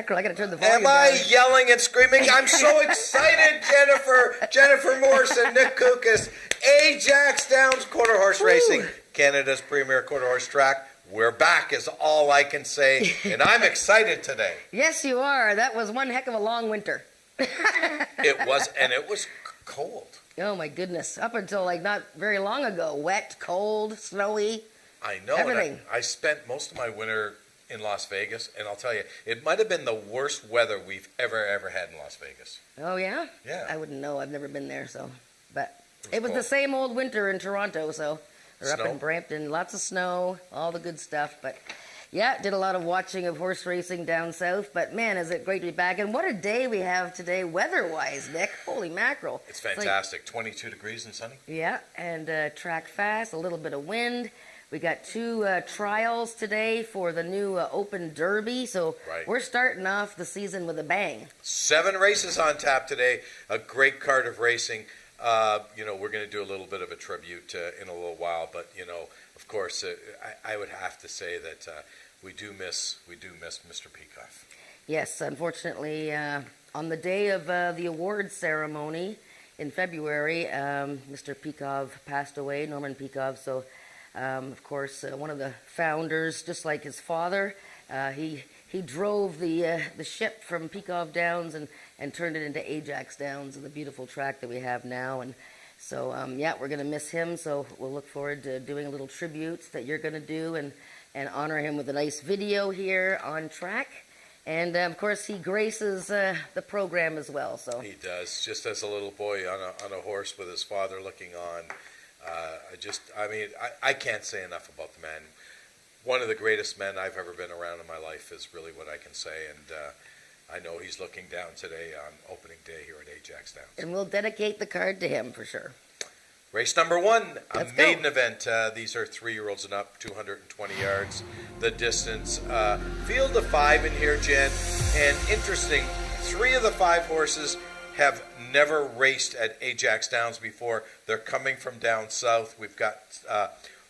mackerel. I got to turn the volume Am down. I yelling and screaming? I'm so excited, Jennifer Morse and Nick Kukas. Ajax Downs Quarter Horse Racing, Canada's premier quarter horse track. We're back is all I can say, and I'm excited today. Yes, you are. That was one heck of a long winter. It was cold. Oh, my goodness. Up until, like, not very long ago. Wet, cold, snowy. I know. Everything. I spent most of my winter in Las Vegas, and I'll tell you, it might have been the worst weather we've ever had in Las Vegas. Oh, yeah? Yeah. I wouldn't know. I've never been there, so. But it was cold. the same old winter in Toronto, so. Or up Snow? in Brampton. Lots of snow, all the good stuff. But, yeah, did a lot of watching of horse racing down south. But, man, is it great to be back. And what a day we have today weather-wise, Nick. Holy mackerel. It's fantastic. 22 degrees and sunny. Yeah, and track fast, a little bit of wind. We got 2 trials today for the new Open Derby, so we're starting off the season with a bang. 7 races on tap today, a great card of racing. We're going to do a little bit of a tribute in a little while, but, of course, I would have to say that we do miss Mr. Peacock. Yes, unfortunately, on the day of the awards ceremony in February, Mr. Peacock passed away, Norman Peacock, so... of course, one of the founders, just like his father, he drove the ship from Peacock Downs and turned it into Ajax Downs, and the beautiful track that we have now. And so, we're going to miss him. So we'll look forward to doing a little tribute that you're going to do and honor him with a nice video here on track. And of course, he graces the program as well. So he does, just as a little boy on a horse with his father looking on. I can't say enough about the man. One of the greatest men I've ever been around in my life is really what I can say, and I know he's looking down today on opening day here at Ajax Downs. And we'll dedicate the card to him for sure. Race number 1, Let's a maiden go. event. These are 3-year-olds and up, 220 yards. The distance. Field of 5 in here, Jen, and interesting, 3 of the 5 horses have never raced at Ajax Downs before. They're coming from down south. We've got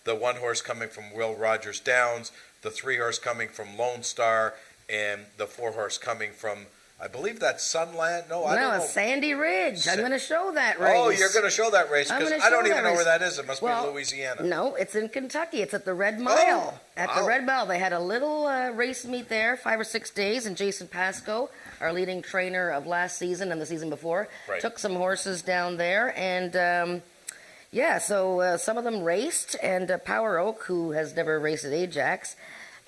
the 1 horse coming from Will Rogers Downs, the 3 horse coming from Lone Star, and the 4 horse coming from, I believe that's Sunland. No, I don't know. Sandy Ridge. I'm going to show that race. Oh, you're going to show that race because I don't even know where that is. It must be Louisiana. No, it's in Kentucky. It's at the Red Mile. Oh, the Red Mile, they had a little race meet there, 5 or 6 days, and Jason Pascoe, our leading trainer of last season and the season before, took some horses down there, and so some of them raced, and Power Oak, who has never raced at Ajax,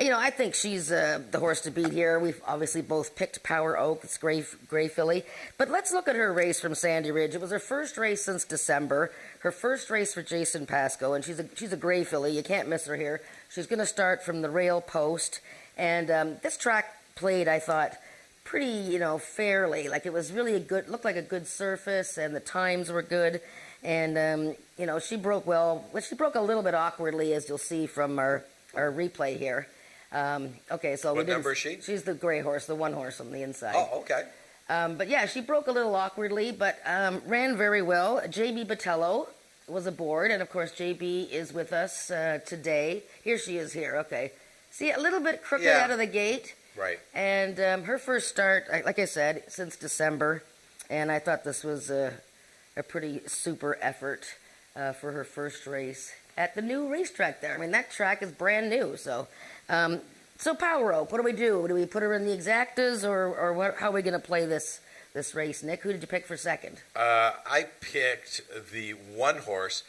I think she's the horse to beat here. We've obviously both picked Power Oak. It's gray filly. But let's look at her race from Sandy Ridge. It was her first race since December, her first race for Jason Pascoe, and she's a gray filly. You can't miss her here. She's going to start from the rail post, and this track played, I thought, pretty, fairly. Like, it was really looked like a good surface, and the times were good. And, she broke well. Well, she broke a little bit awkwardly, as you'll see from our replay here. So what number is she? She's the gray horse, the 1 horse on the inside. Oh, okay. But yeah, she broke a little awkwardly, but ran very well. JB Botello was aboard, and of course JB is with us today. Here she is here, okay. See, a little bit crooked out of the gate. Right. And her first start, like I said, since December, and I thought this was a pretty super effort for her first race at the new racetrack there. I mean, that track is brand new, so... So Power Oak, what do we do? Do we put her in the exactas, or how are we going to play this race? Nick, who did you pick for second? I picked the 1 horse,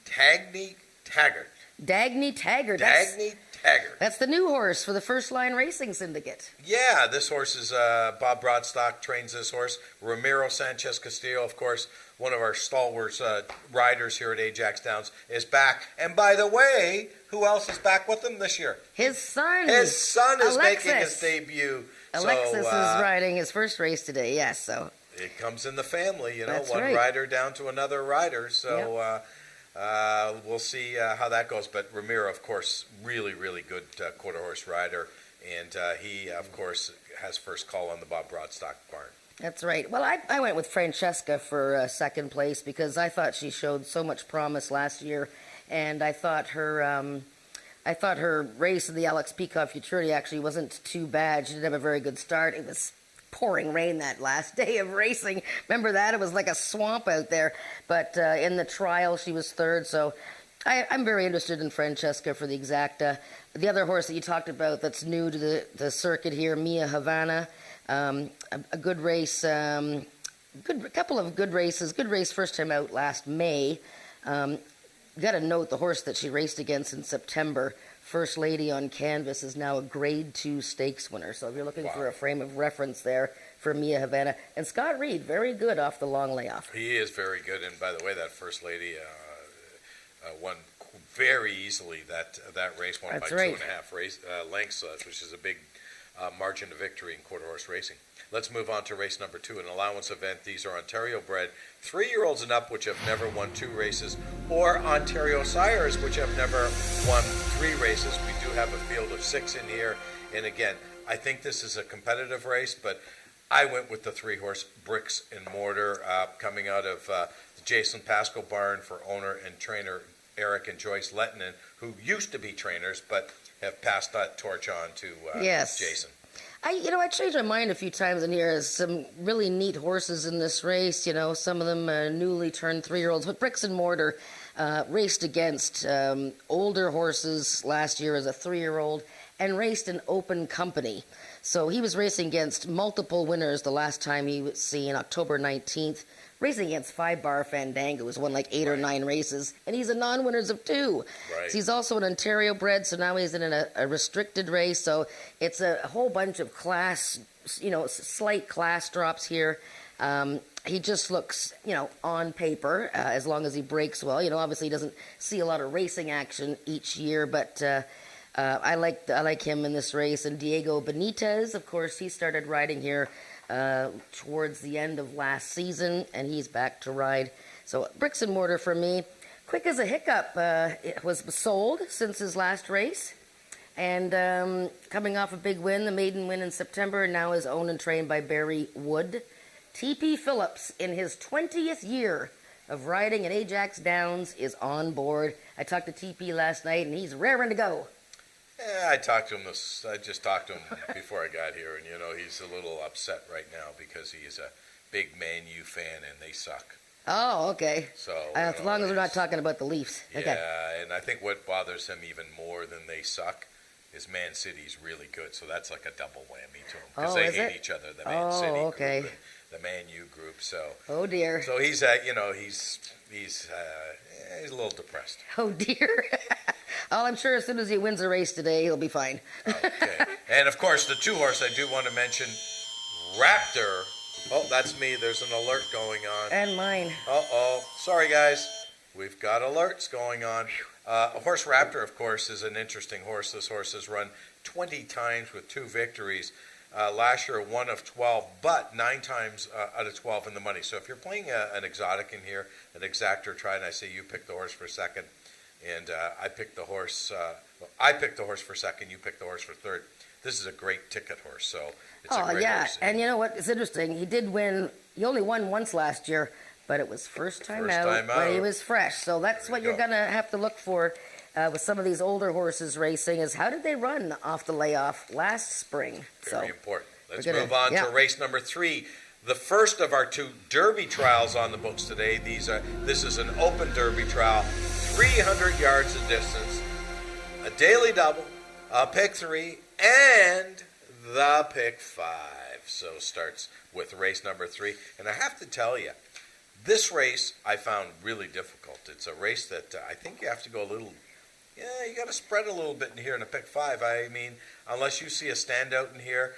Dagny Taggart. Dagny Taggart. Dagny Taggart. That's the new horse for the First Line Racing Syndicate. Yeah, this horse is Bob Broadstock trains this horse. Ramiro Sanchez Castillo, of course, one of our stalwart riders here at Ajax Downs, is back. And by the way, who else is back with him this year? His son. His son is Alexis. making his debut. Alexis is riding his first race today, yes. So it comes in the family, That's one right. rider down to another rider. So we'll see how that goes. But Ramiro, of course, really, really good quarter horse rider. And he, of course, has first call on the Bob Broadstock barn. That's right. Well, I went with Francesca for second place because I thought she showed so much promise last year, and I thought her I thought her race in the Alex Peacock Futurity actually wasn't too bad. She didn't have a very good start. It was pouring rain that last day of racing. Remember that? It was like a swamp out there. But in the trial, she was third. So I'm very interested in Francesca for the Exacta. The other horse that you talked about that's new to the circuit here, Mia Havana, a good race, couple of good races. Good race first time out last May. Got to note the horse that she raced against in September, First Lady on Canvas, is now a Grade 2 stakes winner. So if you're looking for a frame of reference there for Mia Havana. And Scott Reed, very good off the long layoff. He is very good. And by the way, that First Lady won very easily that race, won by 2.5 lengths, which is a big margin of victory in quarter horse racing. Let's move on to race number 2, an allowance event. These are Ontario-bred 3-year-olds and up, which have never won 2 races, or Ontario sires, which have never won 3 races. We do have a field of 6 in here. And again, I think this is a competitive race, but I went with the 3-horse Bricks and Mortar, coming out of the Jason Pascal barn for owner and trainer Eric and Joyce Lettinen, who used to be trainers, but have passed that torch on to Jason. I changed my mind a few times in here. There's some really neat horses in this race. Some of them newly turned 3-year-olds. But Bricks and Mortar raced against older horses last year as a 3-year-old and raced in open company. So he was racing against multiple winners the last time he was seen, October 19th. Racing against 5 Bar Fandango, who's won like 8 or 9 races, and he's a non-winners of 2. Right. So he's also an Ontario bred, so now he's in a restricted race. So it's a whole bunch of class, slight class drops here. He just looks, on paper, as long as he breaks well. Obviously he doesn't see a lot of racing action each year, but I like him in this race. And Diego Benitez, of course, he started riding here towards the end of last season, and he's back to ride. So Bricks and Mortar for me. Quick as a hiccup, it was sold since his last race, and coming off a big win, the maiden win in September, and now is owned and trained by Barry Wood. T.P. Phillips, in his 20th year of riding at Ajax Downs, is on board. I talked to T.P. last night, and he's raring to go. Yeah, I just talked to him before I got here, and he's a little upset right now because he's a big Man U fan and they suck. Oh, okay. So as long as we're not talking about the Leafs. Yeah, okay. And I think what bothers him even more than they suck is Man City's really good, so that's like a double whammy to him because they hate each other. The Man City group and the Man U group. So. Oh dear. So he's he's a little depressed. Oh dear. Oh, I'm sure as soon as he wins a race today, he'll be fine. Okay. And, of course, the 2-horse I do want to mention, Raptor. Oh, that's me. There's an alert going on. And mine. Uh-oh. Sorry, guys. We've got alerts going on. Horse Raptor, of course, is an interesting horse. This horse has run 20 times with 2 victories. Last year, 1 of 12, but 9 times out of 12 in the money. So if you're playing an exotic in here, an exactor try, and I say you pick the horse for second, and I picked the horse. I picked the horse for second. You picked the horse for third. This is a great ticket horse. So it's a great horse. And you know what? It's interesting. He did win. He only won once last year, but it was first time out when he was fresh. So that's what you're gonna have to look for with some of these older horses racing. Is how did they run off the layoff last spring? Very important. Let's move on to race number 3. The first of our 2 Derby trials on the books today. This is an open Derby trial, 300 yards of distance, a daily double, a pick 3, and the pick 5. So starts with race number 3. And I have to tell you, this race I found really difficult. It's a race that I think you have to go a little, you got to spread a little bit in here in a pick 5. I mean, unless you see a standout in here,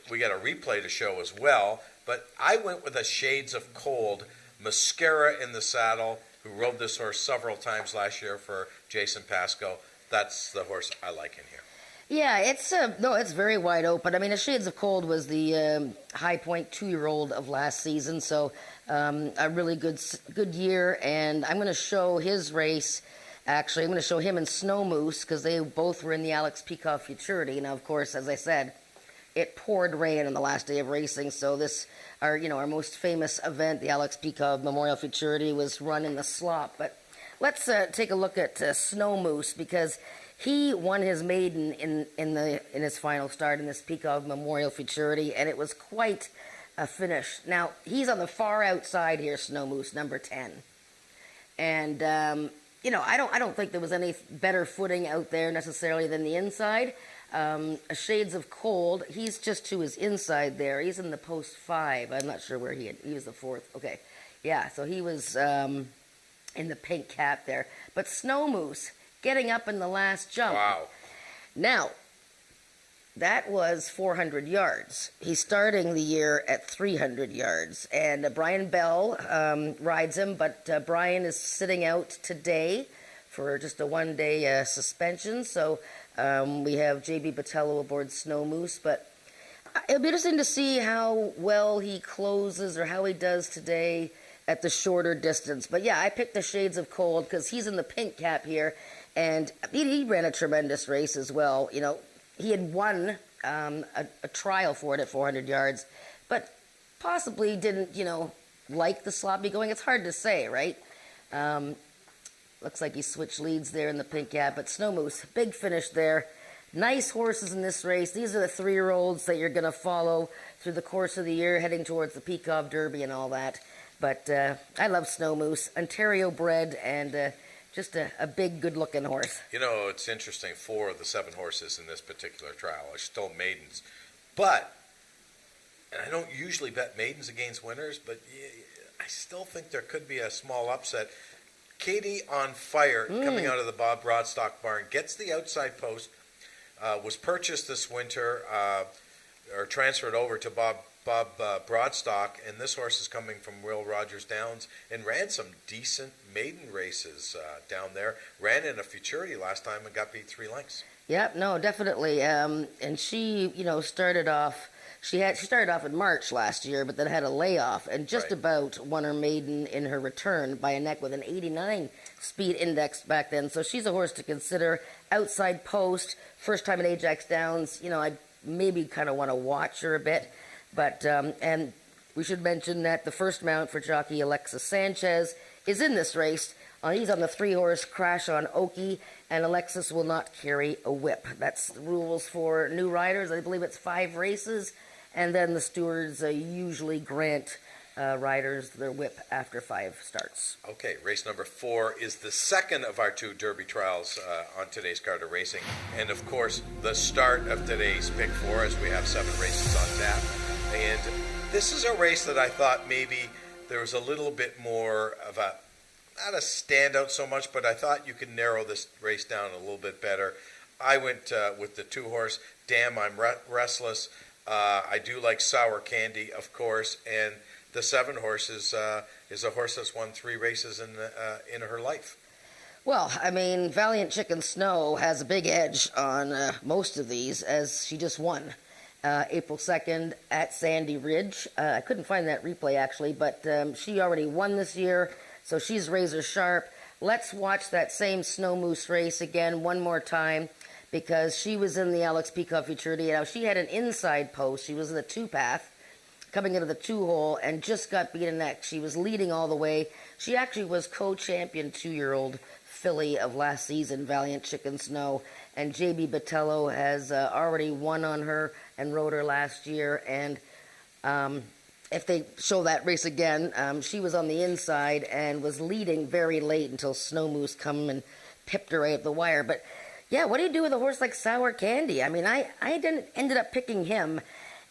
we got a replay to show as well, but I went with a Shades of Cold, Mascara in the saddle, who rode this horse several times last year for Jason Pascal. That's the horse I like in here. Yeah, it's very wide open. I mean, a Shades of Cold was the High Point 2-year-old of last season, so a really good year, and I'm going to show his race. Actually, I'm going to show him and Snow Moose because they both were in the Alex Peacock Futurity. Now, of course, as I said, it poured rain on the last day of racing, so our most famous event, the Alex Peacock Memorial Futurity, was run in the slop. But let's take a look at Snow Moose, because he won his maiden in his final start in this Peacock Memorial Futurity, and it was quite a finish. Now, he's on the far outside here, Snow Moose, number 10. And, I don't think there was any better footing out there necessarily than the inside. Shades of Cold, he's just to his inside there. He's in the post 5. I'm not sure where he was the 4th. Okay. Yeah, so he was in the pink cap there. But Snow Moose getting up in the last jump. Wow. Now, that was 400 yards. He's starting the year at 300 yards. And Brian Bell rides him, but Brian is sitting out today for just a one-day suspension. So we have J.B. Botello aboard Snow Moose. But it'll be interesting to see how well he closes or how he does today at the shorter distance. But yeah, I picked the Shades of Cold because he's in the pink cap here. And he ran a tremendous race as well. He had won a trial for it at 400 yards, but possibly didn't, like the sloppy going. It's hard to say, right? Looks like he switched leads there in the pink cap, but Snow Moose, big finish there. Nice horses in this race. These are the 3-year-olds that you're going to follow through the course of the year, heading towards the Peacock Derby and all that. But I love Snow Moose, Ontario bred, and just a big, good-looking horse. It's interesting. 4 of the 7 horses in this particular trial are still maidens. But, and I don't usually bet maidens against winners, but I still think there could be a small upset. Katie on Fire, coming out of the Bob Broadstock barn, gets the outside post, was purchased this winter, or transferred over to Bob Broadstock, and this horse is coming from Will Rogers Downs and ran some decent maiden races down there. Ran in a Futurity last time and got beat 3 lengths. Yep, no, definitely. And she, started off. She started off in March last year, but then had a layoff and just about won her maiden in her return by a neck with an 89 speed index back then. So she's a horse to consider. Outside post, first time at Ajax Downs. I maybe kind of want to watch her a bit. But, and we should mention that the first mount for jockey Alexis Sanchez is in this race. He's on the 3-horse Crash on Oki, and Alexis will not carry a whip. That's the rules for new riders. I believe it's 5 races, and then the stewards usually grant riders their whip after 5 starts. Okay, race number 4 is the second of our 2 Derby trials on today's card of racing, and of course the start of today's pick 4, as we have 7 races on tap. And this is a race that I thought maybe there was a little bit more of a, not a standout so much, but I thought you could narrow this race down a little bit better. I went with the 2-horse, Damn I'm Restless. I do like Sour Candy, of course, and the 7-horse is a horse that's won 3 races in her life. Well, I mean, Valiant Chicken Snow has a big edge on most of these, as she just won. April 2nd at Sandy Ridge. I couldn't find that replay, actually, but she already won this year, so she's razor sharp. Let's watch that same Snow Moose race again one more time, because she was in the Alex Peacock Futurity. Now, she had an inside post. She was in the 2-path, coming into the 2-hole, and just got beaten next. She was leading all the way. She actually was co-champion 2-year-old filly of last season, Valiant Chicken Snow, and J.B. Botello has already won on her and rode her last year. And if they show that race again, she was on the inside and was leading very late until Snow Moose come and pipped her right at the wire. But yeah, what do you do with a horse like Sour Candy? I mean, I ended up picking him,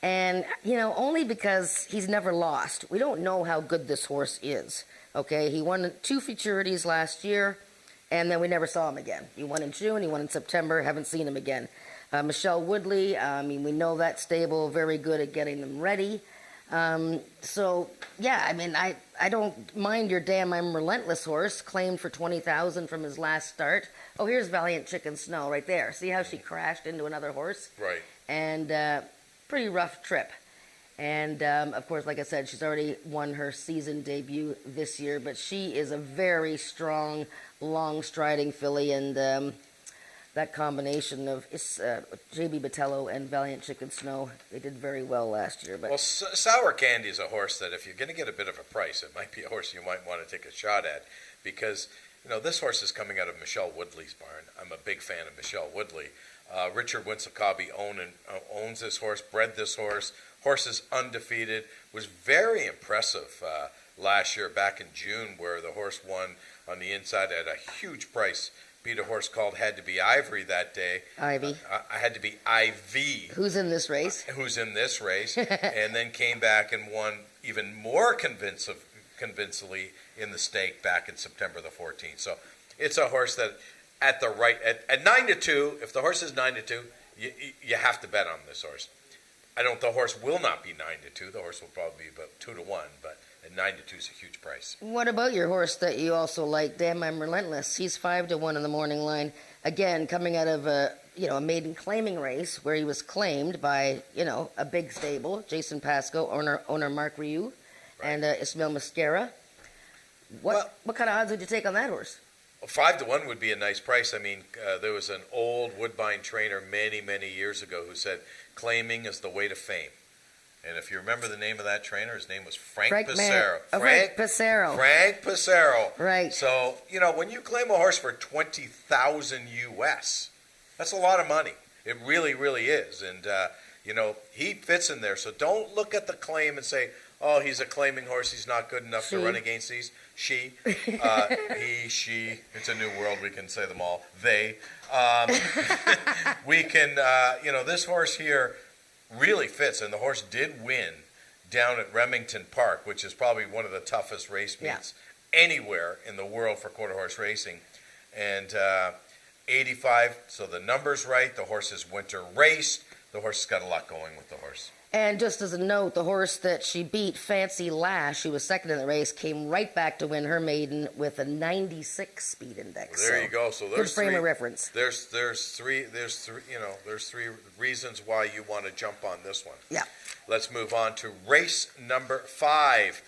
and only because he's never lost. We don't know how good this horse is. Okay, he won 2 Futurities last year, and then we never saw him again. He won in June, he won in September, haven't seen him again. Michelle Woodley, we know that stable, very good at getting them ready. So, yeah, I mean, I don't mind your Damn I'm Relentless horse, claimed for $20,000 from his last start. Oh, here's Valiant Chicken Snow right there. See how she crashed into another horse? Right. And pretty rough trip. And, of course, like I said, she's already won her season debut this year, but she is a very strong, long-striding filly, and that combination of J.B. Botello and Valiant Chicken Snow, they did very well last year. But well, Sour Candy is a horse that if you're going to get a bit of a price, it might be a horse you might want to take a shot at, because this horse is coming out of Michelle Woodley's barn. I'm a big fan of Michelle Woodley. Richard Winsakabi owns this horse, bred this horse. Horse is undefeated. Was very impressive last year back in June, where the horse won on the inside at a huge price. Beat a horse called Had to Be Ivory that day. Ivy. I Had to Be IV. Who's in this race? Who's in this race. And then came back and won even more convincingly in the stake back in September the 14th. So it's a horse that at 9-2, if the horse is 9-2, you have to bet on this horse. The horse will not be 9-2. The horse will probably be about 2-1, but at 9-2 is a huge price. What about your horse that you also like, Damn I'm Relentless? He's 5-1 in the morning line. Again, coming out of a maiden claiming race where he was claimed by, a big stable, Jason Pascoe, owner Mark Rioux, right, and Ismail Mascara. What kind of odds would you take on that horse? 5-1 would be a nice price. I mean, there was an old Woodbine trainer many, many years ago who said, claiming is the way to fame. And if you remember the name of that trainer, his name was Frank Passero. Frank Passero. Frank Passero. Right. So, when you claim a horse for $20,000 US, that's a lot of money. It really, really is. And, he fits in there. So don't look at the claim and say, oh, he's a claiming horse. He's not good enough to run against these. He, she. It's a new world. We can say them all. They. We can, this horse here really fits. And the horse did win down at Remington Park, which is probably one of the toughest race meets anywhere in the world for quarter horse racing. And 85, so the number's right. The horse is winter raced. The horse has got a lot going with the horse. And just as a note, the horse that she beat, Fancy Lash, who was second in the race, came right back to win her maiden with a 96 speed index. Well, there you go. So there's good frame of reference. There's three reasons why you want to jump on this one. Yeah. Let's move on to race number 5,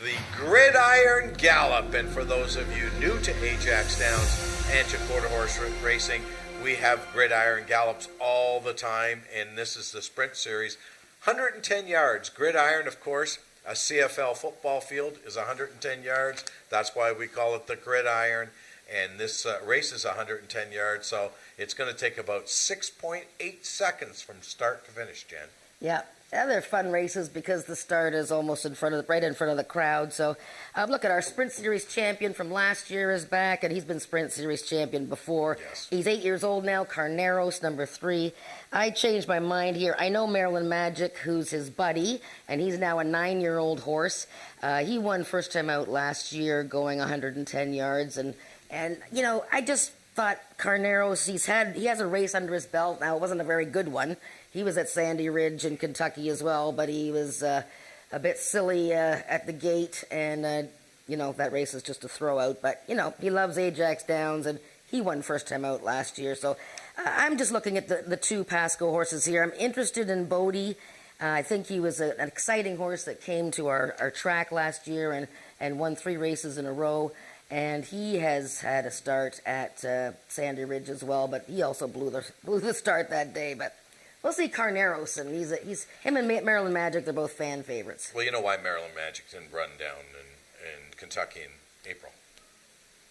the Gridiron Gallop. And for those of you new to Ajax Downs and to quarter horse racing, we have Gridiron Gallops all the time, and this is the Sprint Series. 110 yards. Gridiron, of course, a CFL football field is 110 yards. That's why we call it the Gridiron. And this race is 110 yards, so it's going to take about 6.8 seconds from start to finish, Jen. Yeah. They're fun races because the start is almost right in front of the crowd. So look at our Sprint Series champion from last year is back, and he's been Sprint Series champion before. Yes. He's 8 years old now, Carneros, number 3. I changed my mind here. I know Maryland Magic, who's his buddy, and he's now a 9-year-old horse. He won first time out last year going 110 yards. And I just thought Carneros, he has a race under his belt. Now, it wasn't a very good one. He was at Sandy Ridge in Kentucky as well, but he was a bit silly at the gate, and, that race is just a throw out. But, he loves Ajax Downs, and he won first time out last year. So I'm just looking at the two Pascoe horses here. I'm interested in Bodie. I think he was an exciting horse that came to our track last year and won 3 races in a row. And he has had a start at Sandy Ridge as well, but he also blew the start that day. But we'll see Carneros, and he's him and Maryland Magic. They're both fan favorites. Well, you know why Maryland Magic didn't run down in Kentucky in April?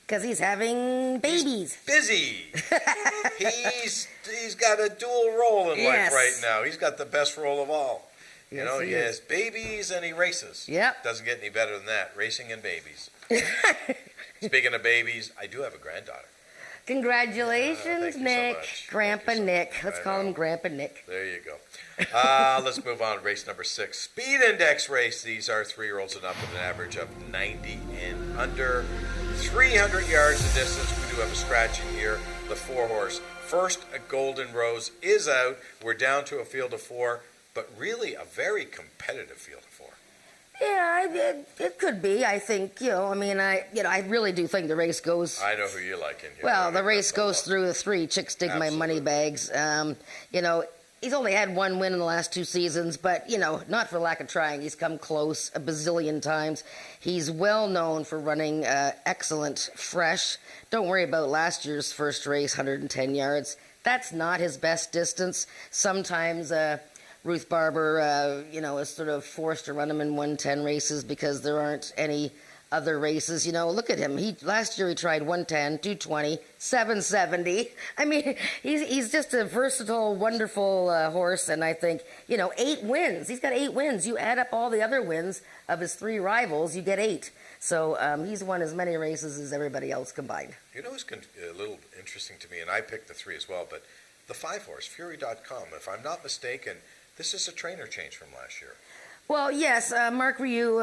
Because he's having babies. He's busy. he's got a dual role in life right now. He's got the best role of all. He has babies and he races. Yep. Doesn't get any better than that. Racing and babies. Speaking of babies, I do have a granddaughter. Congratulations, Nick. So much. Grandpa Nick. Let's call him Grandpa Nick. There you go. Let's move on to race number 6. Speed Index race. These are 3-year-olds and up with an average of 90 and under. 300 yards the distance. We do have a scratch in here. The 4-horse. First Golden Rose is out. We're down to a field of 4, but really a very competitive field of 4. Yeah, it could be. I think, I really do think the race goes. I know who you like in here. Well, the race goes through the 3. Chicks dig my money bags. He's only had 1 win in the last 2 seasons, but, not for lack of trying. He's come close a bazillion times. He's well known for running excellent fresh. Don't worry about last year's first race, 110 yards. That's not his best distance. Sometimes Ruth Barber, is sort of forced to run him in 110 races because there aren't any other races. Look at him. Last year he tried 110, 220, 770. I mean, he's just a versatile, wonderful horse, and I think 8 wins. He's got 8 wins. You add up all the other wins of his 3 rivals, you get 8. So he's won as many races as everybody else combined. It's a little interesting to me, and I picked the 3 as well, but the 5 horse, Fury.com, if I'm not mistaken, this is a trainer change from last year. Well, yes, Mark Ryu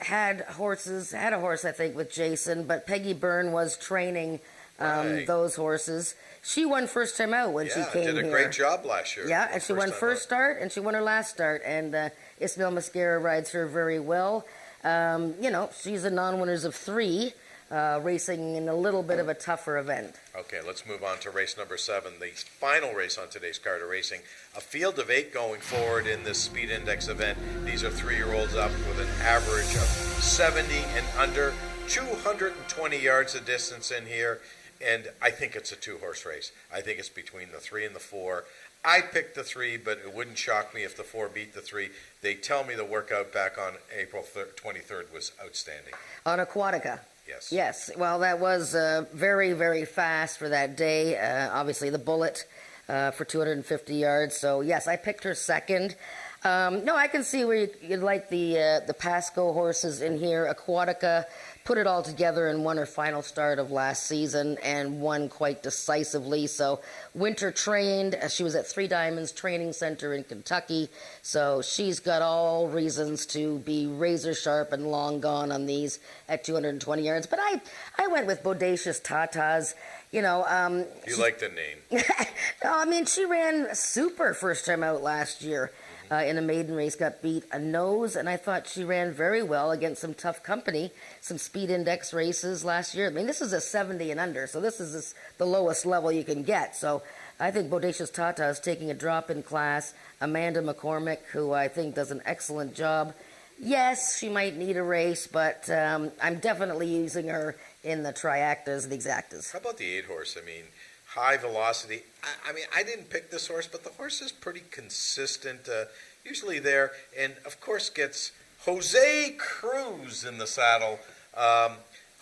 had a horse, I think, with Jason, but Peggy Byrne was training those horses. She won first time out when she came here. Did a great job last year. Yeah, and she won first start, and she won her last start, and Ismail Mascara rides her very well. She's a non-winners of 3, racing in a little bit of a tougher event. Okay, let's move on to race number 7, the final race on today's card of racing. A field of 8 going forward in this Speed Index event. These are 3-year-olds up with an average of 70 and under, 220 yards of distance in here, and I think it's a 2-horse race. I think it's between the 3 and the 4. I picked the 3, but it wouldn't shock me if the 4 beat the 3. They tell me the workout back on April 23rd was outstanding. On Aquatica. Yes. Yes. Well, that was very, very fast for that day. Obviously, the Bullet for 250 yards. So, yes, I picked her second. No, I can see where you'd like the Pasco horses in here. Aquatica put it all together and won her final start of last season and won quite decisively. So winter trained. She was at 3 Diamonds Training Center in Kentucky. So she's got all reasons to be razor sharp and long gone on these at 220 yards. But I went with Bodacious Tatas. You like the name. No, I mean, she ran super first time out last year. In a maiden race, got beat a nose, and I thought she ran very well against some tough company, some Speed Index races last year. I mean, this is a 70 and under, so this is the lowest level you can get. So I think Bodacious Tata is taking a drop in class. Amanda McCormick, who I think does an excellent job. Yes, she might need a race, but I'm definitely using her in the triactas, the exactas. How about the 8-horse? I mean, high velocity. I didn't pick this horse, but the horse is pretty consistent, usually there, and of course gets Jose Cruz in the saddle.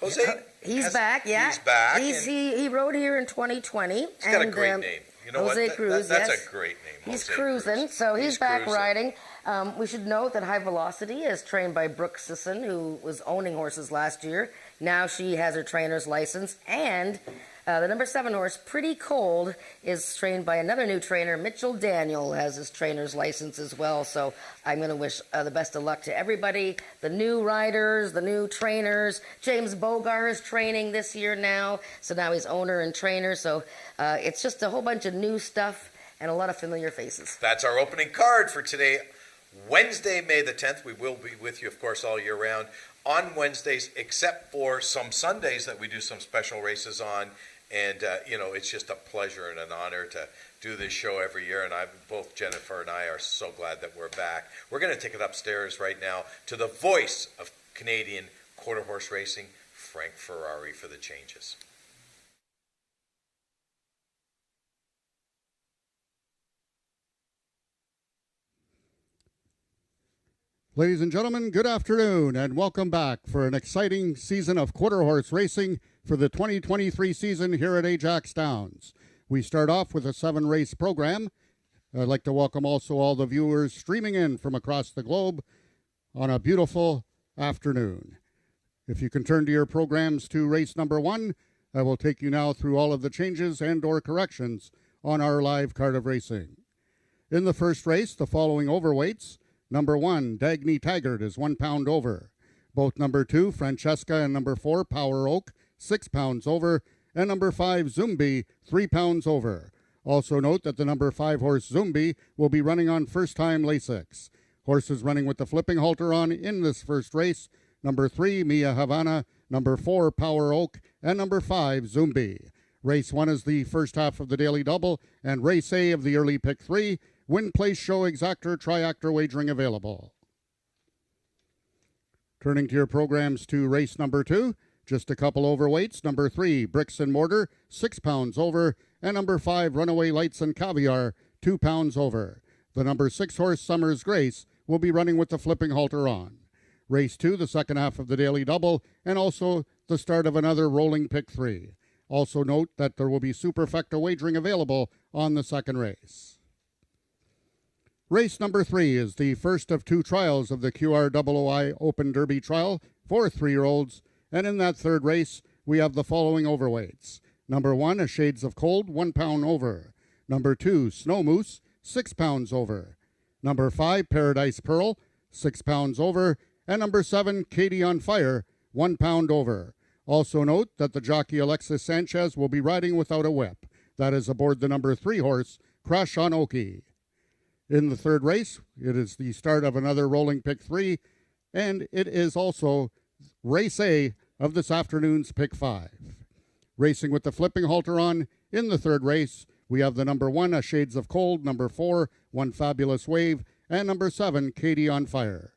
He's back. He's back. He rode here in 2020. He's got a great name. You know Jose what? Cruz, that's yes. a great name. He's Jose cruising, Cruz. so he's back cruising. riding. We should note that High Velocity is trained by Brooke Sisson, who was owning horses last year. Now she has her trainer's license, and the number 7 horse, Pretty Cold, is trained by another new trainer. Mitchell Daniel has his trainer's license as well. So I'm going to wish the best of luck to everybody, the new riders, the new trainers. James Bogar is training this year now, so now he's owner and trainer. So it's just a whole bunch of new stuff and a lot of familiar faces. That's our opening card for today, Wednesday, May the 10th. We will be with you, of course, all year round on Wednesdays, except for some Sundays that we do some special races on. And, it's just a pleasure and an honor to do this show every year. And both Jennifer and I are so glad that we're back. We're going to take it upstairs right now to the voice of Canadian quarter horse racing, Frank Ferrari, for the changes. Ladies and gentlemen, good afternoon and welcome back for an exciting season of quarter horse racing for the 2023 season here at Ajax Downs. We start off with a 7-race program. I'd like to welcome also all the viewers streaming in from across the globe on a beautiful afternoon. If you can turn to your programs to race number 1, I will take you now through all of the changes and or corrections on our live card of racing. In the first race, the following overweights. Number 1, Dagny Taggart is 1 pound over. Both number 2, Francesca, and number 4, Power Oak, 6 pounds over. And number 5, Zumbi, 3 pounds over. Also note that the number 5 horse Zumbi will be running on first-time Lasix. Horses running with the flipping halter on in this first race. Number 3, Mia Havana. Number 4, Power Oak. And number 5, Zumbi. Race 1 is the first half of the daily double. And race A of the early pick 3. Win, place, show, exactor, triactor wagering available. Turning to your programs to race number 2, just a couple overweights. Number 3, Bricks and Mortar, 6 pounds over. And number 5, Runaway Lights and Caviar, 2 pounds over. The number 6 horse, Summer's Grace, will be running with the flipping halter on. Race 2, the second half of the daily double, and also the start of another rolling pick 3. Also note that there will be superfecta wagering available on the second race. Race number 3 is the first of 2 trials of the QROOI Open Derby trial for 3-year-olds, and in that third race, we have the following overweights. Number 1, A Shades of Cold, 1 pound over. Number 2, Snow Moose, 6 pounds over. Number 5, Paradise Pearl, 6 pounds over. And number 7, Katie on Fire, 1 pound over. Also note that the jockey Alexis Sanchez will be riding without a whip. That is aboard the number 3 horse, Crash on Oki. In the third race, it is the start of another rolling pick 3, and it is also race A of this afternoon's pick 5. Racing with the flipping halter on, in the third race, we have the number 1, A Shades of Cold, number 4, One Fabulous Wave, and number 7, Katie on Fire.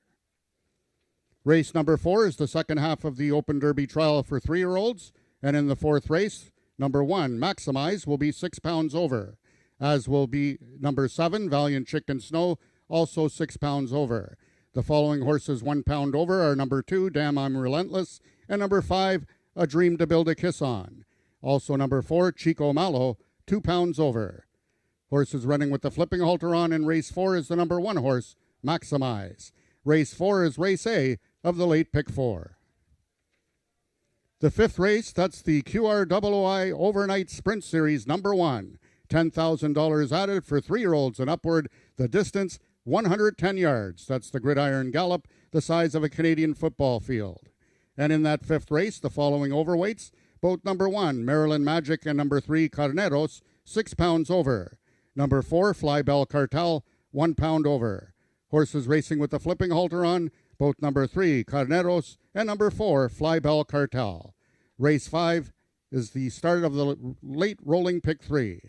Race number 4 is the second half of the Open Derby trial for 3-year-olds, and in the fourth race, number 1, Maximize, will be 6 pounds over, as will be number 7, Valiant Chicken Snow, also 6 pounds over. The following horses 1 pound over are number 2, Damn I'm Relentless, and number 5, A Dream to Build a Kiss On. Also number 4, Chico Malo, 2 pounds over. Horses running with the flipping halter on in race 4 is the number 1 horse, Maximize. Race 4 is race A of the late pick 4. The fifth race, that's the QROOI Overnight Sprint Series number 1. $10,000 added for 3-year-olds and upward. The distance, 110 yards. That's the gridiron gallop, the size of a Canadian football field. And in that fifth race, the following overweights, both number 1, Maryland Magic, and number 3, Carneros, 6 pounds over. Number 4, Flybell Cartel, 1 pound over. Horses racing with the flipping halter on, both number 3, Carneros, and number 4, Flybell Cartel. Race 5 is the start of the late rolling pick 3.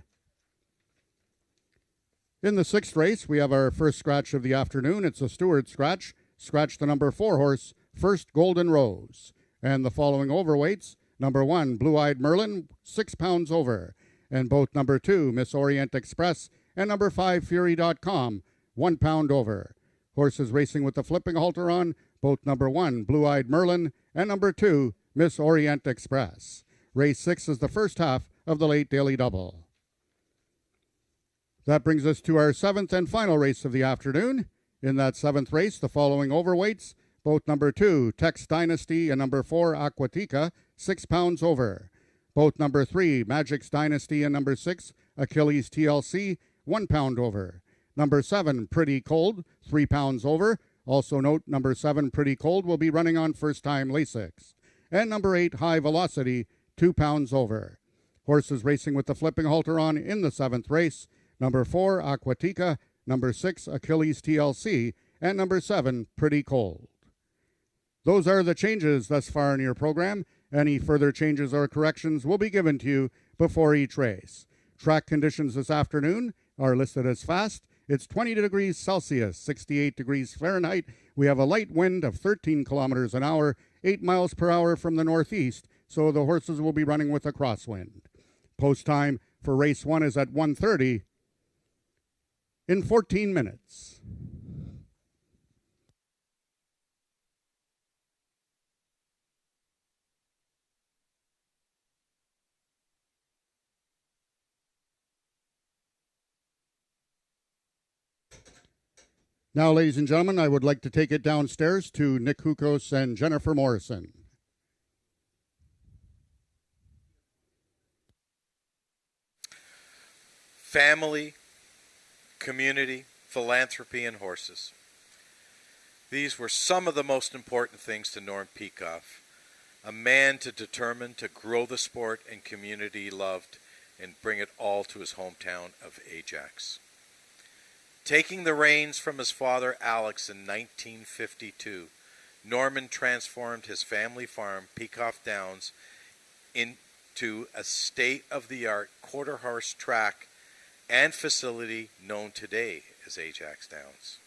In the sixth race, we have our first scratch of the afternoon. It's a Stewart scratch. Scratch the number 4 horse, First Golden Rose. And the following overweights, number 1, Blue-Eyed Merlin, 6 pounds over. And both number 2, Miss Orient Express, and number 5, Fury.com, 1 pound over. Horses racing with the flipping halter on, both number 1, Blue-Eyed Merlin, and number 2, Miss Orient Express. Race 6 is the first half of the late daily double. That brings us to our 7th and final race of the afternoon. In that 7th race, the following overweights, both number 2, Tex Dynasty, and number 4, Aquatica, 6 pounds over. Both number 3, Magic's Dynasty, and number 6, Achilles TLC, 1 pound over. Number 7, Pretty Cold, 3 pounds over. Also note number 7, Pretty Cold, will be running on first-time Lasix. And number 8, High Velocity, 2 pounds over. Horses racing with the flipping halter on in the 7th race, number 4, Aquatica, number 6, Achilles TLC, and number 7, Pretty Cold. Those are the changes thus far in your program. Any further changes or corrections will be given to you before each race. Track conditions this afternoon are listed as fast. It's 20 degrees Celsius, 68 degrees Fahrenheit. We have a light wind of 13 kilometers an hour, 8 miles per hour from the northeast, so the horses will be running with a crosswind. Post time for race 1 is at 1:30 in 14 minutes. Now, ladies and gentlemen, I would like to take it downstairs to Nick Hukos and Jennifer Morrison. Family, community, philanthropy, and horses. These were some of the most important things to Norm Peikoff, a man determined to grow the sport and community he loved and bring it all to his hometown of Ajax. Taking the reins from his father Alex in 1952, Norman transformed his family farm, Ajax Downs, into a state-of-the-art quarter-horse track and facility known today as Ajax Downs.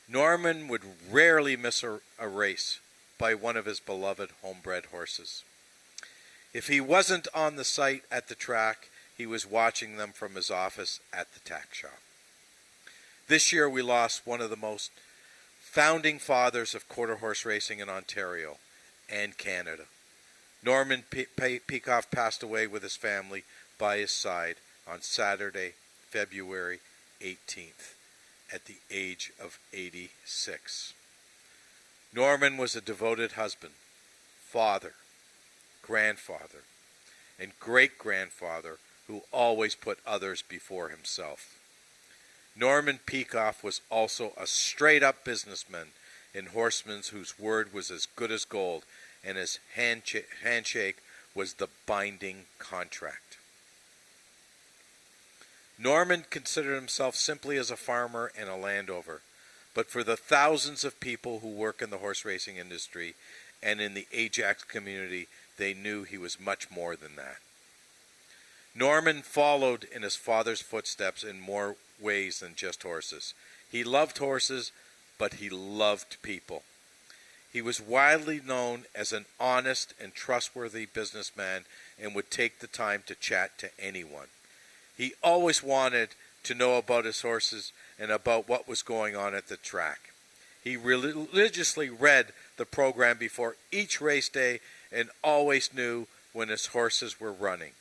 Norman would rarely miss a race by one of his beloved homebred horses. If he wasn't on the site at the track, he was watching them from his office at the tack shop. This year we lost one of the most founding fathers of quarter horse racing in Ontario and Canada. Norman Peikoff passed away with his family by his side on Saturday, February 18th, at the age of 86. Norman was a devoted husband, father, grandfather, and great-grandfather who always put others before himself. Norman Peikoff was also a straight-up businessman and horseman whose word was as good as gold, and his handshake was the binding contract. Norman considered himself simply as a farmer and a landowner, but for the thousands of people who work in the horse racing industry and in the Ajax community, they knew he was much more than that. Norman followed in his father's footsteps in more ways than just horses. He loved horses, but he loved people. He was widely known as an honest and trustworthy businessman and would take the time to chat to anyone. He always wanted to know about his horses and about what was going on at the track. He religiously read the program before each race day and always knew when his horses were running.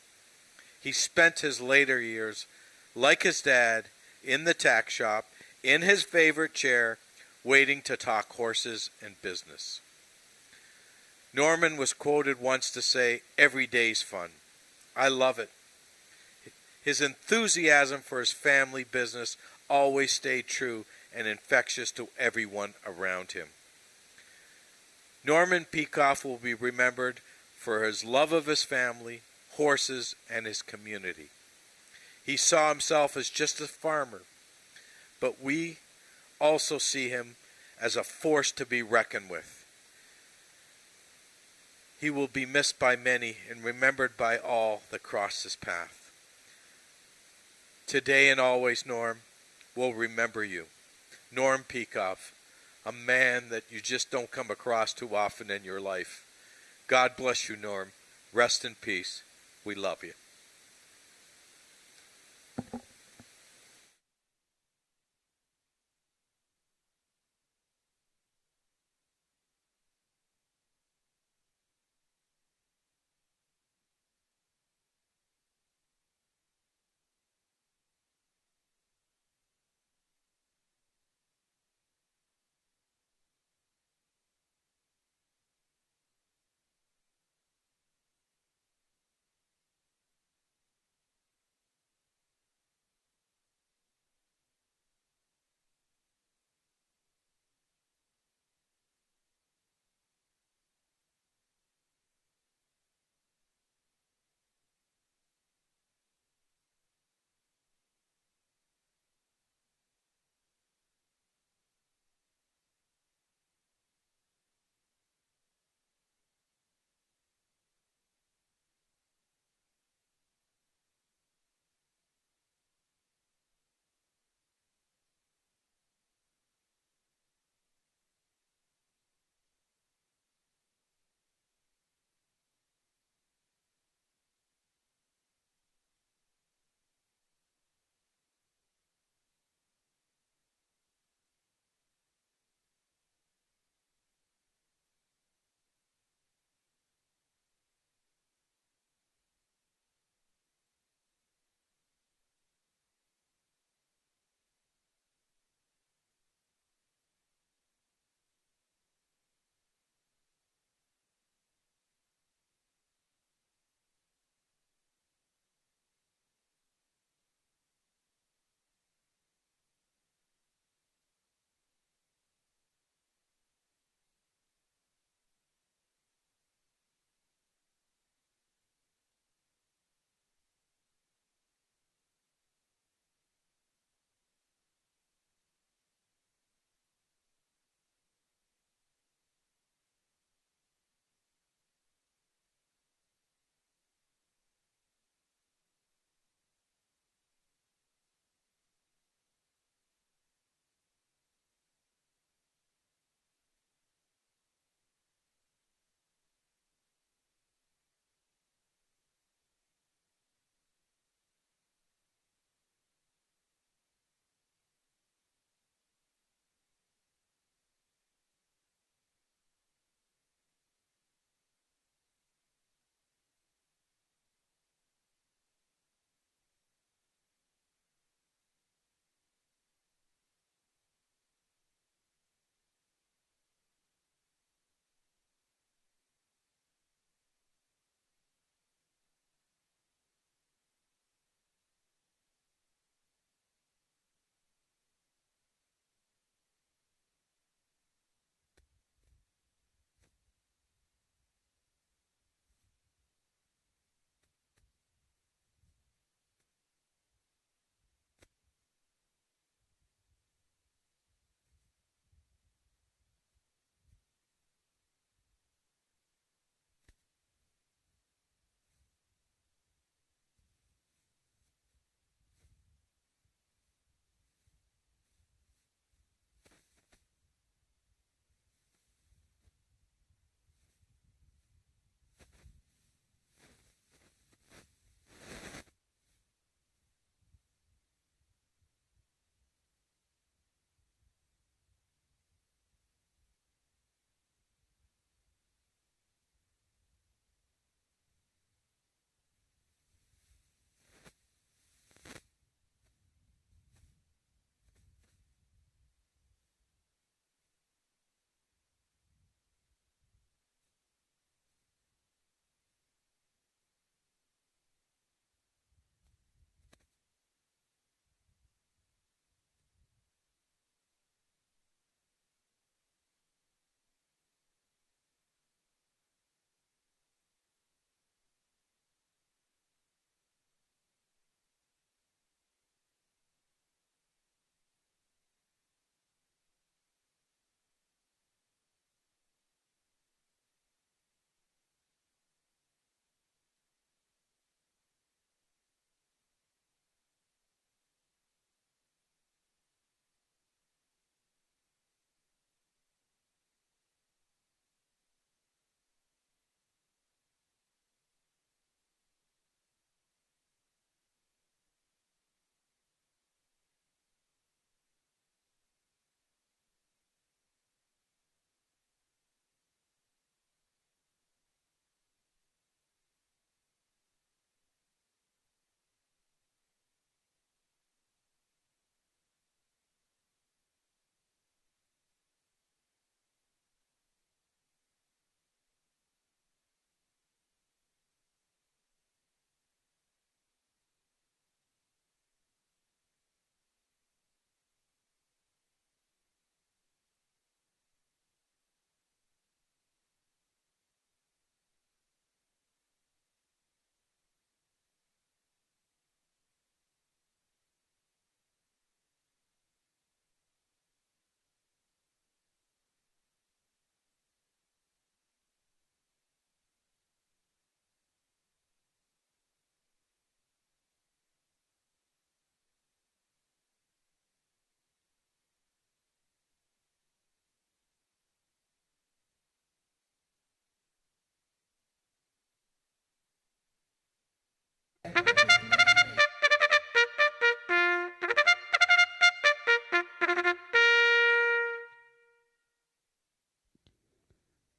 He spent his later years, like his dad, in the tack shop, in his favorite chair, waiting to talk horses and business. Norman was quoted once to say, "Every day's fun." I love it. His enthusiasm for his family business always stayed true and infectious to everyone around him. Norman Peikoff will be remembered for his love of his family, horses, and his community. He saw himself as just a farmer, but we also see him as a force to be reckoned with. He will be missed by many and remembered by all that crossed his path. Today and always, Norm, we'll remember you. Norm Peikoff, a man that you just don't come across too often in your life. God bless you, Norm. Rest in peace. We love you.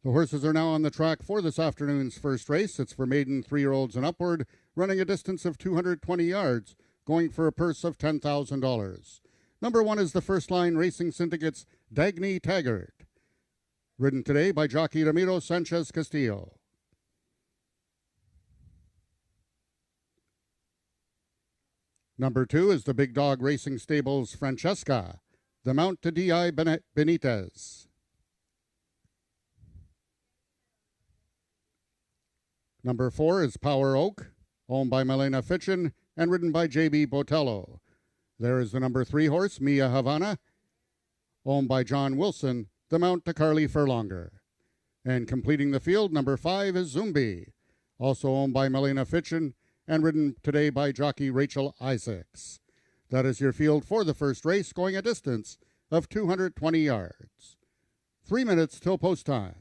The horses are now on the track for this afternoon's first race. It's for maiden 3-year-olds and upward, running a distance of 220 yards, going for a purse of $10,000. Number 1 is the First Line Racing Syndicate's Dagny Taggart, ridden today by jockey Ramiro Sanchez Castillo. Number 2 is the Big Dog Racing Stable's Francesca, the mount to D.I. Benitez. Number 4 is Power Oak, owned by Milena Fitchin and ridden by J.B. Botello. There is the number 3 horse, Mia Havana, owned by John Wilson, the mount to Carly Furlonger. And completing the field, number 5 is Zumbi, also owned by Milena Fitchin and ridden today by jockey Rachel Isaacs. That is your field for the first race, going a distance of 220 yards. 3 minutes till post time.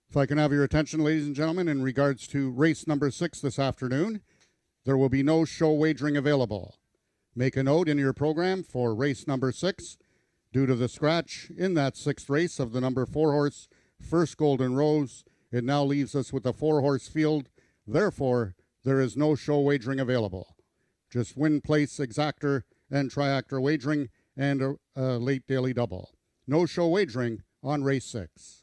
If I can have your attention, ladies and gentlemen, in regards to race number 6 this afternoon, there will be no show wagering available. Make a note in your program for race number 6. Due to the scratch in that 6th race of the number 4 horse, First Golden Rose, it now leaves us with a 4-horse field. Therefore, there is no show wagering available. Just win, place, exactor, and triactor wagering, and a late daily double. No show wagering on race 6.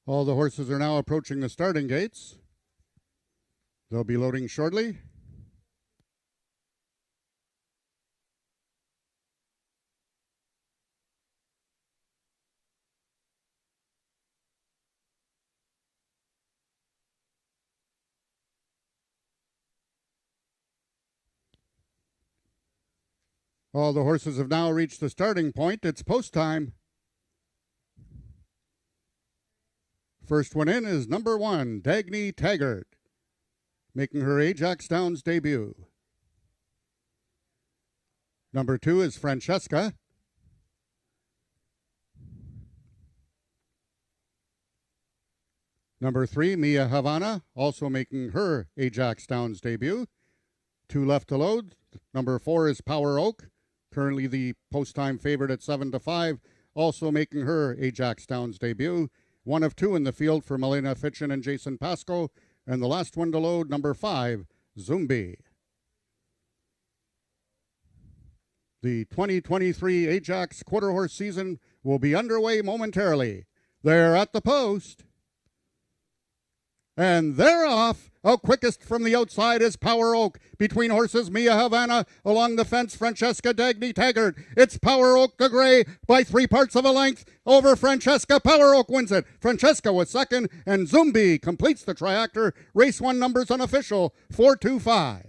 All the horses are now approaching the starting gates. They'll be loading shortly. All the horses have now reached the starting point. It's post time. First one in is number 1, Dagny Taggart, making her Ajax Downs debut. Number 2 is Francesca. Number 3, Mia Havana, also making her Ajax Downs debut. 2 left to load. Number 4 is Power Oak, currently the post-time favorite at 7-5, also making her Ajax Downs debut. 1 of 2 in the field for Milena Fitchin and Jason Pasco. And the last one to load, number 5, Zumbi. The 2023 Ajax Quarter Horse season will be underway momentarily. They're at the post. And they're off. Out quickest from the outside is Power Oak. Between horses, Mia Havana. Along the fence, Francesca Dagny Taggart. It's Power Oak the gray by 3 parts of a length over Francesca. Power Oak wins it. Francesca was second, and Zumbi completes the triactor. Race 1 numbers unofficial, 4-2-5.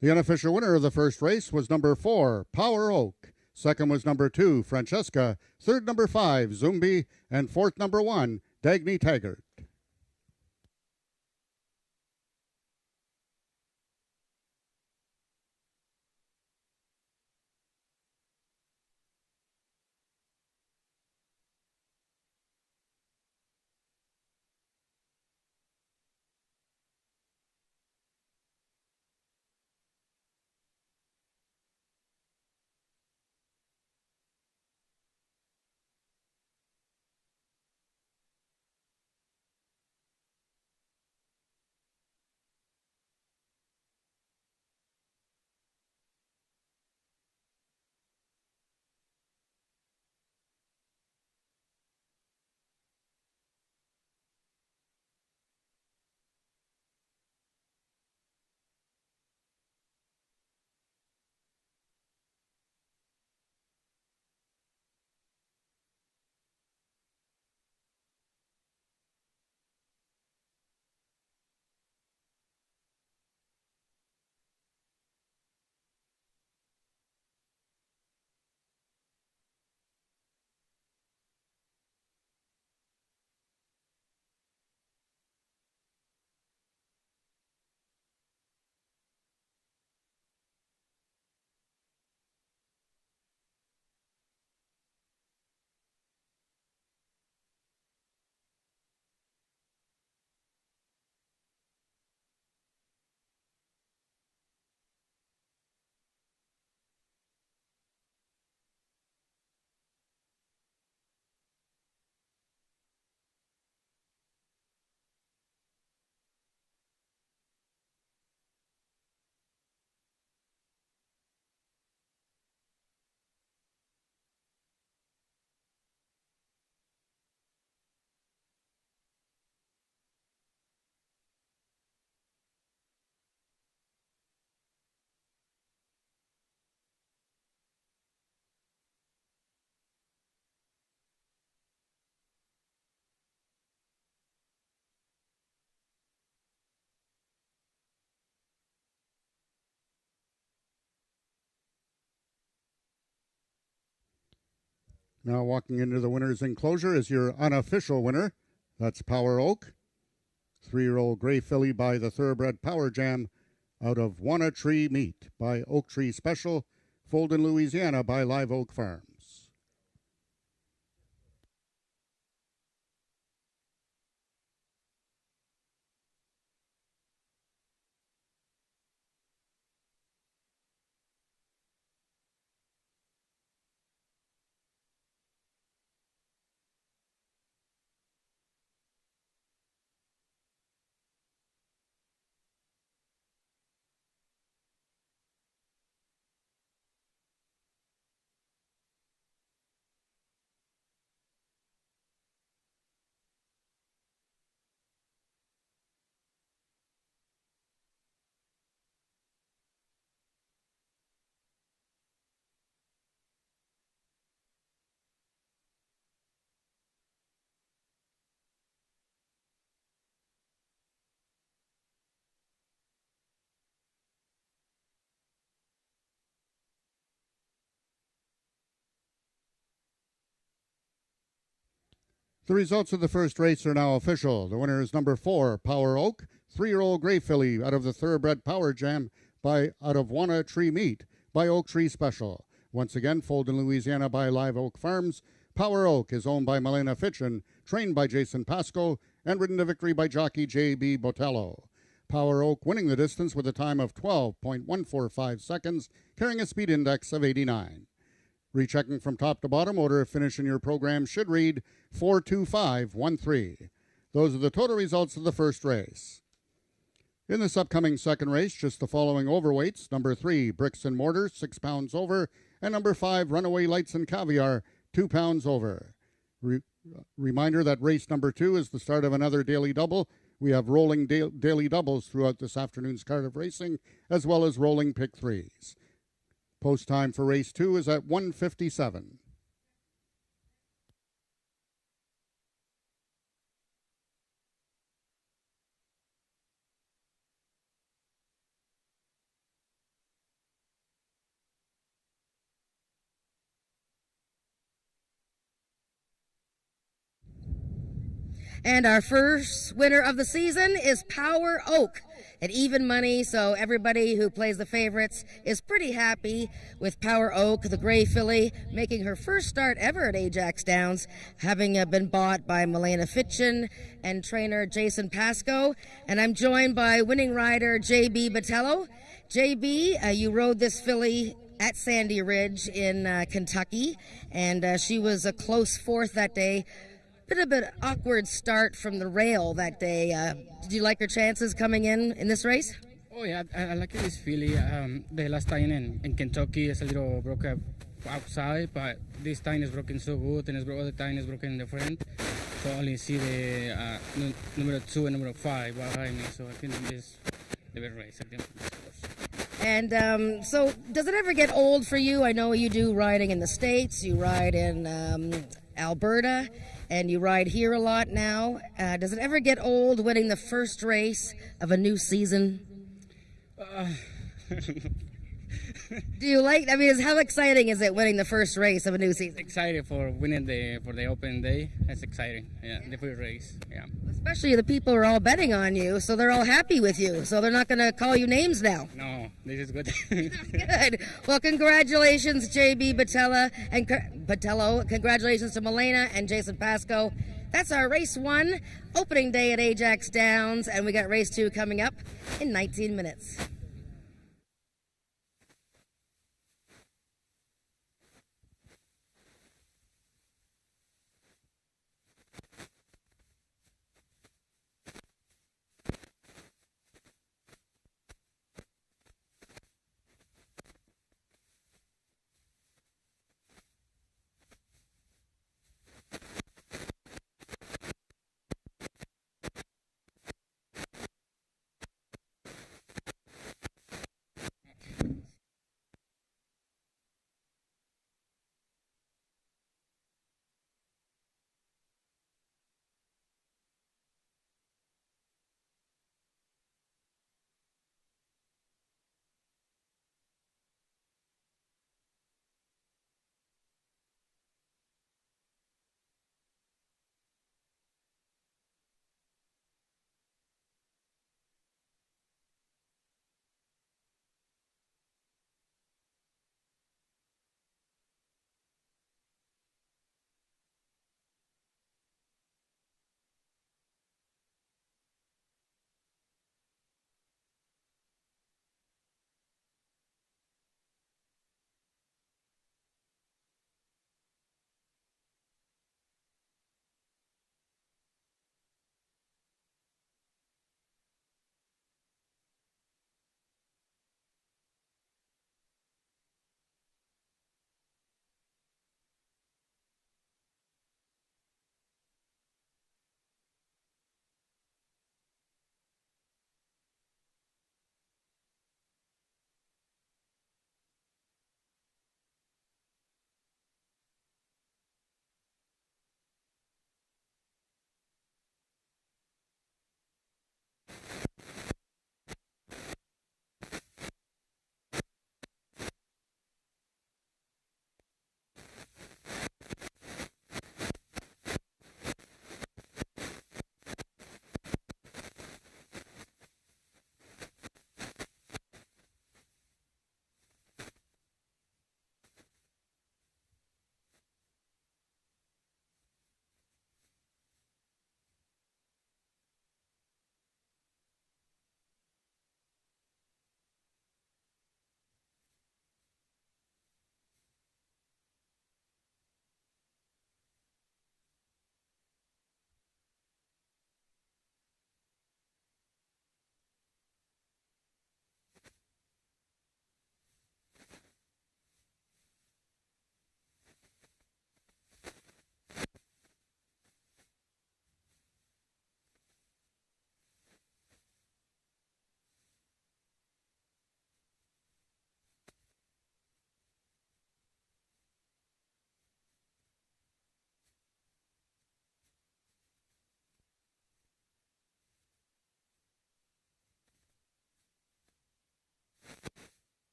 The unofficial winner of the first race was number 4, Power Oak. Second was number 2, Francesca. Third, number 5, Zumbi. And fourth, number 1, Dagny Taggart. Now walking into the winner's enclosure is your unofficial winner. That's Power Oak. 3-year-old Gray Filly by the Thoroughbred Power Jam out of Wanna Tree Meat by Oak Tree Special, Folden, Louisiana by Live Oak Farms. The results of the first race are now official. The winner is number 4, Power Oak, 3-year-old Gray Filly out of the Thoroughbred Power Jam out of Wanna Tree Meat by Oak Tree Special. Once again, Folden, Louisiana by Live Oak Farms. Power Oak is owned by Milena Fitchin, trained by Jason Pasco, and ridden to victory by jockey J.B. Botello. Power Oak winning the distance with a time of 12.145 seconds, carrying a speed index of 89. Rechecking from top to bottom, order of finish in your program should read 42513. Those are the total results of the first race. In this upcoming second race, just the following overweights. Number 3, Bricks and Mortar, 6 pounds over. And number 5, Runaway Lights and Caviar, 2 pounds over. Reminder that race number 2 is the start of another daily double. We have rolling daily doubles throughout this afternoon's card of racing, as well as rolling pick 3s. Post time for race 2 is at 1:57. And our first winner of the season is Power Oak at even money. So everybody who plays the favorites is pretty happy with Power Oak, the Gray Filly, making her first start ever at Ajax Downs, having been bought by Milena Fitchin and trainer Jason Pasco. And I'm joined by winning rider J.B. Botello. J.B., you rode this filly at Sandy Ridge in Kentucky, and she was a close fourth that day. Bit of an awkward start from the rail that day. Did you like your chances coming in this race? Oh yeah, I like this filly. The last time in Kentucky is a little broken outside, but this time is broken so good, and other time is broken in the front. So I only see the number 2 and number 5 behind me. So I think this is the best race. I think. And so does it ever get old for you? I know you do riding in the States, you ride in Alberta, and you ride here a lot now. Does it ever get old winning the first race of a new season? Do you like, I mean, how exciting is it winning the first race of a new season? Excited for winning for the open day. That's exciting. Yeah, the first race. Yeah. Especially the people are all betting on you, so they're all happy with you. So they're not going to call you names now. No, this is good. Good. Well, congratulations, J.B. Botello, and Botello. Congratulations to Milena and Jason Pasco. That's our race 1 opening day at Ajax Downs, and we got race 2 coming up in 19 minutes.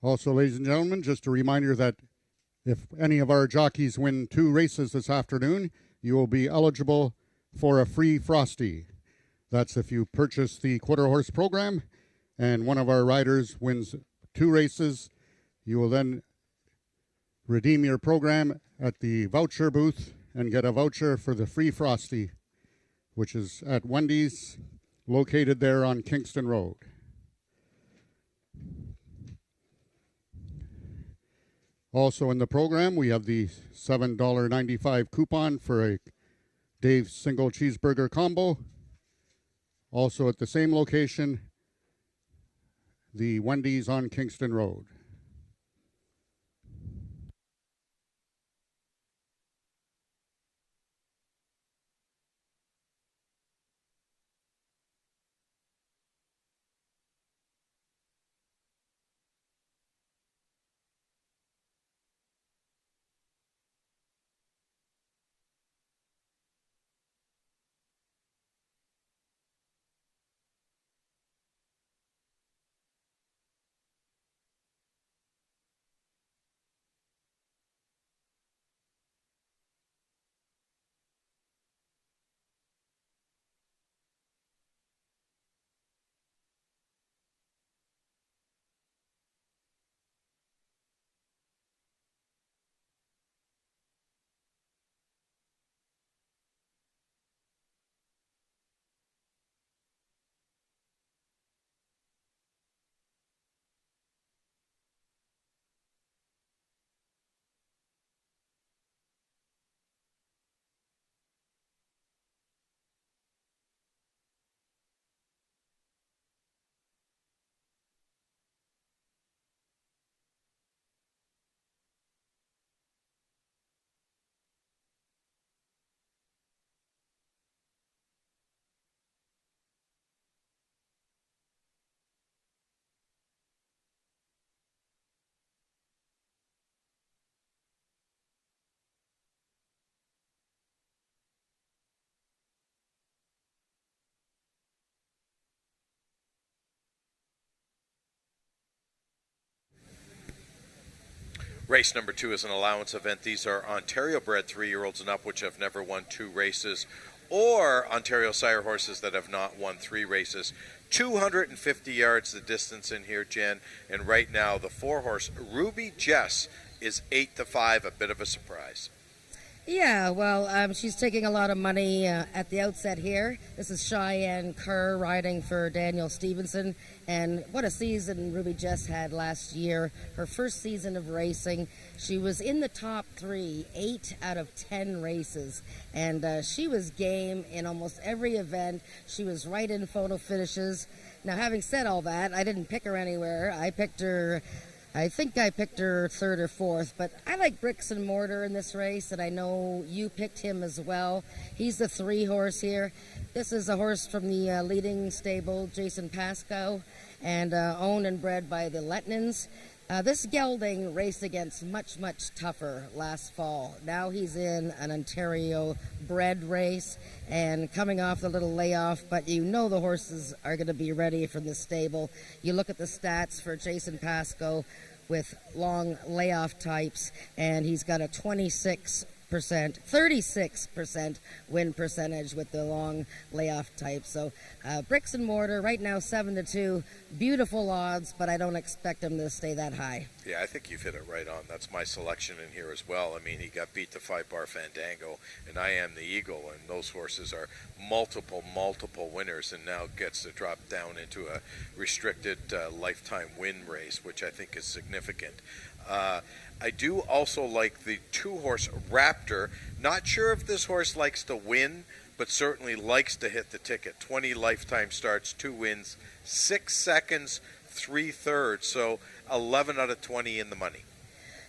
Also, ladies and gentlemen, just a reminder that if any of our jockeys win 2 races this afternoon, you will be eligible for a free Frosty. That's if you purchase the quarter horse program and one of our riders wins 2 races, you will then redeem your program at the voucher booth and get a voucher for the free Frosty, which is at Wendy's, located there on Kingston Road. Also in the program, we have the $7.95 coupon for a Dave's single cheeseburger combo. Also at the same location, the Wendy's on Kingston Road. Race number 2 is an allowance event. These are Ontario-bred 3-year-olds and up, which have never won 2 races, or Ontario sire horses that have not won 3 races. 250 yards the distance in here, Jen, and right now the 4-horse Ruby Jess is 8-5, a bit of a surprise. Yeah, well, she's taking a lot of money at the outset here. This is Cheyenne Kerr riding for Daniel Stevenson, and what a season Ruby Jess had last year. Her first season of racing, she was in the top 3, 8 out of 10 races, and she was game in almost every event. She was right in photo finishes. Now, having said all that, I didn't pick her anywhere. I think I picked her 3rd or 4th, but I like Bricks and Mortar in this race, and I know you picked him as well. He's the 3-horse here. This is a horse from the leading stable, Jason Pascoe, and owned and bred by the Letnans. This gelding raced against much, much tougher last fall. Now he's in an Ontario bred race and coming off the little layoff, but you know the horses are going to be ready from the stable. You look at the stats for Jason Pascoe with long layoff types, and he's got a 36% win percentage with the long layoff type. So Bricks and Mortar right now 7-2, beautiful odds, but I don't expect him to stay that high. Yeah, I think you've hit it right on. That's my selection in here as well. I mean, he got beat to 5-bar Fandango, and I Am the Eagle, and those horses are multiple winners, and now gets to drop down into a restricted lifetime win race, which I think is significant. I do also like the 2-horse Raptor. Not sure if this horse likes to win, but certainly likes to hit the ticket. 20 lifetime starts, 2 wins, 6 seconds, 3/3, so 11 out of 20 in the money.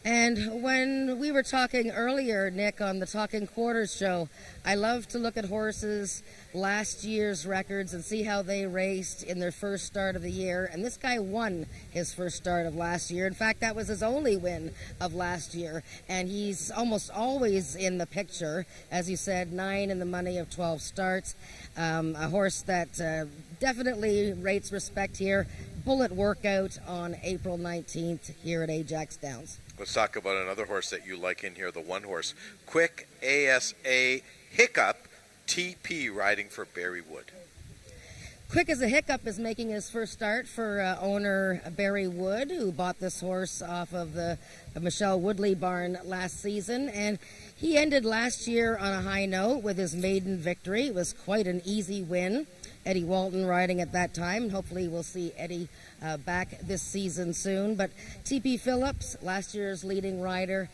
And when we were talking earlier, Nick, on the Talking Quarters show, I love to look at horses' last year's records and see how they raced in their first start of the year. And this guy won his first start of last year. In fact, that was his only win of last year. And he's almost always in the picture. As you said, 9 in the money of 12 starts. A horse that definitely rates respect here. Bullet workout on April 19th here at Ajax Downs. Let's talk about another horse that you like in here, the one horse. Quick ASA Hiccup TP riding for Barry Wood. Quick as a Hiccup is making his first start for owner Barry Wood, who bought this horse off of the Michelle Woodley barn last season. And he ended last year on a high note with his maiden victory. It was quite an easy win. Eddie Walton riding at that time, and hopefully we'll see Eddie back this season soon. But T.P. Phillips, last year's leading rider,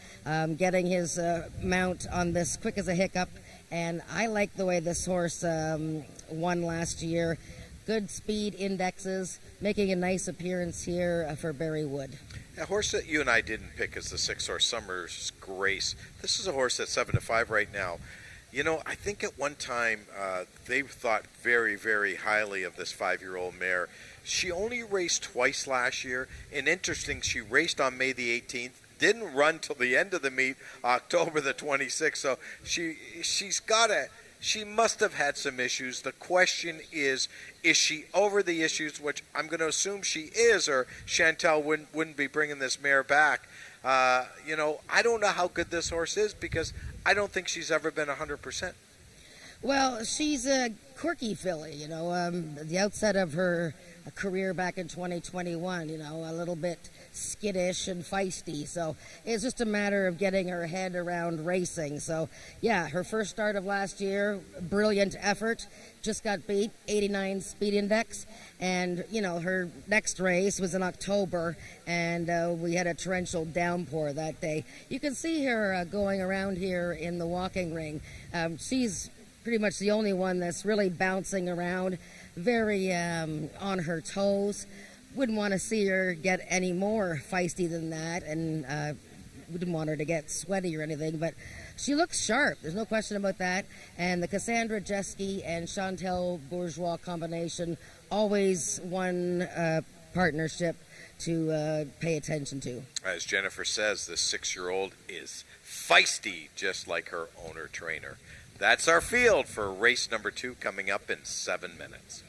getting his mount on this Quick as a Hiccup. And I like the way this horse won last year. Good speed indexes, making a nice appearance here for Barry Wood. A horse that you and I didn't pick is the 6-horse Summer's Grace. This is a horse that's 7-5 right now. You know, I think at one time they thought very, very highly of this 5-year-old mare. She only raced twice last year, and interesting, she raced on May the 18th, didn't run till the end of the meet, October the 26th. So she must have had some issues. The question is she over the issues, which I'm going to assume she is, or Chantel wouldn't be bringing this mare back. You know, I don't know how good this horse is because I don't think she's ever been 100%. Well, she's a quirky filly, you know. The outset of her career back in 2021, you know, a little bit skittish and feisty. So it's just a matter of getting her head around racing. So, yeah, her first start of last year, brilliant effort. Just got beat, 89 speed index. And, you know, her next race was in October, and we had a torrential downpour that day. You can see her going around here in the walking ring. She's pretty much the only one that's really bouncing around, very on her toes. Wouldn't want to see her get any more feisty than that, and wouldn't want her to get sweaty or anything, but she looks sharp. There's no question about that. And the Cassandra Jeske and Chantel Bourgeois combination, always one partnership to pay attention to. As Jennifer says, this 6-year-old is feisty, just like her owner-trainer. That's our field for race number 2 coming up in 7 minutes.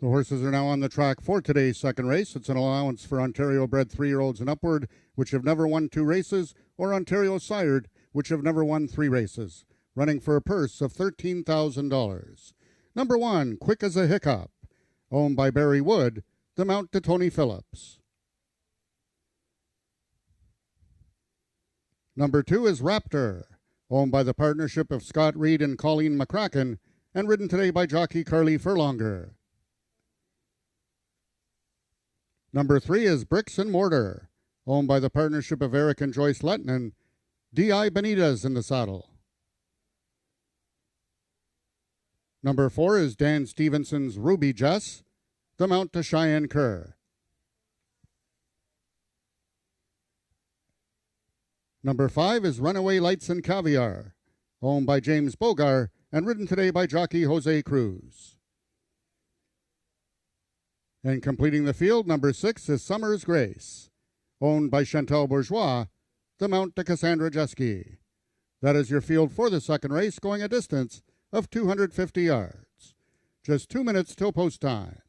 The horses are now on the track for today's second race. It's an allowance for Ontario-bred 3-year-olds and upward, which have never won 2 races, or Ontario-sired, which have never won 3 races, running for a purse of $13,000. Number 1, Quick as a Hiccup. owned by Barry Wood, the mount to Tony Phillips. Number 2 is Raptor, owned by the partnership of Scott Reed and Colleen McCracken, and ridden today by jockey Carly Furlonger. Number 3 is Bricks and Mortar, owned by the partnership of Eric and Joyce Lettinen, D.I. Benitez in the saddle. Number 4 is Dan Stevenson's Ruby Jess, the mount to Cheyenne Kerr. Number 5 is Runaway Lights and Caviar, owned by James Bogar and ridden today by jockey Jose Cruz. And completing the field, number 6 is Summer's Grace, owned by Chantal Bourgeois, the mount to Cassandra Jeske. That is your field for the second race, going a distance of 250 yards. Just 2 minutes till post time.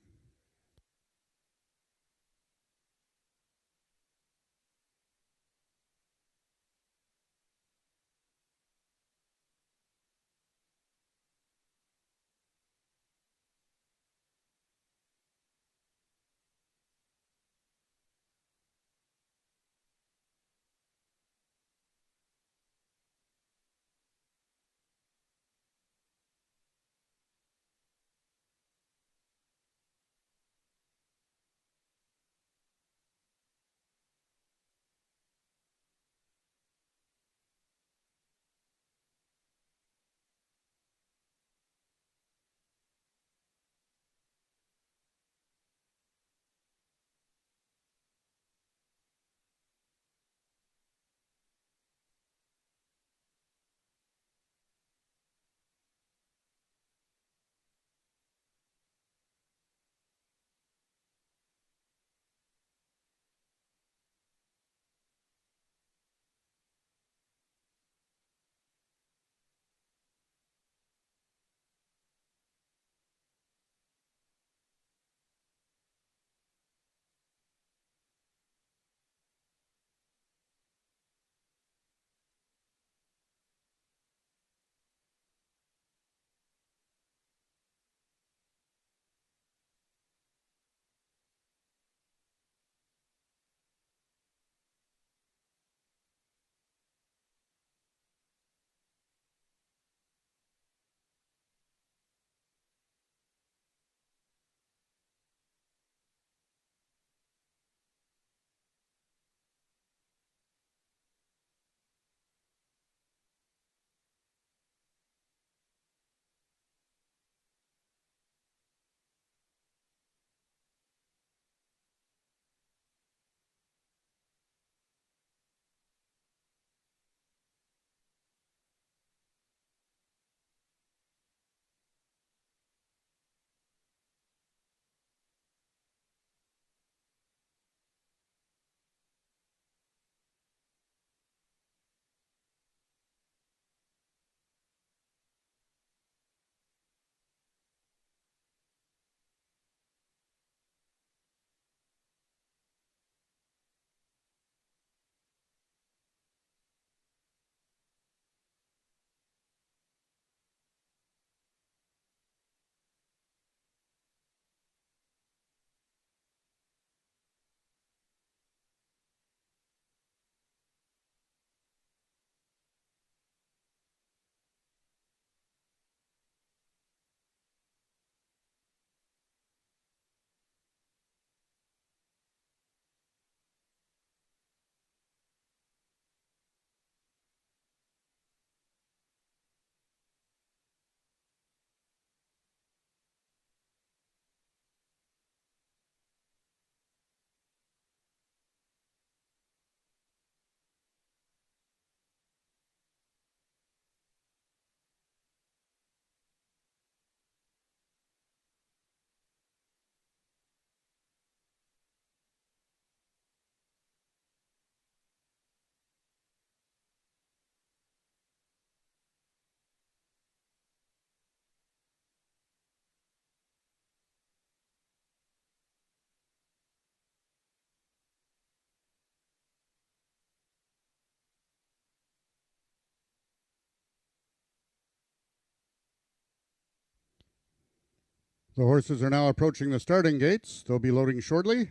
The horses are now approaching the starting gates. They'll be loading shortly.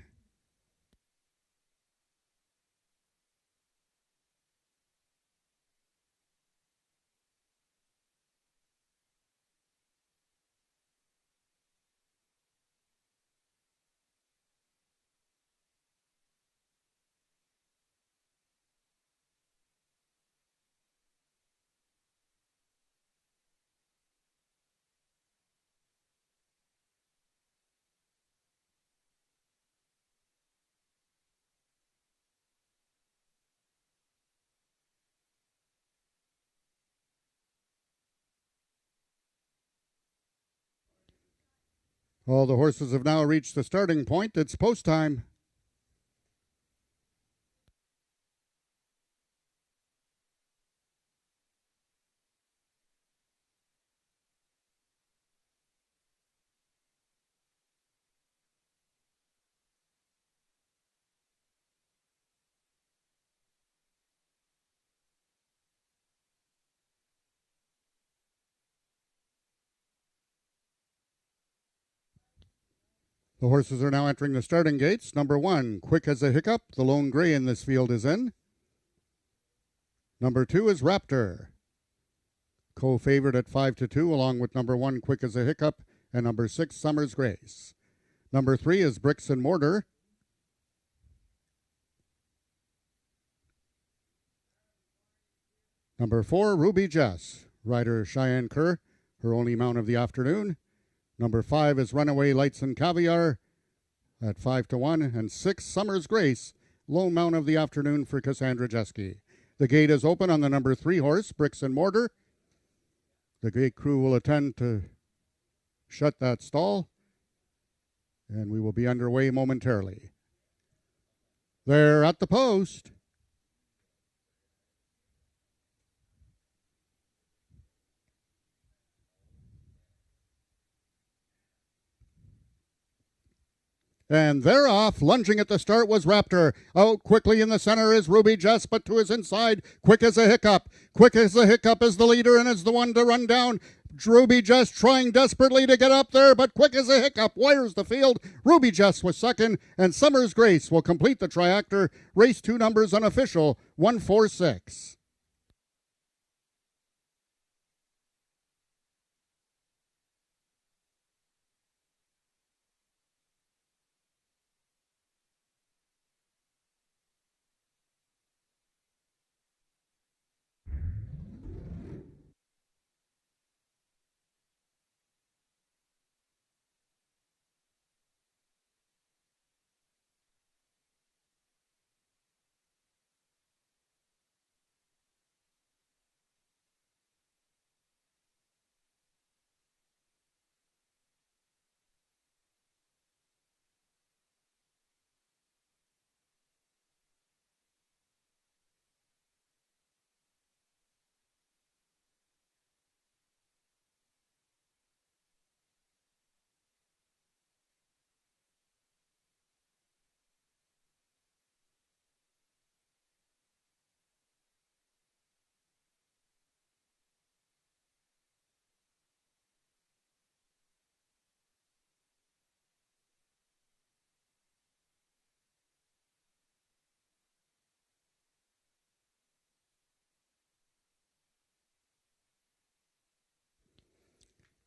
All the horses have now reached the starting point. It's post time. The horses are now entering the starting gates. Number 1, Quick as a Hiccup. The lone gray in this field is in. Number 2 is Raptor. Co-favored at 5-2, along with number 1, Quick as a Hiccup, and number 6, Summer's Grace. Number 3 is Bricks and Mortar. Number 4, Ruby Jess. Rider Cheyenne Kerr, her only mount of the afternoon. Number 5 is Runaway Lights and Caviar at 5-1. And 6, Summer's Grace, lone mount of the afternoon for Cassandra Jeske. The gate is open on the number 3 horse, Bricks and Mortar. The gate crew will attend to shut that stall, and we will be underway momentarily. They're at the post. And they're off. Lunging at the start was Raptor. Out quickly in the center is Ruby Jess, but to his inside, Quick as a Hiccup. Quick as a Hiccup is the leader and is the one to run down. Ruby Jess trying desperately to get up there, but Quick as a Hiccup wires the field. Ruby Jess was second, and Summer's Grace will complete the triactor. Race 2 numbers unofficial, 146.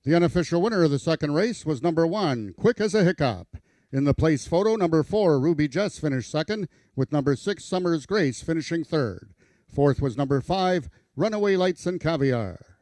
The unofficial winner of the second race was number 1, Quick as a Hiccup. In the place photo, number 4, Ruby Jess finished second, with number 6, Summer's Grace finishing third. Fourth was number 5, Runaway Lights and Caviar.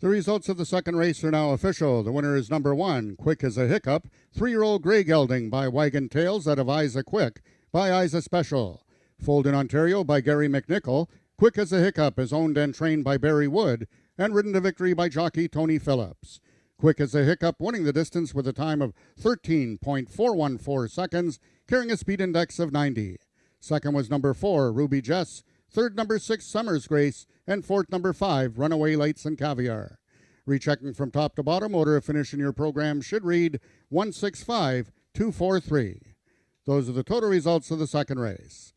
The results of the second race are now official. The winner is number 1, Quick as a Hiccup, 3-year-old Grey Gelding by Wagon Tails out of Isa Quick by Isa Special. Foaled in Ontario by Gary McNichol, Quick as a Hiccup is owned and trained by Barry Wood and ridden to victory by jockey Tony Phillips. Quick as a Hiccup winning the distance with a time of 13.414 seconds, carrying a speed index of 90. Second was number 4, Ruby Jess. Third, number 6, Summer's Grace. And fourth, number 5, Runaway Lights and Caviar. Rechecking from top to bottom, order of finish in your program should read 165-243. Those are the total results of the second race.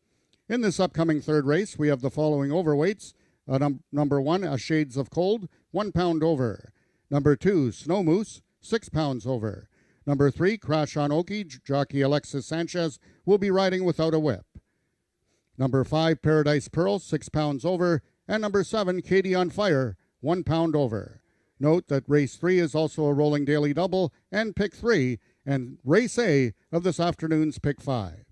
In this upcoming third race, we have the following overweights. Number 1, A Shades of Cold, 1 pound over. Number 2, Snow Moose, 6 pounds over. Number 3, Crash on Okie, jockey Alexis Sanchez will be riding without a whip. Number 5, Paradise Pearl, 6 pounds over. And number 7, Katie on Fire, 1 pound over. Note that race 3 is also a rolling daily double and pick 3, and race A of this afternoon's pick 5.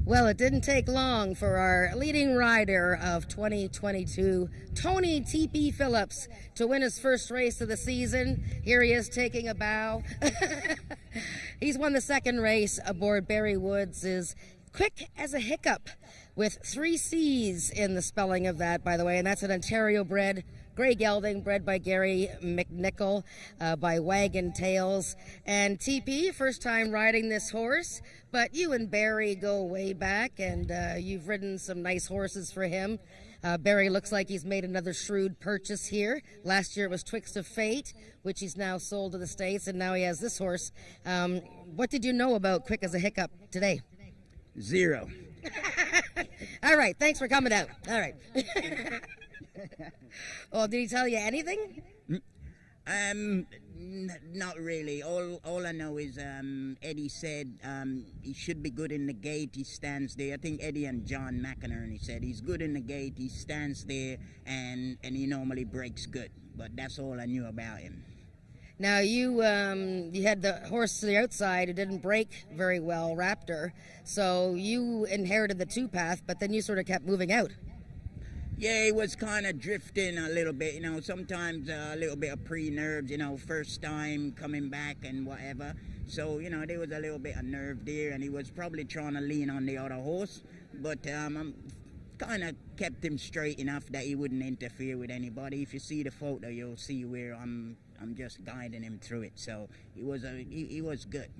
Well, it didn't take long for our leading rider of 2022, Tony T.P. Phillips, to win his first race of the season. Here he is taking a bow. He's won the second race aboard Barry Woods' is Quick as a Hiccup, with 3 C's in the spelling of that, by the way, and that's an Ontario-bred Grey Gelding, bred by Gary McNichol, by Wagon Tails. And TP, first time riding this horse, but you and Barry go way back, and you've ridden some nice horses for him. Barry looks like he's made another shrewd purchase here. Last year it was Twixt of Fate, which he's now sold to the States, and now he has this horse. What did you know about Quick as a Hiccup today? 0. All right, thanks for coming out. All right. Well, did he tell you anything? Not really. All I know is Eddie said he should be good in the gate. He stands there. I think Eddie and John McInerney said he's good in the gate. He stands there and he normally breaks good. But that's all I knew about him. Now you had the horse to the outside who didn't break very well, Raptor. So you inherited the 2-path, but then you sort of kept moving out. Yeah, he was kind of drifting a little bit, sometimes a little bit of pre-nerves, first time coming back and whatever. So, there was a little bit of nerve there, and he was probably trying to lean on the other horse. But I'm kind of kept him straight enough that he wouldn't interfere with anybody. If you see the photo, you'll see where I'm just guiding him through it. So he was good.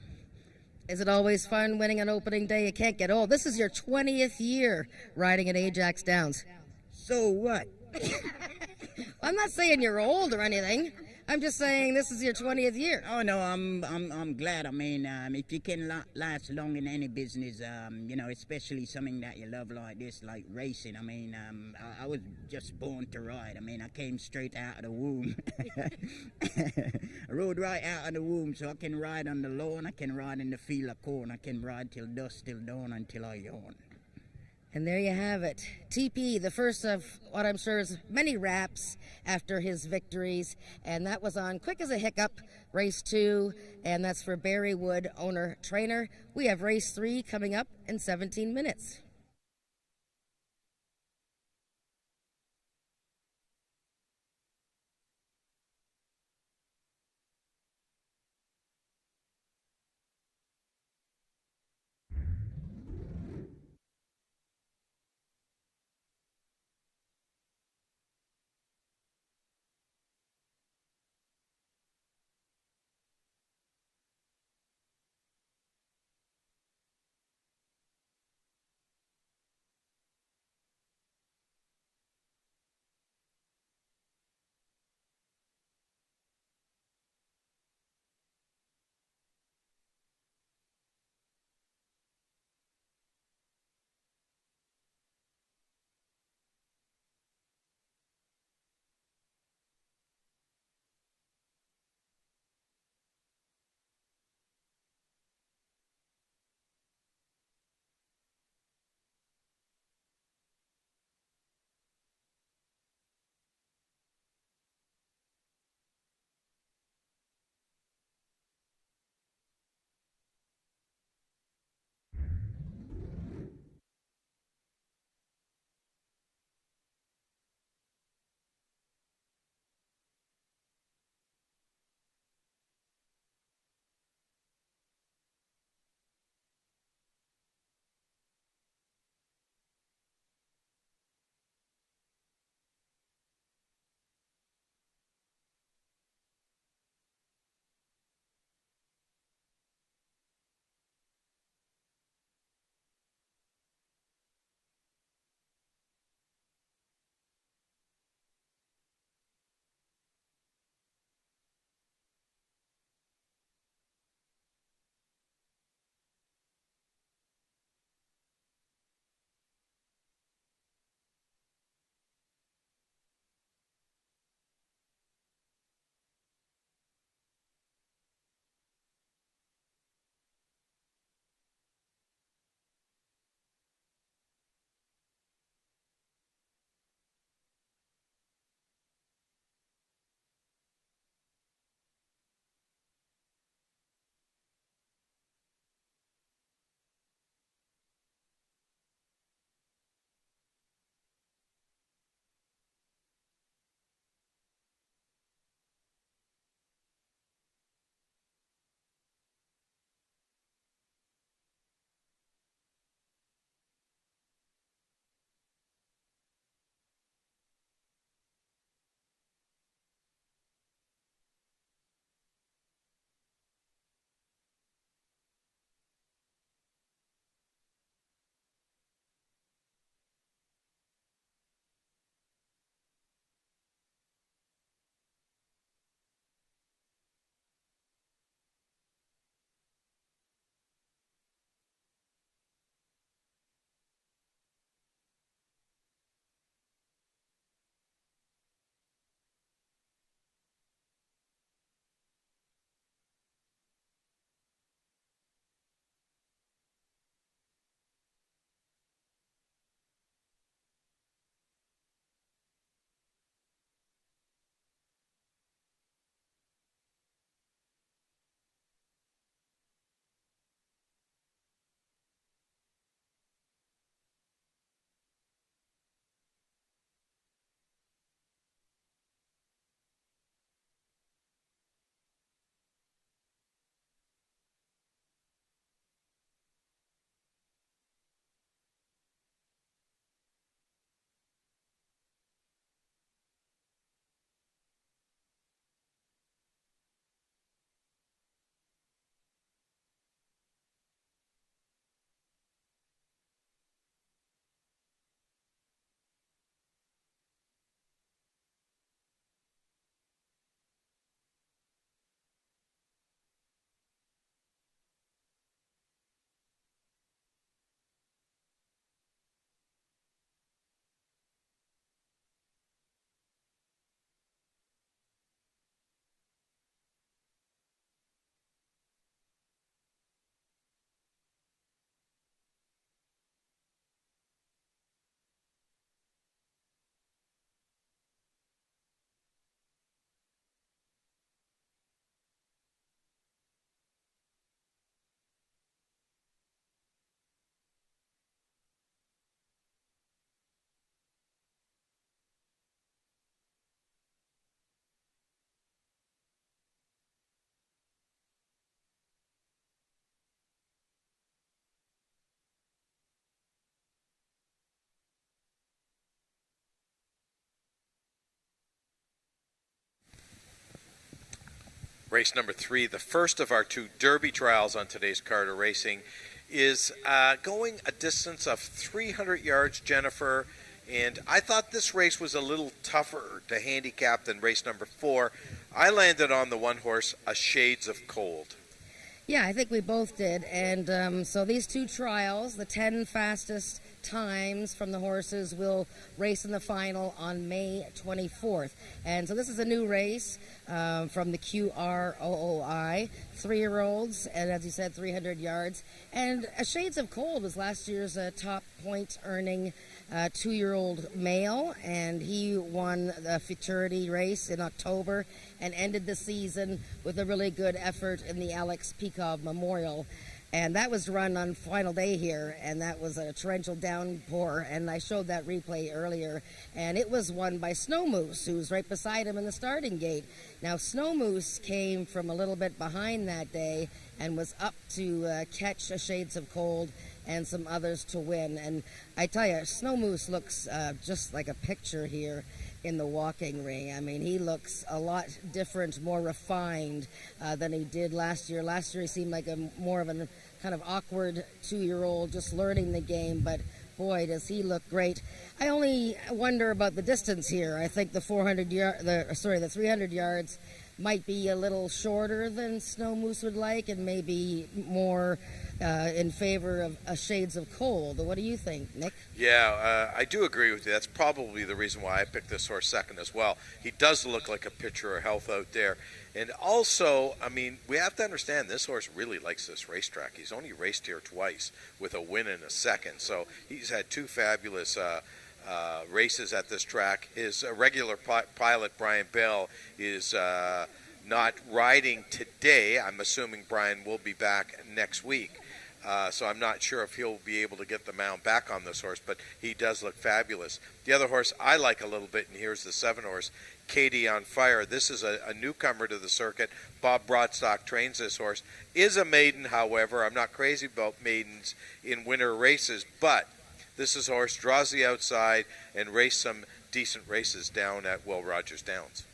Is it always fun winning on opening day? It can't get old. This is your 20th year riding at Ajax Downs. So what? I'm not saying you're old or anything. I'm just saying this is your 20th year. Oh no, I'm glad. I mean, if you can last long in any business, you know, especially something that you love like this, like racing. I mean, I was just born to ride. I mean, I came straight out of the womb. I rode right out of the womb, so I can ride on the lawn, I can ride in the field of corn, I can ride till dusk, till dawn, until I yawn. And there you have it. TP, the first of what I'm sure is many wraps after his victories. And that was on Quick as a Hiccup, race 2. And that's for Barry Wood, owner, trainer. We have race 3 coming up in 17 minutes. Race number 3, the first of our 2 Derby trials on today's card of racing, is going a distance of 300 yards, Jennifer. And I thought this race was a little tougher to handicap than race number 4. I landed on the one horse, A Shades of Cold. Yeah, I think we both did. And so these 2 trials, the 10 fastest times from the horses, will race in the final on May 24th. And so this is a new race from the QROOI, 3-year-olds, and as you said, 300 yards. And A Shades of Cold was last year's top point-earning 2-year-old male, and he won the futurity race in October and ended the season with a really good effort in the Alex Peakov Memorial. And that was run on final day here, and that was a torrential downpour, and I showed that replay earlier, and it was won by Snow Moose, who was right beside him in the starting gate. Now, Snow Moose came from a little bit behind that day and was up to catch A Shades of Cold and some others to win. And I tell you, Snow Moose looks just like a picture here in the walking ring. I mean, he looks a lot different, more refined than he did last year. Last year he seemed like more of a kind of awkward 2-year-old just learning the game, but boy, does he look great. I only wonder about the distance here. I think the 300 yards might be a little shorter than Snow Moose would like, and maybe more in favor of A Shades of Cold. What do you think, Nick? Yeah, I do agree with you. That's probably the reason why I picked this horse second as well. He does look like a picture of health out there. And also, I mean, we have to understand this horse really likes this racetrack. He's only raced here twice with a win in a second. So he's had 2 fabulous races at this track. His regular pilot, Brian Bell, is not riding today. I'm assuming Brian will be back next week. So I'm not sure if he'll be able to get the mount back on this horse, but he does look fabulous. The other horse I like a little bit, and here's the 7 horse, Katie on Fire. This is a newcomer to the circuit. Bob Broadstock trains this horse. Is a maiden, however. I'm not crazy about maidens in winter races, but this is a horse draws the outside and raced some decent races down at Ajax Downs.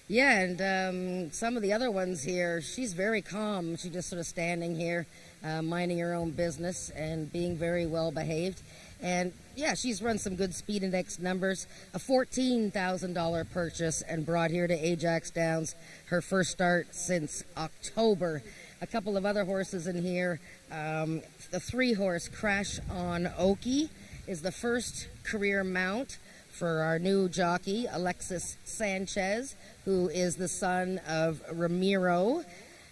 Yeah, and some of the other ones here, she's very calm. She's just sort of standing here, minding her own business and being very well behaved. And yeah, she's run some good speed index numbers. A $14,000 purchase and brought here to Ajax Downs, her first start since October. A couple of other horses in here. The 3-horse Crash on Oki is the first career mount for our new jockey, Alexis Sanchez, who is the son of Ramiro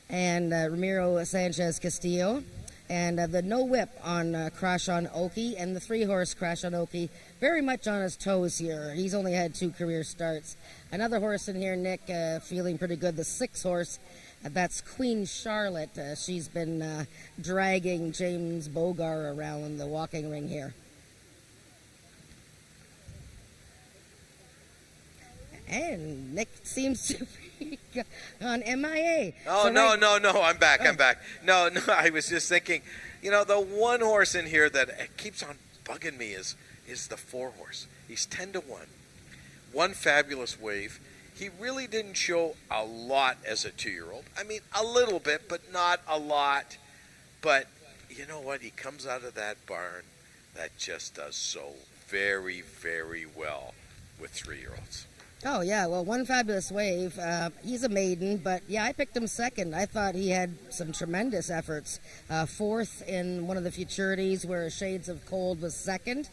and Ramiro Sanchez Castillo. And the no whip on Crash on Oki, and the 3-horse Crash on Oki, very much on his toes here. He's only had 2 career starts. Another horse in here, Nick, feeling pretty good, the 6-horse, that's Queen Charlotte. She's been dragging James Bogar around the walking ring here. And Nick seems to be on MIA. Oh, so no, I'm back. No, I was just thinking, the one horse in here that keeps on bugging me is the 4-horse. He's 10-1. One Fabulous Wave. He really didn't show a lot as a 2-year-old. I mean, a little bit, but not a lot. But you know what? He comes out of that barn that just does so very, very well with 3-year-olds. Oh, yeah. Well, One Fabulous Wave, he's a maiden, but yeah, I picked him second. I thought he had some tremendous efforts. 4th in one of the futurities where Shades of Cold was 2nd.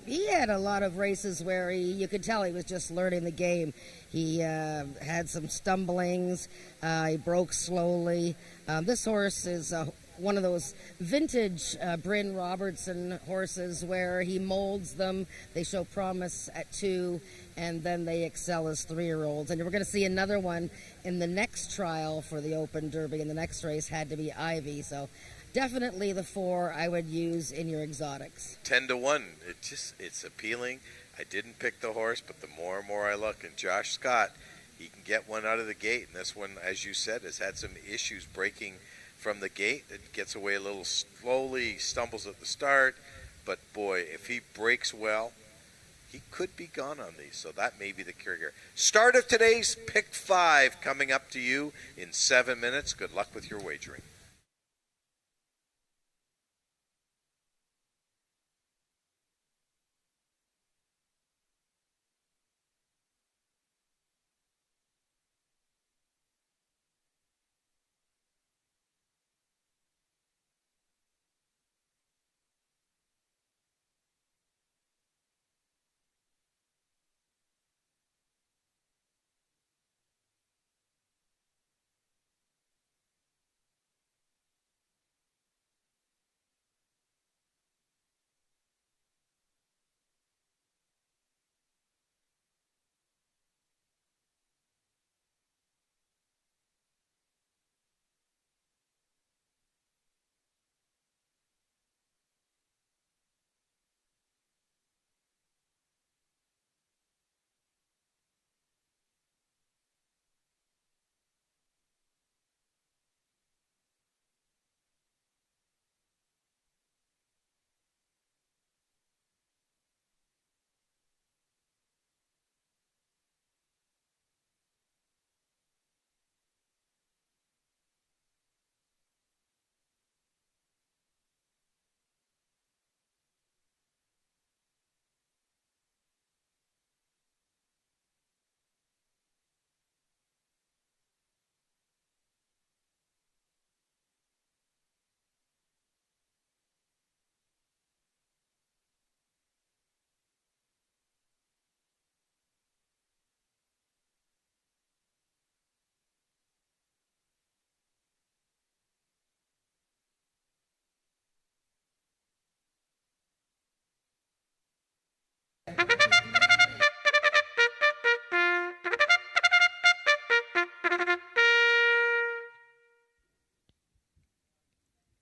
He had a lot of races where you could tell he was just learning the game. He had some stumblings. He broke slowly. This horse is one of those vintage Bryn Robertson horses where he molds them. They show promise at 2, and then they excel as 3-year-olds. And we're going to see another one in the next trial for the Open Derby, and the next race had to be Ivy. So definitely the 4 I would use in your exotics. 10-1. It's appealing. I didn't pick the horse, but the more and more I look, and Josh Scott, he can get one out of the gate. And this one, as you said, has had some issues breaking from the gate. It gets away a little slowly, stumbles at the start. But boy, if he breaks well, he could be gone on these, so that may be the cure here. Start of today's Pick 5 coming up to you in 7 minutes. Good luck with your wagering.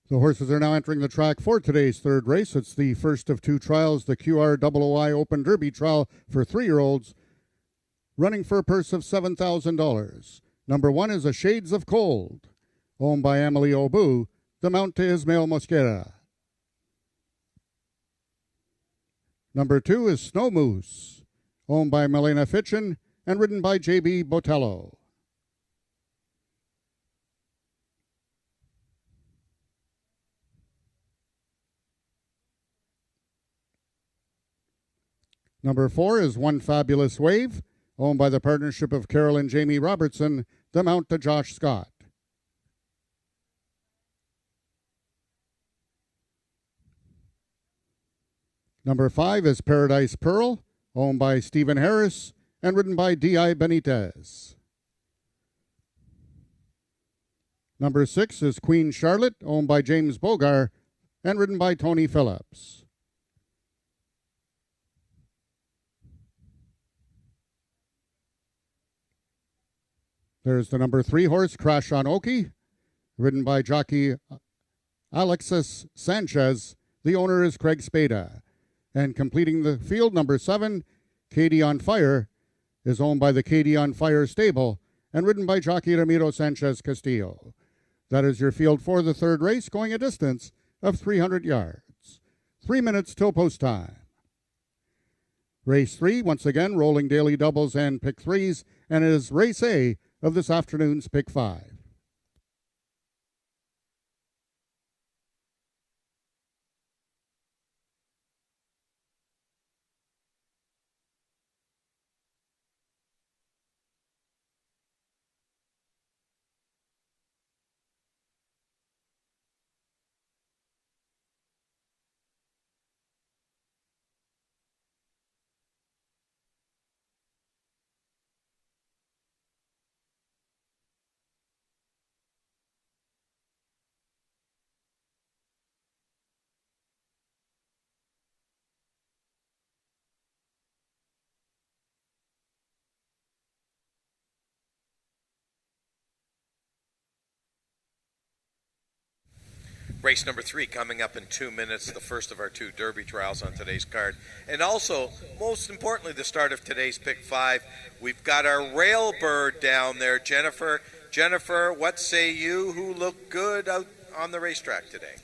The horses are now entering the track for today's third race. It's the first of two trials, the QROOI Open Derby trial for 3-year-olds, running for a purse of $7,000. Number 1 is a Shades of Cold, owned by Emily Obu, the mount to Ismael Mosquera. Number 2 is Snow Moose, owned by Milena Fitchin and ridden by J.B. Botello. Number 4 is One Fabulous Wave, owned by the partnership of Carol and Jamie Robertson, the mount to Josh Scott. Number 5 is Paradise Pearl, owned by Stephen Harris and ridden by D.I. Benitez. Number 6 is Queen Charlotte, owned by James Bogar and ridden by Tony Phillips. There's the number 3 horse, Crash on Oki, ridden by jockey Alexis Sanchez. The owner is Craig Spada. And completing the field, number 7, Katie on Fire, is owned by the Katie on Fire stable and ridden by jockey Ramiro Sanchez Castillo. That is your field for the third race, going a distance of 300 yards. 3 minutes till post time. Race 3, once again, rolling daily doubles and pick 3s, and it is race A of this afternoon's Pick 5. Race number 3 coming up in 2 minutes, the first of our 2 Derby trials on today's card. And also, most importantly, the start of today's Pick 5. We've got our Railbird down there, Jennifer. Jennifer, what say you? Who looked good out on the racetrack today?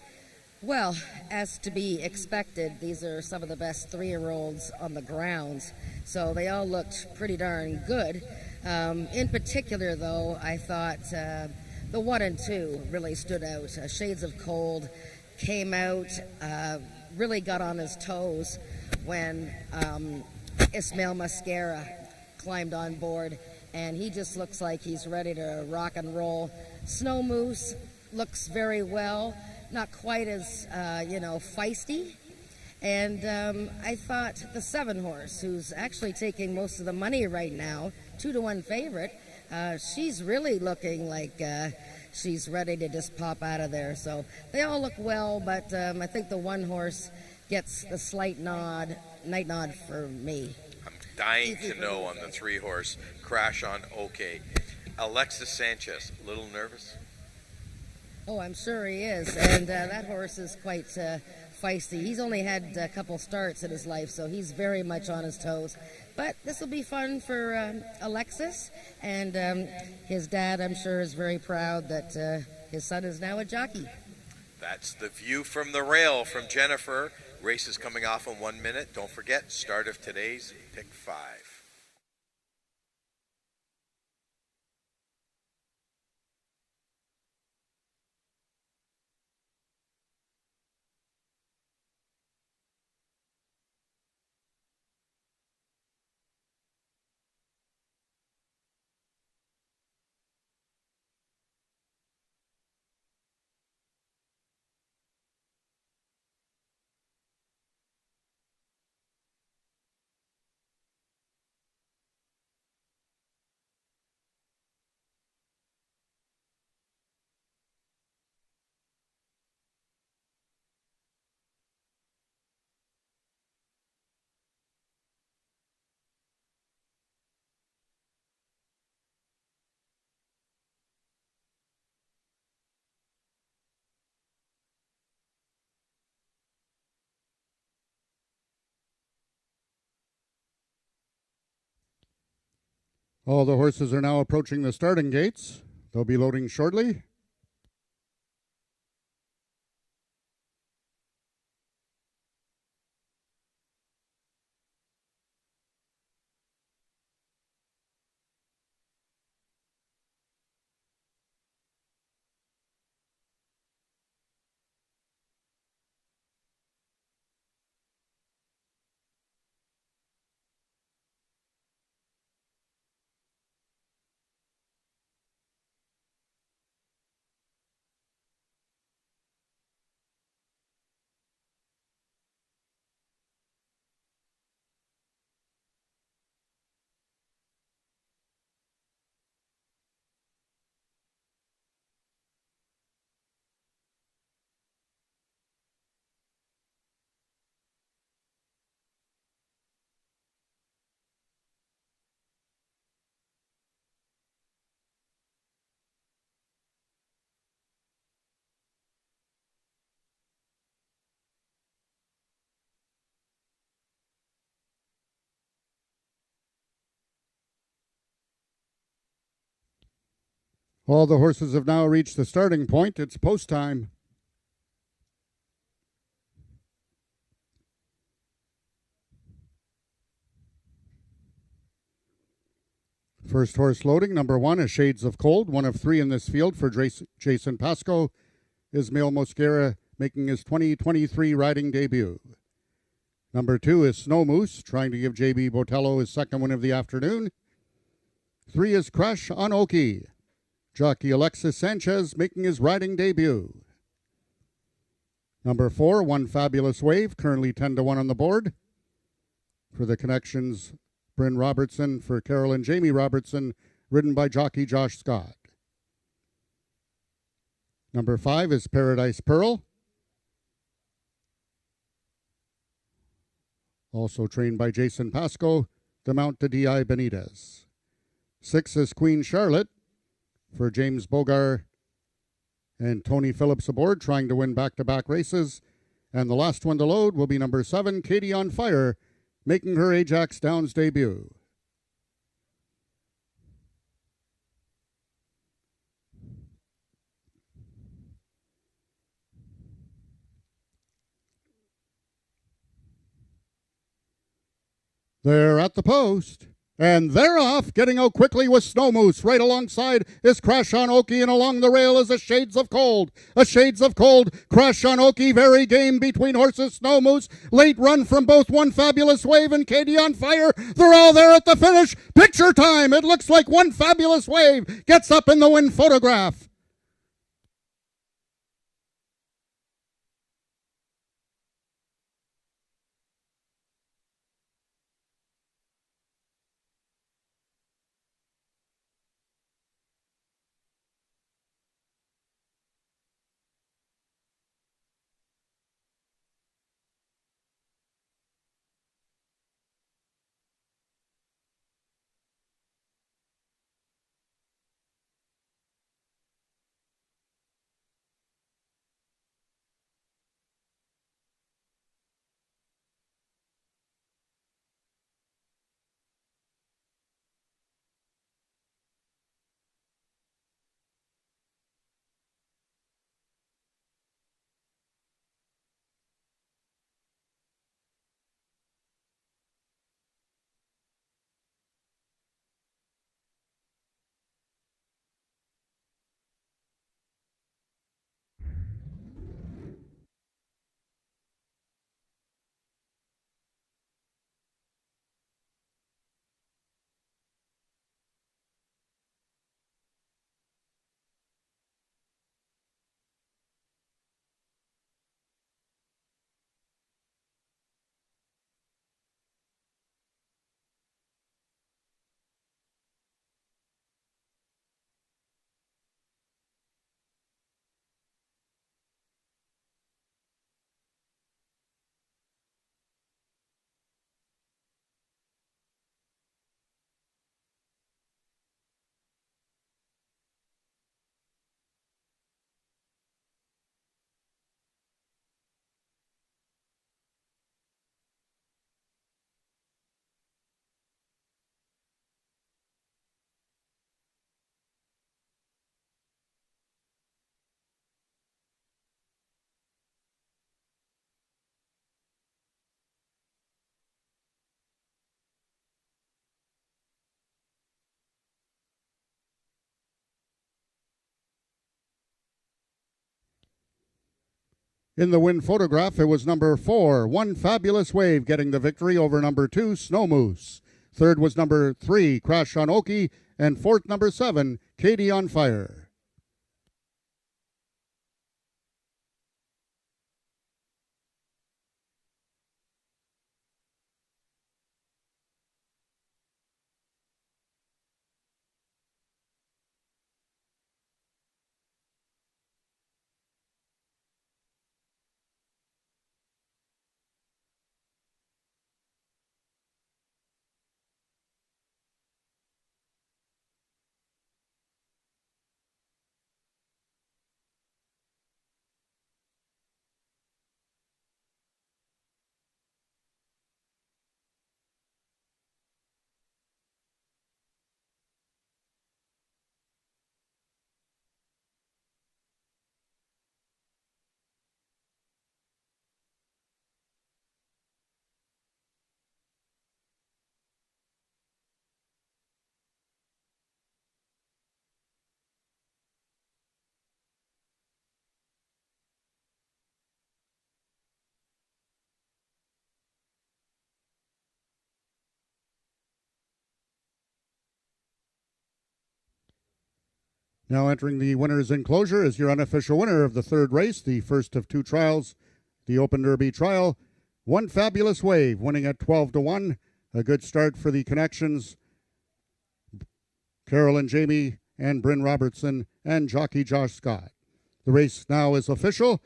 Well, as to be expected, these are some of the best 3-year-olds on the grounds, so they all looked pretty darn good. In particular, though, I thought the 1 and 2 really stood out. Shades of Cold came out, really got on his toes when Ismail Mascara climbed on board, and he just looks like he's ready to rock and roll. Snow Moose looks very well, not quite as feisty. And I thought the 7 horse, who's actually taking most of the money right now, 2-1 favorite, she's really looking like she's ready to just pop out of there. So they all look well, but I think the 1 horse gets the slight night nod for me. I'm dying to know on the 3 horse, Crash on OK. Alexis Sanchez, a little nervous? Oh, I'm sure he is. And that horse is quite feisty. He's only had a couple starts in his life, so he's very much on his toes. But this will be fun for Alexis. And his dad, I'm sure, is very proud that his son is now a jockey. That's the view from the rail from Jennifer. Race is coming off in 1 minute. Don't forget, start of today's Pick 5. All the horses are now approaching the starting gates. They'll be loading shortly. All the horses have now reached the starting point. It's post time. First horse loading, number 1 is Shades of Cold, one of 3 in this field for Jason Pascoe. Ismail Mosquera making his 2023 riding debut. Number 2 is Snow Moose, trying to give JB Botello his second win of the afternoon. 3 is Crash on Oki. Jockey Alexis Sanchez making his riding debut. Number 4, One Fabulous Wave, currently 10-1 on the board. For the connections, Bryn Robertson, for Carol and Jamie Robertson, ridden by jockey Josh Scott. Number 5 is Paradise Pearl, also trained by Jason Pascoe, the mount to D.I. Benitez. 6 is Queen Charlotte, for James Bogar and Tony Phillips aboard, trying to win back-to-back races. And the last one to load will be number 7, Katie on Fire, making her Ajax Downs debut. They're at the post. And they're off, getting out quickly with Snow Moose. Right alongside is Crash on Oki, and along the rail is a Shades of Cold. A Shades of Cold, Crash on Oki, very game between horses. Snow Moose, late run from both One Fabulous Wave and Katie on Fire. They're all there at the finish. Picture time. It looks like One Fabulous Wave gets up in the win photograph. In the win photograph, it was number 4, One Fabulous Wave, getting the victory over number 2, Snow Moose. Third was number 3, Crash on Oki, and fourth, number 7, Katie on Fire. Now entering the winner's enclosure is your unofficial winner of the third race, the first of 2 trials, the Open Derby trial. One Fabulous Wave, winning at 12-1. A good start for the connections. Carol and Jamie and Bryn Robertson and jockey Josh Scott. The race now is official.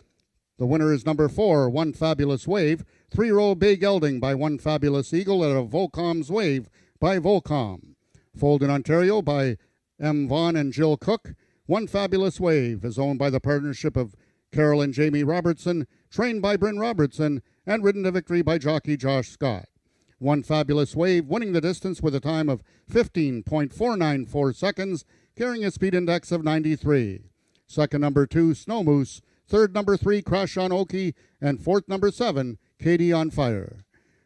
The winner is number 4, One Fabulous Wave. 3-year-old Bay Gelding by One Fabulous Eagle at a Volcom's Wave by Volcom. Foaled in Ontario by M. Vaughn and Jill Cook. One Fabulous Wave is owned by the partnership of Carol and Jamie Robertson, trained by Bryn Robertson, and ridden to victory by jockey Josh Scott. One Fabulous Wave winning the distance with a time of 15.494 seconds, carrying a speed index of 93. Second, number 2, Snow Moose. Third, number 3, Crash on Oki. And fourth, number 7, Katie on Fire.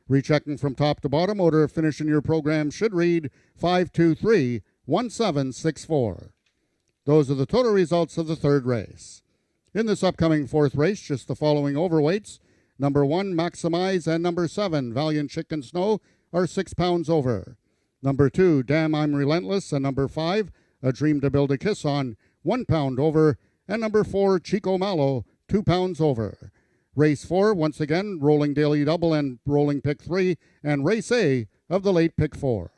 Rechecking from top to bottom, order of finish in your program should read 523-1764. Those are the total results of the third race. In this upcoming fourth race, just the following overweights. Number 1, Maximize, and number 7, Valiant Chicken Snow, are 6 pounds over. Number 2, Damn I'm Relentless, and number 5, A Dream to Build a Kiss On, 1 pound over, and number 4, Chico Malo, 2 pounds over. Race 4, once again, Rolling Daily Double and Rolling Pick 3, and Race A of the late Pick 4.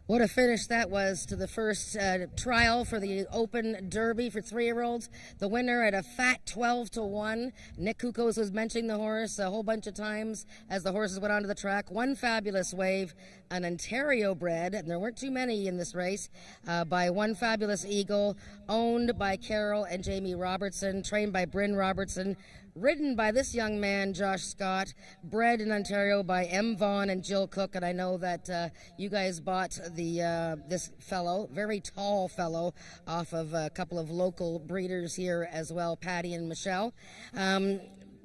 What a finish that was to the first trial for the Open Derby for 3-year-olds. The winner at a fat 12-1. Nick Kukos was mentioning the horse a whole bunch of times as the horses went onto the track. One Fabulous Wave, an Ontario bred, and there weren't too many in this race, by One Fabulous Eagle, owned by Carol and Jamie Robertson, trained by Bryn Robertson, ridden by this young man, Josh Scott, bred in Ontario by M. Vaughn and Jill Cook. And I know that you guys bought this fellow, very tall fellow, off of a couple of local breeders here as well, Patty and Michelle.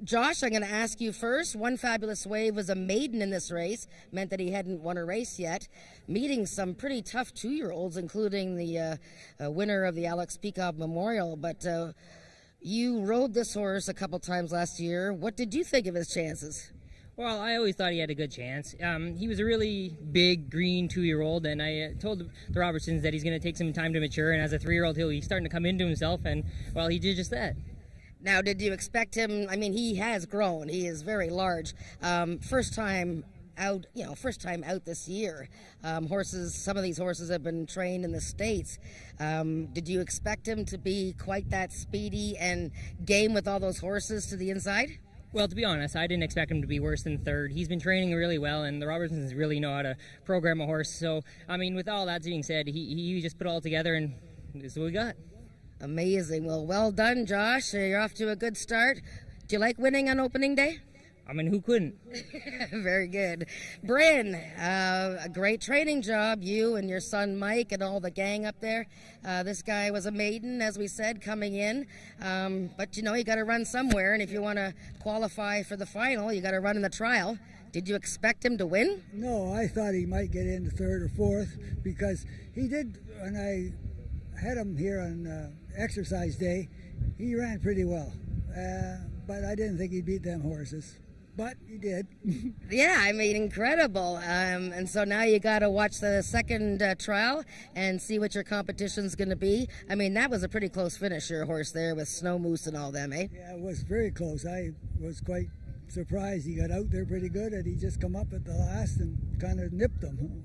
Josh, I'm going to ask you first. One Fabulous Wave was a maiden in this race, meant that he hadn't won a race yet, meeting some pretty tough 2-year-olds, including the winner of the Alex Peacock Memorial. But you rode this horse a couple times last year. What did you think of his chances? Well, I always thought he had a good chance. He was a really big, green 2-year-old, and I told the Robertsons that he's going to take some time to mature, and as a 3-year-old, he's starting to come into himself, and, well, he did just that. Now, did you expect him? I mean, he has grown. He is very large. First time out this year. Some of these horses have been trained in the States. Did you expect him to be quite that speedy and game with all those horses to the inside? Well, to be honest, I didn't expect him to be worse than third. He's been training really well, and the Robertsons really know how to program a horse. So, I mean, with all that being said, he just put it all together, and this is what we got. Amazing. Well done, Josh. You're off to a good start. Do you like winning on opening day? I mean, who couldn't? Very good. Bryn, a great training job, you and your son Mike and all the gang up there. This guy was a maiden, as we said, coming in. But, you got to run somewhere, and if you want to qualify for the final, you got to run in the trial. Did you expect him to win? No, I thought he might get into third or fourth because he did, when I had him here on exercise day, he ran pretty well. But I didn't think he'd beat them horses. But he did. Yeah, I mean, incredible. And so now you got to watch the second trial and see what your competition's going to be. I mean, that was a pretty close finish, your horse there with Snow Moose and all them, eh? Yeah, it was very close. I was quite surprised. He got out there pretty good, and he just come up at the last and kind of nipped them.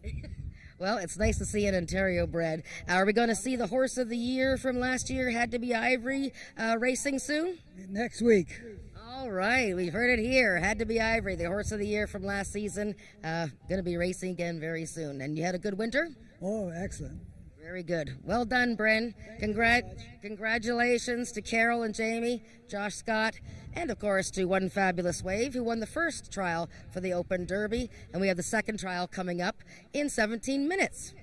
Well, it's nice to see an Ontario bred. Are we going to see the horse of the year from last year, Had to Be Ivory, racing soon? Next week. All right, we've heard it here. Had to Be Ivory, the horse of the year from last season. Going to be racing again very soon. And you had a good winter? Oh, excellent. Very good. Well done, Bryn. Congratulations to Carol and Jamie, Josh Scott, and of course to One Fabulous Wave, who won the first trial for the Open Derby. And we have the second trial coming up in 17 minutes.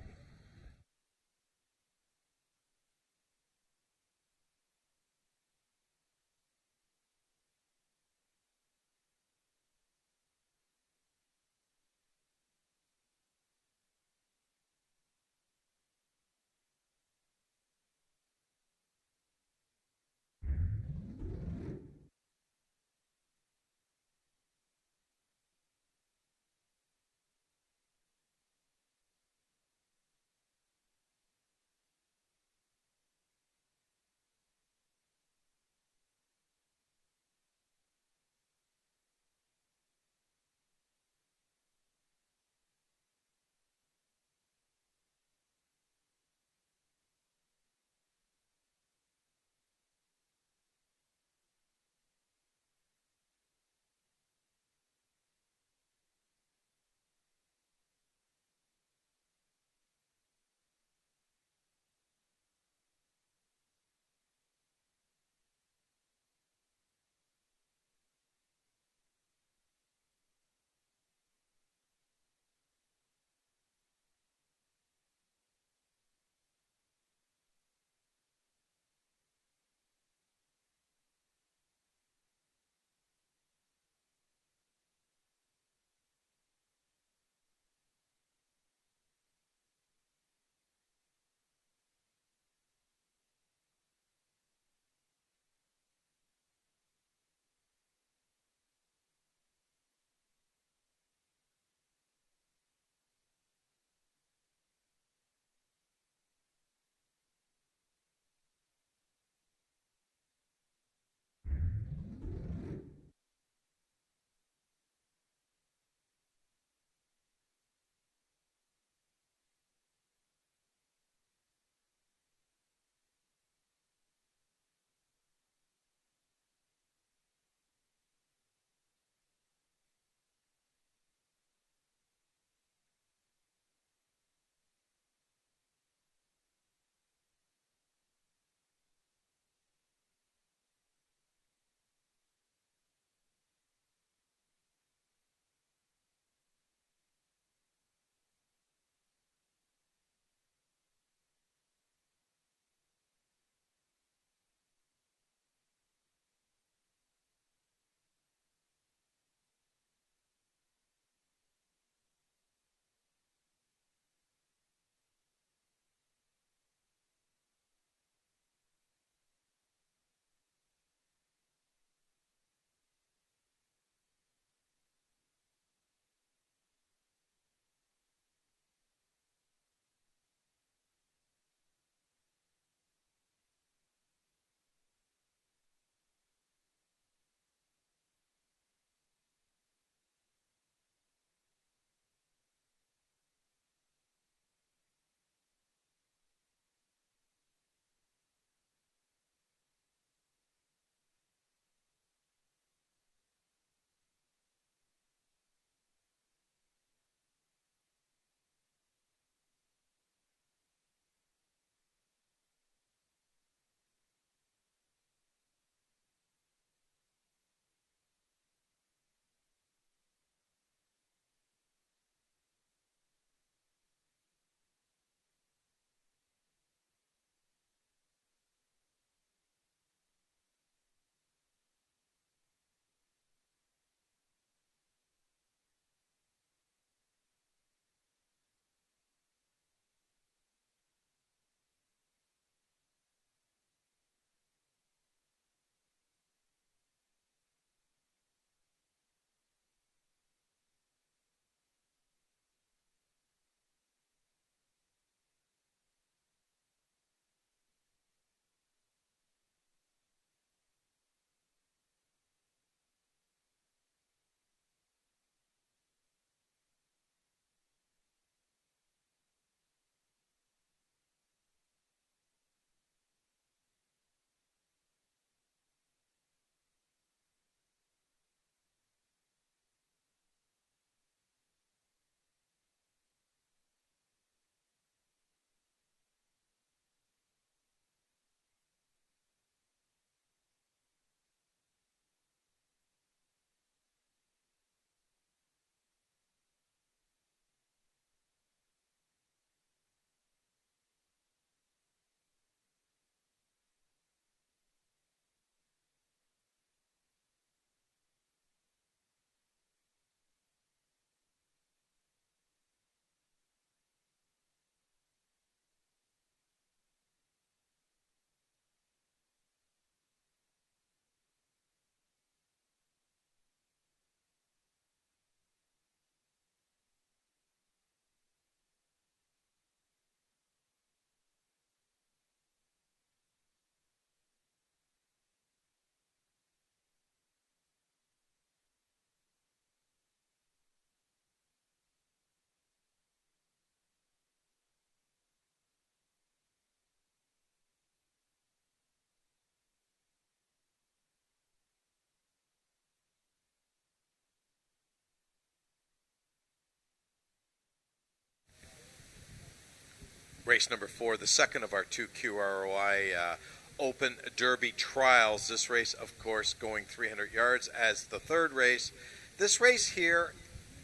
Race number 4, the second of our 2 QROI Open Derby trials. This race, of course, going 300 yards as the third race. This race here,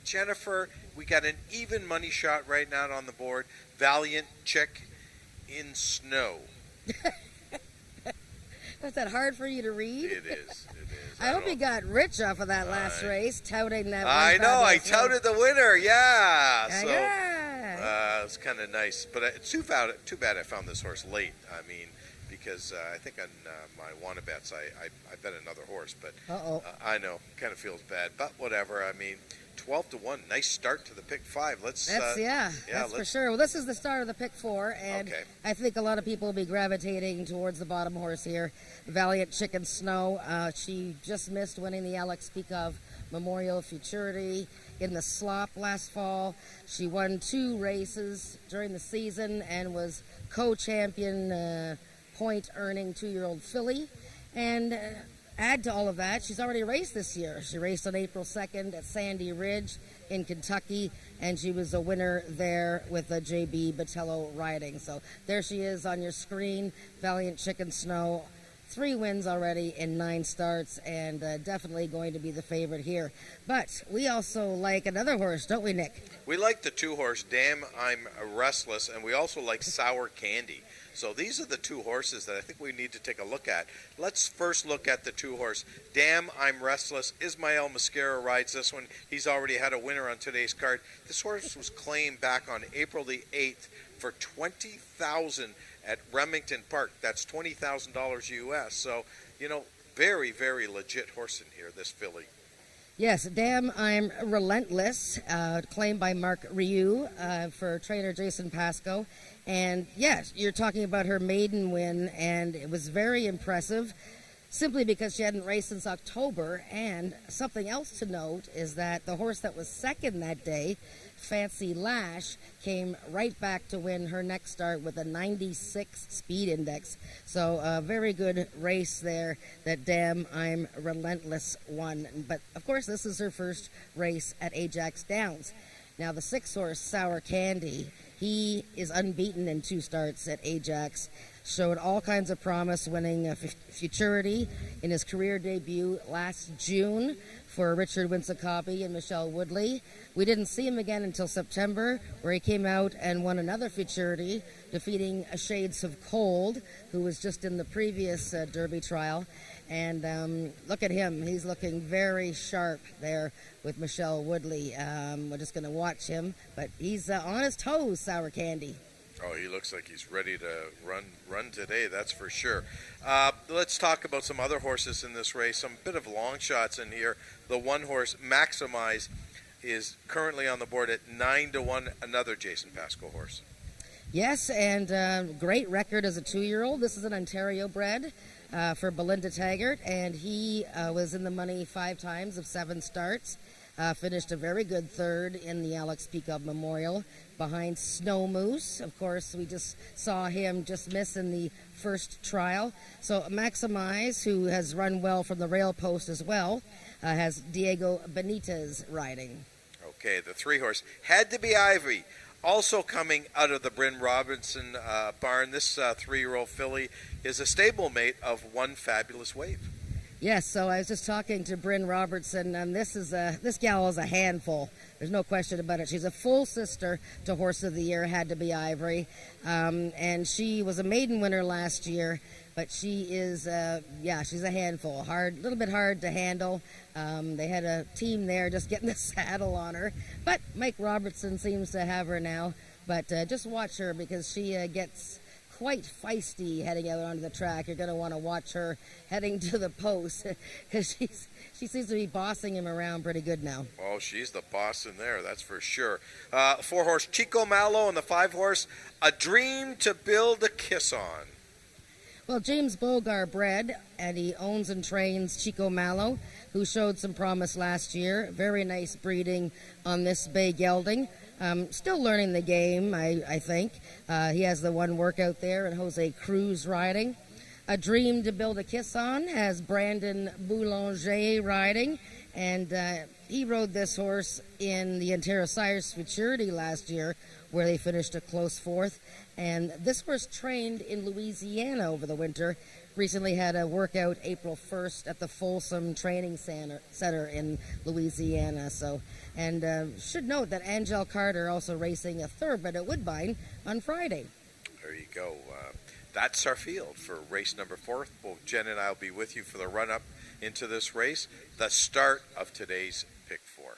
Jennifer, we got an even money shot right now on the board. Valiant Chick in Snow. Was that hard for you to read? It is. I hope you got rich off of that last race, touting that. I know. I touted the winner. Yeah. So Yeah. it's kind of nice, but it's too bad I found this horse late. I mean, because I think on my wanna bets I bet another horse, but I know, kind of feels bad, but whatever. I mean, 12-1, nice start to the pick 5. That's for sure. Well, this is the start of the pick 4, and I think a lot of people will be gravitating towards the bottom horse here, Valiant Chicken Snow. She just missed winning the Alex Speak of Memorial Futurity in the slop last fall. She won 2 races during the season and was co-champion point-earning 2-year-old filly. And add to all of that, she's already raced this year. She raced on April 2nd at Sandy Ridge in Kentucky, and she was a winner there with a J.B. Botello riding. So there she is on your screen, Valiant Chicken Snow. 3 wins already in 9 starts, and definitely going to be the favorite here. But we also like another horse, don't we, Nick? We like the 2-horse Damn I'm Restless, and we also like Sour Candy. So these are the 2 horses that I think we need to take a look at. Let's first look at the 2-horse Damn I'm Restless. Ismael Mascara rides this one. He's already had a winner on today's card. This horse was claimed back on April the 8th for $20,000 at Remington Park. That's $20,000 US. So, very, very legit horse in here, this filly. Yes, Damn I'm Relentless, claimed by Mark Ryu for trainer Jason Pascoe. And yes, you're talking about her maiden win, and it was very impressive simply because she hadn't raced since October. And something else to note is that the horse that was second that day, Fancy Lash, came right back to win her next start with a 96 speed index. So a very good race there that Damn I'm Relentless won. But of course, this is her first race at Ajax Downs. Now the 6-horse Sour Candy, he is unbeaten in 2 starts at Ajax. Showed all kinds of promise, winning Futurity in his career debut last June for Richard Winsacopy and Michelle Woodley. We didn't see him again until September, where he came out and won another Futurity, defeating Shades of Cold, who was just in the previous Derby trial. And look at him. He's looking very sharp there with Michelle Woodley. We're just going to watch him. But he's on his toes, Sour Candy. Oh, he looks like he's ready to run today, that's for sure. Let's talk about some other horses in this race. Some bit of long shots in here. The 1-horse Maximize is currently on the board at 9-1, another Jason Pascoe horse. Yes, and great record as a 2-year-old. This is an Ontario bred for Belinda Taggart, and he was in the money 5 times of 7 starts. Finished a very good 3rd in the Alex Speak of Memorial behind Snow Moose. Of course, we just saw him just miss in the first trial. So Maximize, who has run well from the rail post as well, has Diego Benitez riding. Okay, the 3-horse Had to Be Ivory, also coming out of the Bryn Robinson barn. This 3-year-old filly is a stablemate of One Fabulous Wave. Yes, so I was just talking to Bryn Robertson, and this gal is a handful. There's no question about it. She's a full sister to Horse of the Year, Had to Be Ivory, and she was a maiden winner last year. But she is, she's a handful. A little bit hard to handle. They had a team there just getting the saddle on her. But Mike Robertson seems to have her now. But just watch her because she gets quite feisty heading out onto the track. You're going to want to watch her heading to the post because she seems to be bossing him around pretty good now. Oh, she's the boss in there, that's for sure. 4-horse Chico Malo and the 5-horse A Dream to Build a Kiss On. Well, James Bogar bred, and he owns and trains Chico Malo, who showed some promise last year. Very nice breeding on this bay gelding. Still learning the game, I think. He has the 1 workout there, and Jose Cruz riding. A Dream to Build a Kiss On has Brandon Boulanger riding, and he rode this horse in the Ontario Sires Futurity last year, where they finished a close fourth. And this horse trained in Louisiana over the winter. Recently had a workout April 1st at the Folsom Training Center in Louisiana. And should note that Angel Carter also racing a thoroughbred at Woodbine on Friday. There you go. That's our field for race number 4. Both Jen and I will be with you for the run-up into this race, the start of today's Pick 4.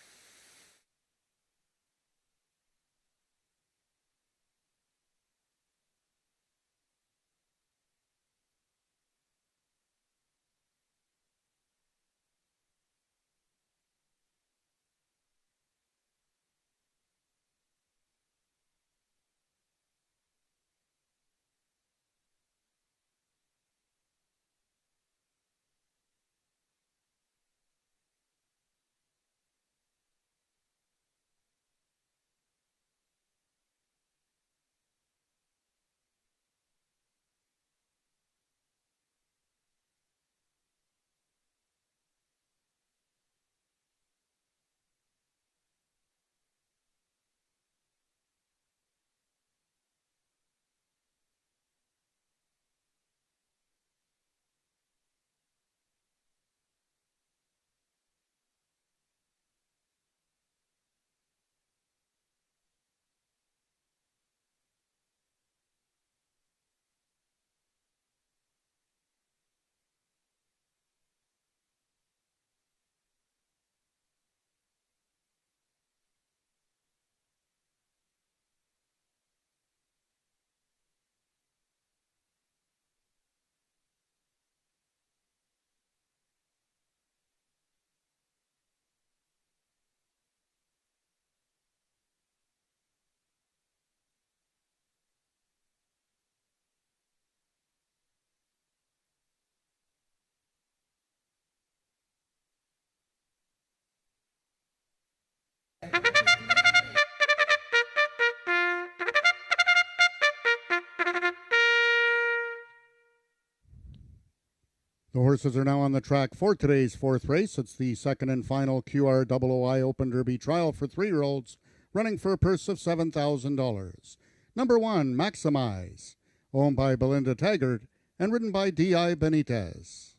The horses are now on the track for today's 4th race. It's the second and final QROOI Open Derby trial for 3-year-olds, running for a purse of $7,000. Number 1, Maximize, owned by Belinda Taggart and ridden by D.I. Benitez.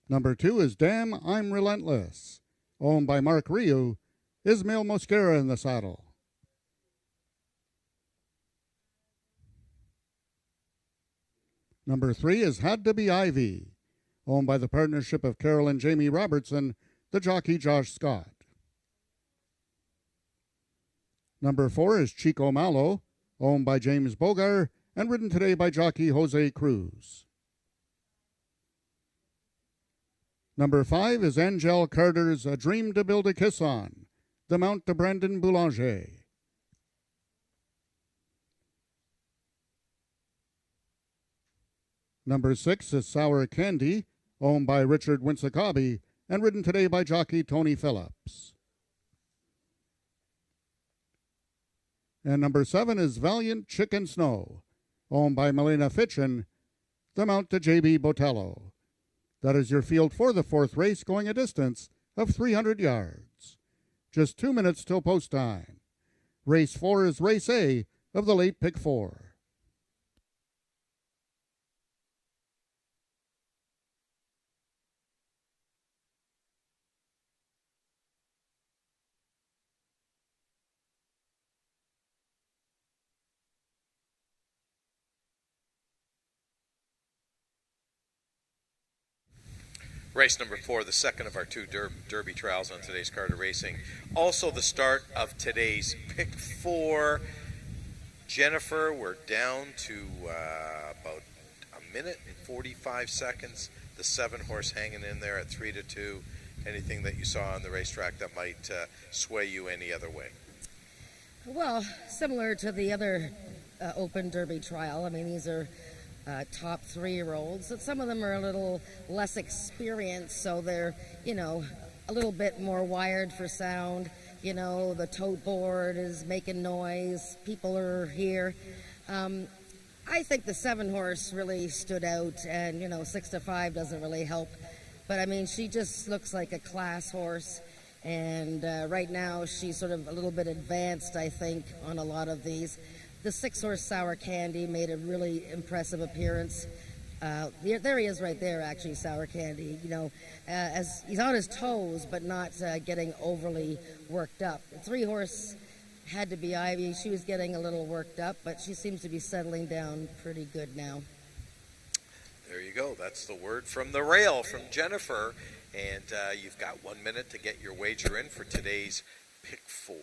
Number 2 is Damn I'm Relentless, owned by Mark Ryu, Ismail Mosquera in the saddle. Number 3 is Had to Be Ivy, owned by the partnership of Carol and Jamie Robertson, the jockey Josh Scott. Number 4 is Chico Malo, owned by James Bogar and ridden today by jockey Jose Cruz. Number 5 is Angel Carter's A Dream to Build a Kiss On, the mount to Brandon Boulanger. Number 6 is Sour Candy, owned by Richard Winsakabi and ridden today by jockey Tony Phillips. And number 7 is Valiant Chicken Snow, owned by Melina Fitchin, the mount to J.B. Botello. That is your field for the 4th race, going a distance of 300 yards. Just 2 minutes till post time. Race 4 is Race A of the late Pick 4. Race number 4, the second of our 2 Derby trials on today's card of racing. Also the start of today's Pick 4. Jennifer, we're down to about a minute and 45 seconds. The 7-horse hanging in there at 3-2. Anything that you saw on the racetrack that might sway you any other way? Well, similar to the other Open Derby trial. I mean, these are top 3-year-olds. And some of them are a little less experienced, so they're, a little bit more wired for sound. The tote board is making noise. People are here. I think the 7-horse really stood out, and 6-5 doesn't really help But I mean, she just looks like a class horse. And right now, she's sort of a little bit advanced, I think, on a lot of these. The 6-horse Sour Candy made a really impressive appearance. There he is right there, actually, Sour Candy. You know, as he's on his toes, but not getting overly worked up. The 3-horse Had to Be Ivy. She was getting a little worked up, but she seems to be settling down pretty good now. There you go. That's the word from the rail from Jennifer. And you've got 1 minute to get your wager in for today's Pick 4.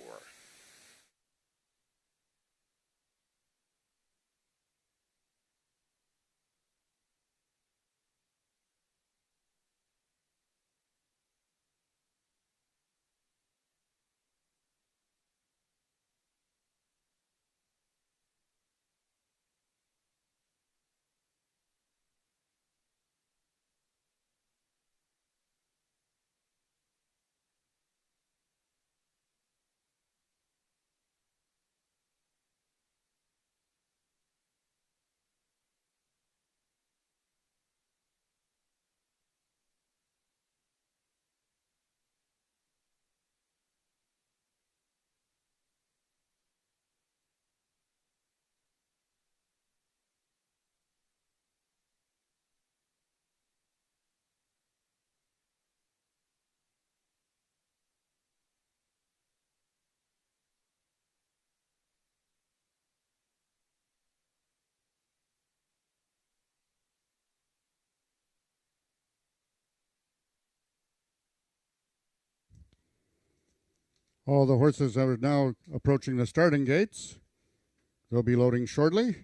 All the horses are now approaching the starting gates. They'll be loading shortly.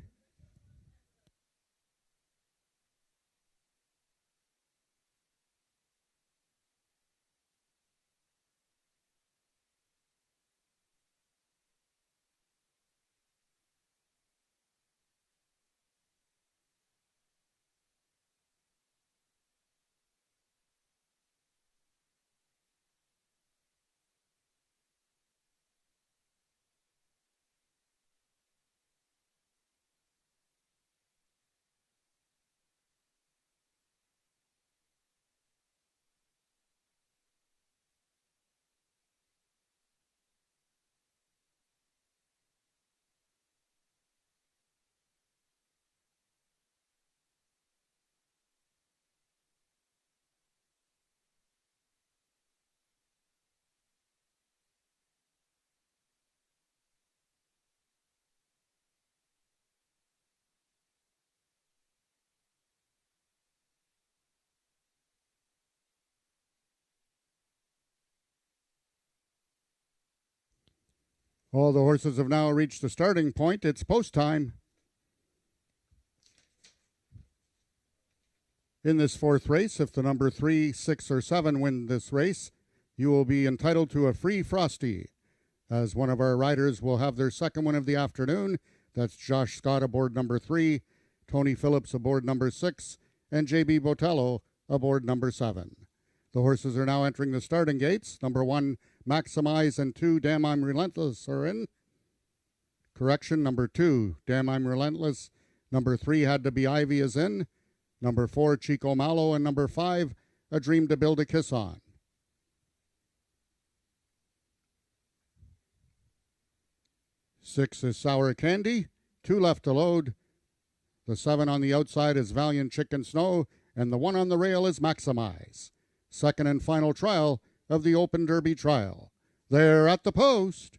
All the horses have now reached the starting point. It's post time. In this fourth race, if the number 3, 6, or 7 win this race, you will be entitled to a free Frosty, as one of our riders will have their second one of the afternoon. That's Josh Scott aboard number 3, Tony Phillips aboard number 6, and J.B. Botello aboard number 7. The horses are now entering the starting gates. Number 1, Maximize, and 2, Damn I'm Relentless are in. Correction, number 2, Damn I'm Relentless. Number 3, Had to Be Ivy is in. Number 4, Chico Malo, and number 5, A Dream to Build a Kiss On. Six is Sour Candy, 2 left to load. The 7 on the outside is Valiant Chicken Snow, and the 1 on the rail is Maximize. Second and final trial of the Open Derby trial. They're at the post.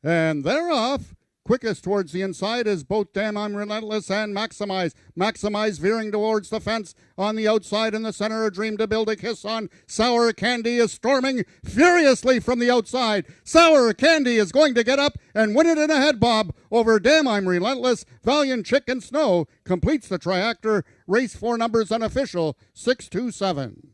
And they're off. Quickest towards the inside is both Damn I'm Relentless and Maximize. Maximize veering towards the fence on the outside. In the center, A Dream to Build a Kiss On. Sour Candy is storming furiously from the outside. Sour Candy is going to get up and win it in a head bob over Damn I'm Relentless. Valiant Chicken Snow completes the triactor. Race 4 numbers unofficial, 627.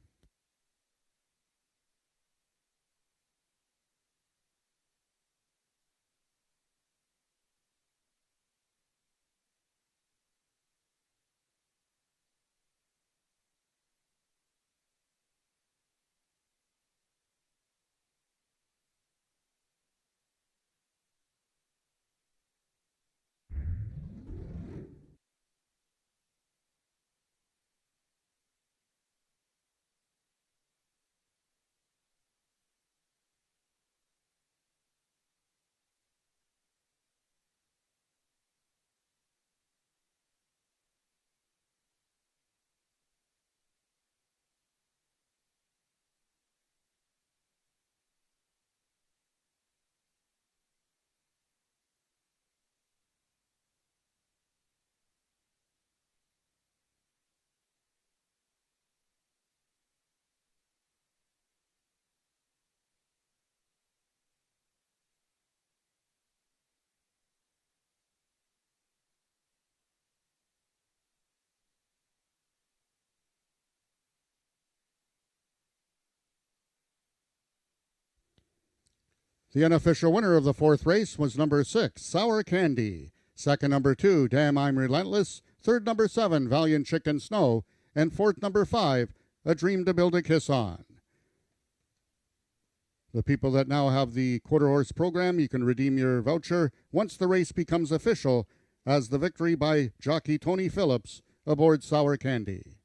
The unofficial winner of the fourth race was number 6, Sour Candy. Second, number 2, Damn I'm Relentless. Third, number 7, Valiant Chicken Snow. And fourth, number 5, A Dream to Build a Kiss On. The people that now have the quarter horse program, you can redeem your voucher once the race becomes official as the victory by jockey Tony Phillips aboard Sour Candy.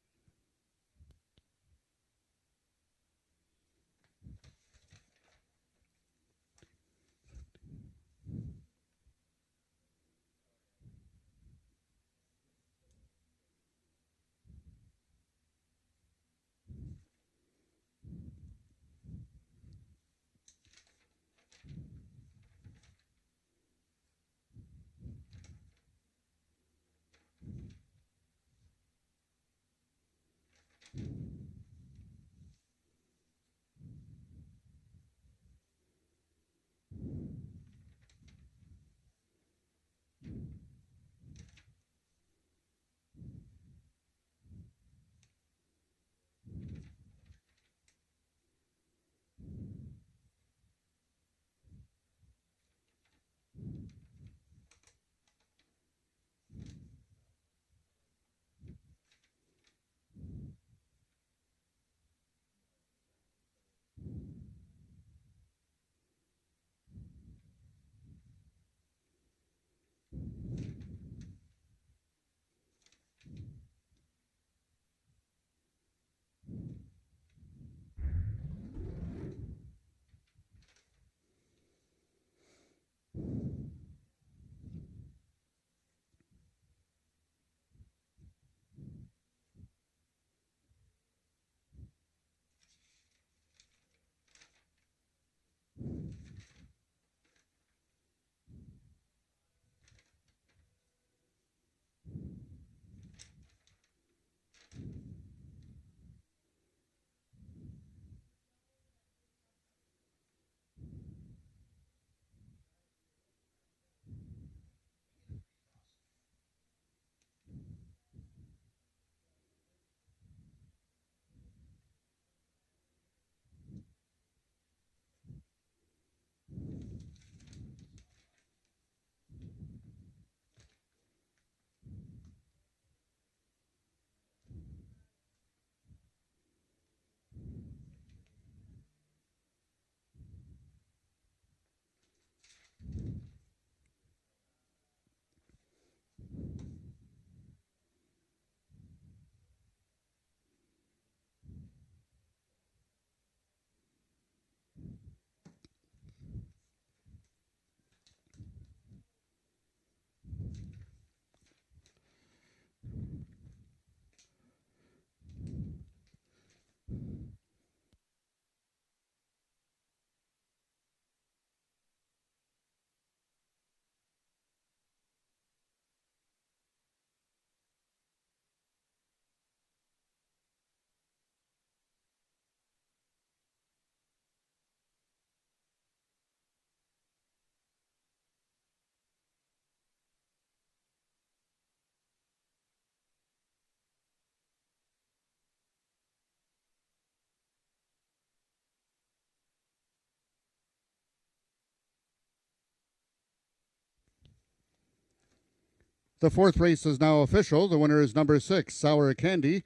The fourth race is now official. The winner is number 6, Sour Candy.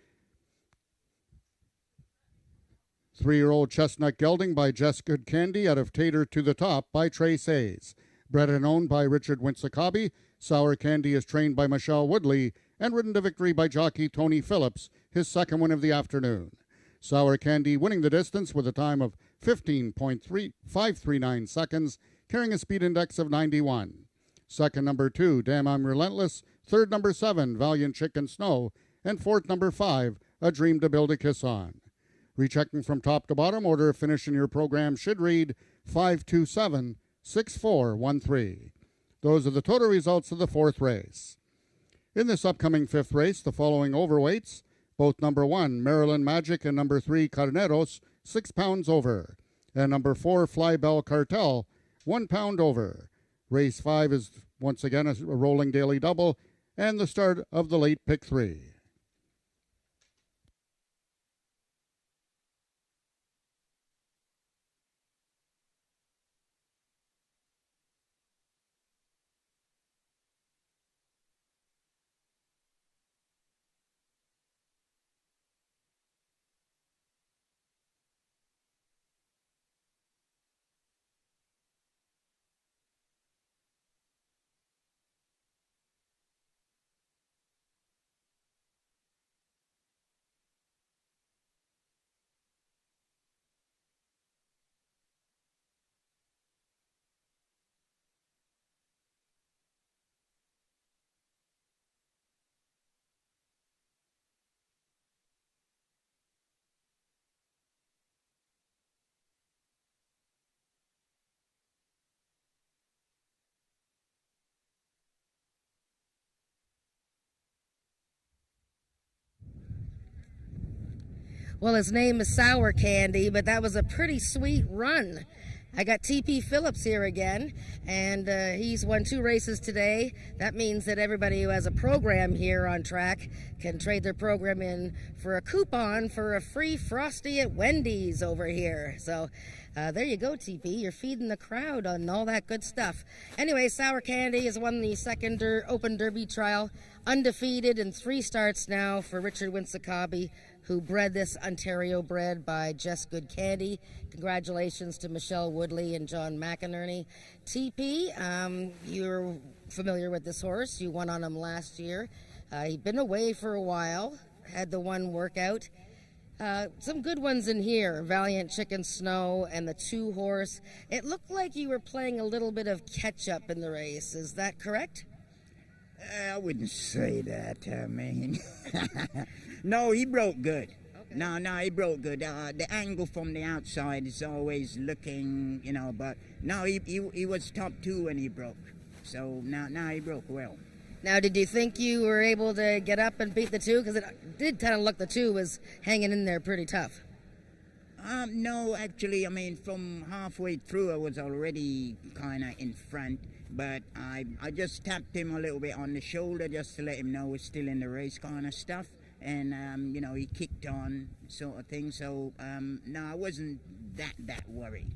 3-year-old Chestnut Gelding by Jess Good Candy out of Tater to the Top by Trace Hayes. Bred and owned by Richard Winsakabi, Sour Candy is trained by Michelle Woodley and ridden to victory by jockey Tony Phillips, his second win of the afternoon. Sour Candy winning the distance with a time of 15.539 seconds, carrying a speed index of 91. Second, number 2, Damn I'm Relentless. Third, number 7, Valiant Chicken Snow. And fourth, number 5, A Dream to Build a Kiss On. Rechecking from top to bottom, order of finish in your program should read 527-6413. Those are the total results of the fourth race. In this upcoming fifth race, the following overweights, both number 1, Maryland Magic, and number 3, Carneros, 6 pounds over. And number 4, Fly Bell Cartel, 1 pound over. Race 5 is once again a rolling daily double, and the start of the late pick 3. Well, his name is Sour Candy, but that was a pretty sweet run. I got TP Phillips here again, and he's won 2 races today. That means that everybody who has a program here on track can trade their program in for a coupon for a free Frosty at Wendy's over here. So there you go, TP. You're feeding the crowd on all that good stuff. Anyway, Sour Candy has won the second Open Derby trial, undefeated in 3 starts now for Richard Winsakabi, who bred this Ontario bred by Just Good Candy. Congratulations to Michelle Woodley and John McInerney. TP, you're familiar with this horse. You won on him last year. He'd been away for a while, had the one workout. Some good ones in here, Valiant Chicken Snow and the 2 horse. It looked like you were playing a little bit of catch-up in the race. Is that correct? I wouldn't say that, man. No, he broke good. Okay. No, he broke good. The angle from the outside is always looking, but no, he was top 2 when he broke. So now he broke well. Now, did you think you were able to get up and beat the 2? Because it did kind of look the 2 was hanging in there pretty tough. No, actually, I mean, from halfway through, I was already kind of in front. But I just tapped him a little bit on the shoulder just to let him know we're still in the race kind of stuff. And, he kicked on sort of thing. So, no, I wasn't that worried,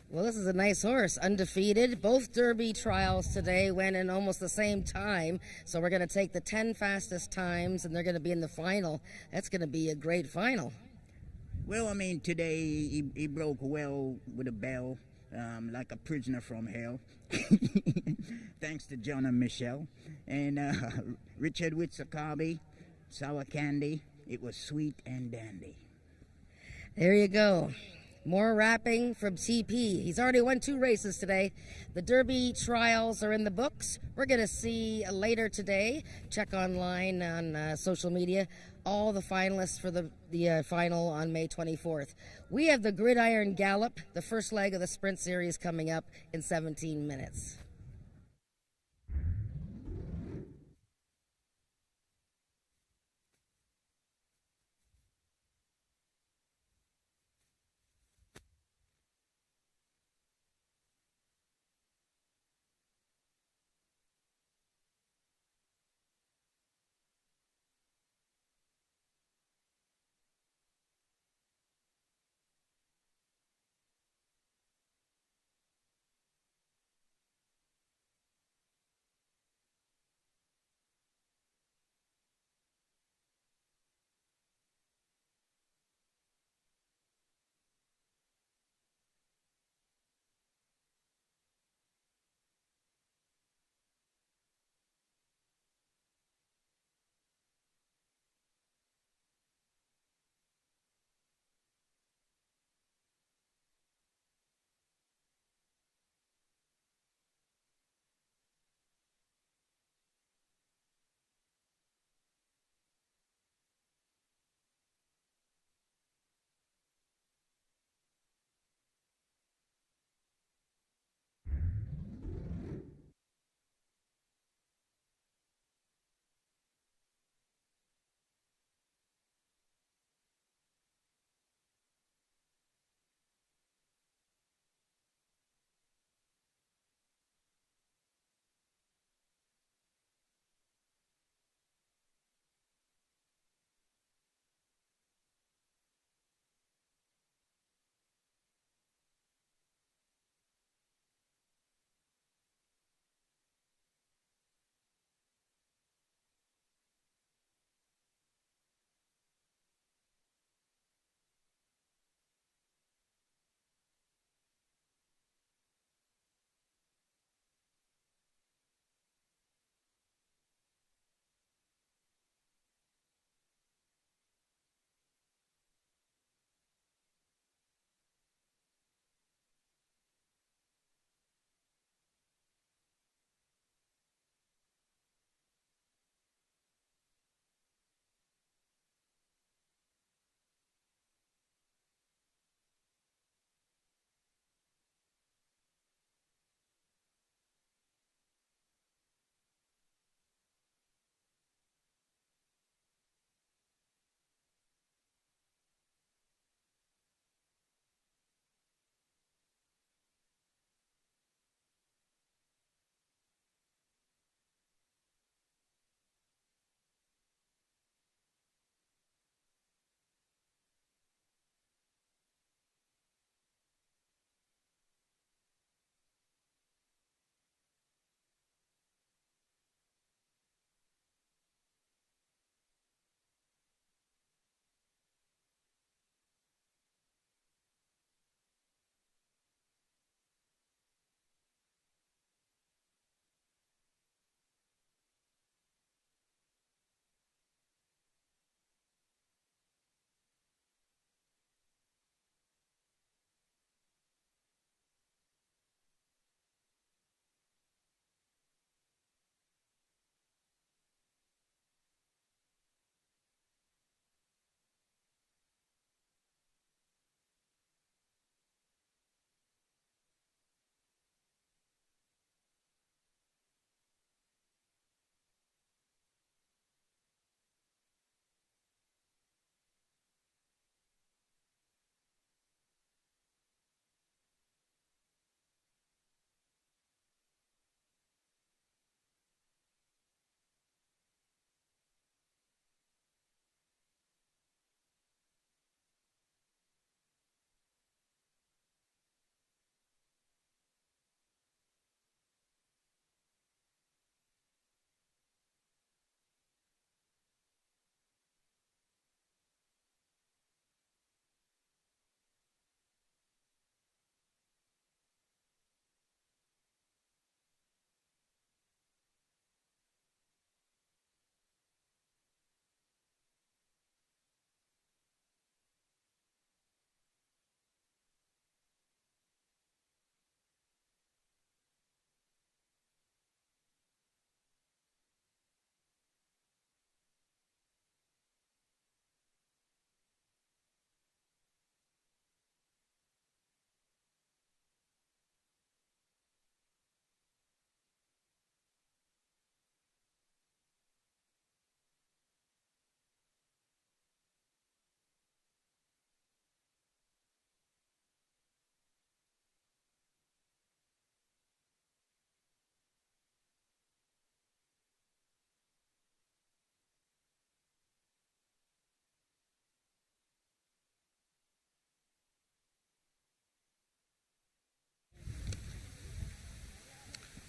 Well, this is a nice horse, undefeated. Both Derby trials today went in almost the same time. So we're going to take the 10 fastest times, and they're going to be in the final. That's going to be a great final. Well, I mean, today he broke well with a bell, like a prisoner from hell. Thanks to John and Michelle. And Richard Winsakabi, Sour Candy. It was sweet and dandy. There you go. More rapping from TP. He's already won 2 races today. The Derby trials are in the books. We're going to see later today. Check online on social media. All the finalists for the final on May 24th. We have the Gridiron Gallop, the first leg of the Sprint Series, coming up in 17 minutes.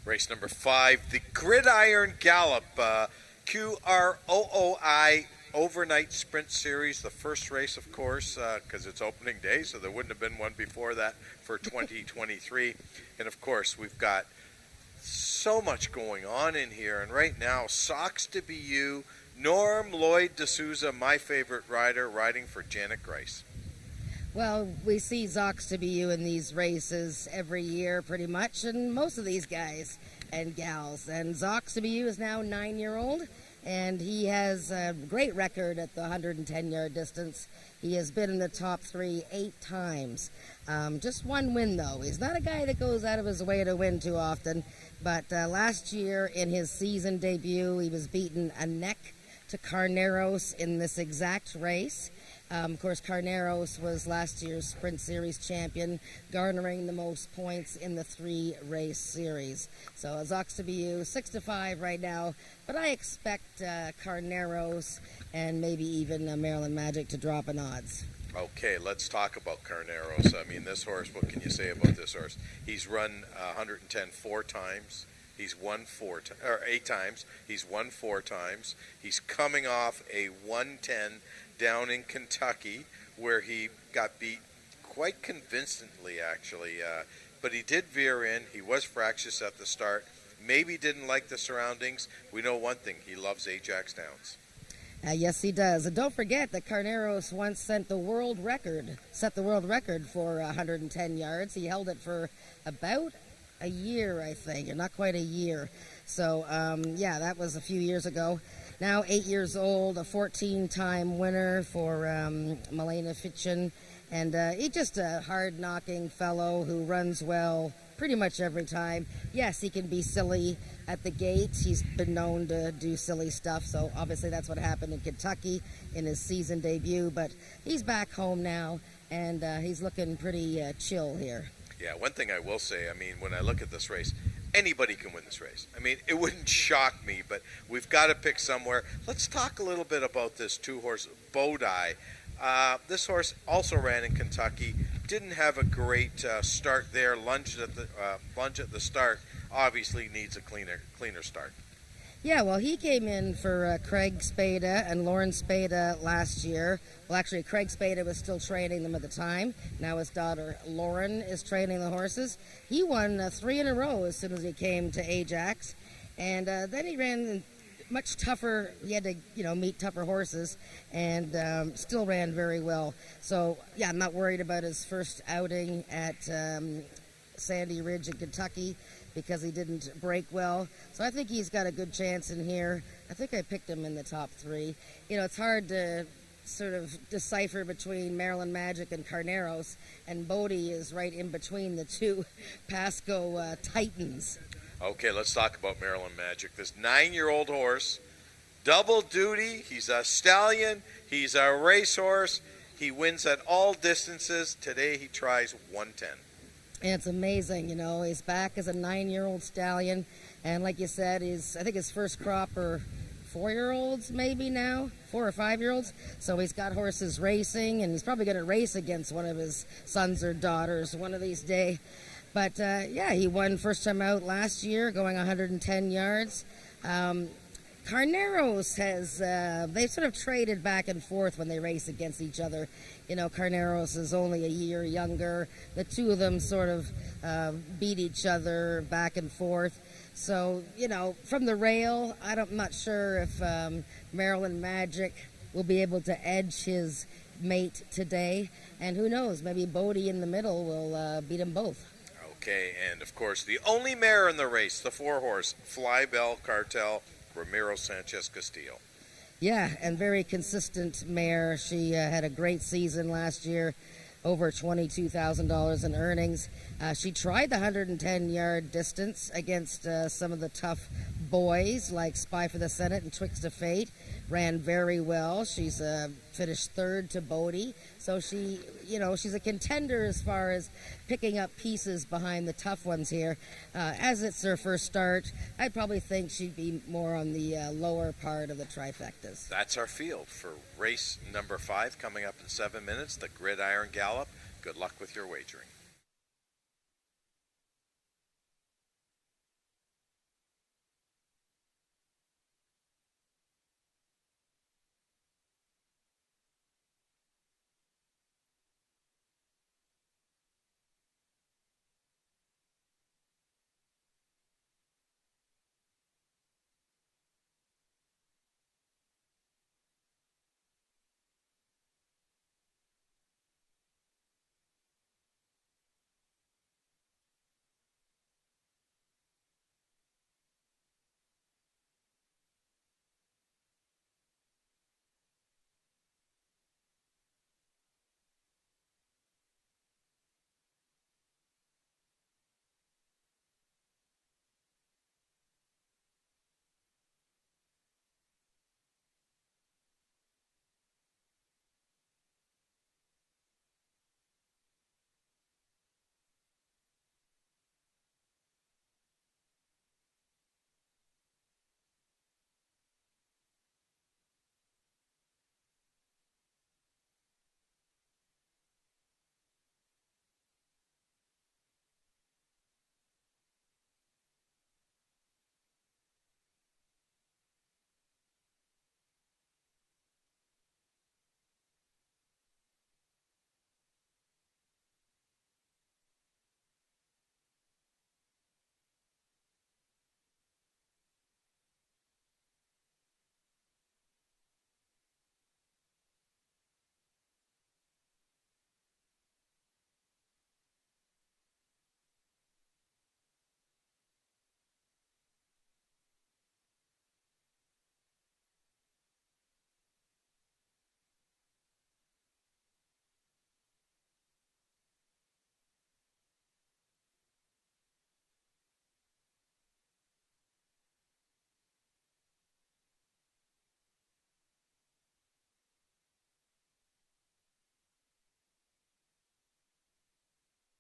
Race number 5, the Gridiron Gallop, QROOI Overnight Sprint Series. The first race, of course, because it's opening day, so there wouldn't have been one before that for 2023. And, of course, we've got so much going on in here. And right now, Socks to Be You, Norm Lloyd D'Souza, my favorite rider, riding for Janet Grice. Well, we see Zox to Be You in these races every year pretty much, and most of these guys and gals. And Zox to Be You is now 9-year-old, and he has a great record at the 110-yard distance. He has been in the top 3 8 times. Just one win, though. He's not a guy that goes out of his way to win too often, but last year in his season debut, he was beaten a neck to Carneros in this exact race. Of course, Carneros was last year's Sprint Series champion, garnering the most points in the 3-race series. So Zox to Be You, 6-5 right now, but I expect Carneros and maybe even Maryland Magic to drop in odds. Okay, let's talk about Carneros. I mean, this horse, what can you say about this horse? He's run 110 4 times. He's won 8 times. He's won 4 times. He's coming off a 110 down in Kentucky, where he got beat quite convincingly, actually. But he did veer in. He was fractious at the start. Maybe didn't like the surroundings. We know one thing. He loves Ajax Downs. Yes, he does. And don't forget that Carneros once set the world record for 110 yards. He held it for about a year, I think, or not quite a year. So, yeah, that was a few years ago. Now 8 years old, a 14-time winner for Milena Fitchin. And he's just a hard-knocking fellow who runs well pretty much every time. Yes, he can be silly at the gates. He's been known to do silly stuff, so obviously that's what happened in Kentucky in his season debut. But he's back home now, and he's looking pretty chill here. Yeah, one thing I will say, I mean, when I look at this race, anybody can win this race. I mean, it wouldn't shock me, but we've got to pick somewhere. Let's talk a little bit about this 2-horse Bodai. This horse also ran in Kentucky. Didn't have a great start there. Lunged at the start. Obviously needs a cleaner start. Yeah, well, he came in for Craig Spada and Lauren Spada last year. Well, actually, Craig Spada was still training them at the time. Now his daughter Lauren is training the horses. He won 3 in a row as soon as he came to Ajax. And then he ran much tougher. He had to, meet tougher horses, and still ran very well. So, yeah, I'm not worried about his first outing at Sandy Ridge in Kentucky, because he didn't break well. So I think he's got a good chance in here. I think I picked him in the top 3. It's hard to sort of decipher between Maryland Magic and Carneros, and Bodie is right in between the two Pasco Titans. Okay, let's talk about Maryland Magic. This 9-year-old horse, double duty. He's a stallion. He's a racehorse. He wins at all distances. Today he tries 110. And it's amazing, he's back as a 9-year-old stallion, and like you said, I think his first crop are 4-year-olds maybe now, 4 or 5-year-olds. So he's got horses racing, and he's probably going to race against one of his sons or daughters one of these days. But yeah, he won first time out last year, going 110 yards. Carneros has, they've sort of traded back and forth when they race against each other. Carneros is only a year younger. The two of them sort of beat each other back and forth. So, from the rail, I'm not sure if Maryland Magic will be able to edge his mate today. And who knows, maybe Bodie in the middle will beat them both. Okay, and of course, the only mare in the race, the 4-horse, Flybell Cartel, Ramiro Sanchez Castillo. Yeah, and very consistent mare. She had a great season last year, over $22,000 in earnings. She tried the 110-yard distance against some of the tough boys like Spy for the Senate and Twixt of Fate. Ran very well. She's finished 3rd to Bodie. So she's a contender as far as picking up pieces behind the tough ones here. As it's her first start, I'd probably think she'd be more on the lower part of the trifectas. That's our field for race number 5 coming up in 7 minutes, the Gridiron Gallop. Good luck with your wagering.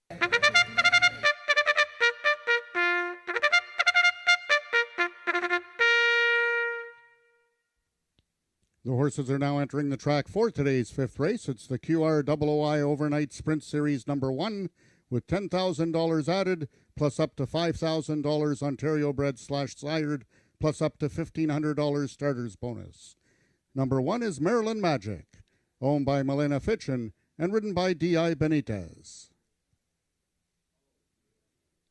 The horses are now entering the track for today's fifth race. It's the QROOI Overnight Sprint Series number 1 with $10,000 added, plus up to $5,000 Ontario bred / sired, plus up to $1,500 starters bonus. Number 1 is Maryland Magic, owned by Milena Fitchin and ridden by D.I. Benitez.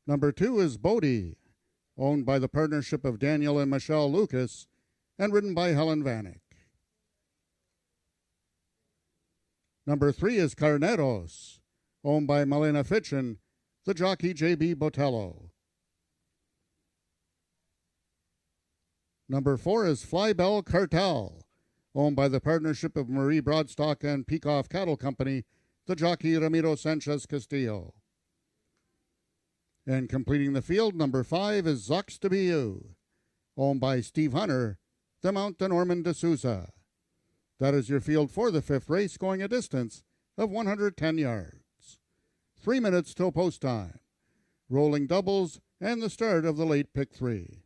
Number 2 is Bodie, owned by the partnership of Daniel and Michelle Lucas and ridden by Helen Vanek. Number 3 is Carneros, owned by Milena Fitchin, the jockey J.B. Botello. Number 4 is Flybell Cartel, owned by the partnership of Marie Broadstock and Peacock Cattle Company, the jockey Ramiro Sanchez Castillo. And completing the field, number 5 is Zox de Biu, owned by Steve Hunter, the Mount de Norman de Souza. That is your field for the fifth race, going a distance of 110 yards. 3 minutes till post time. Rolling doubles and the start of the late pick 3.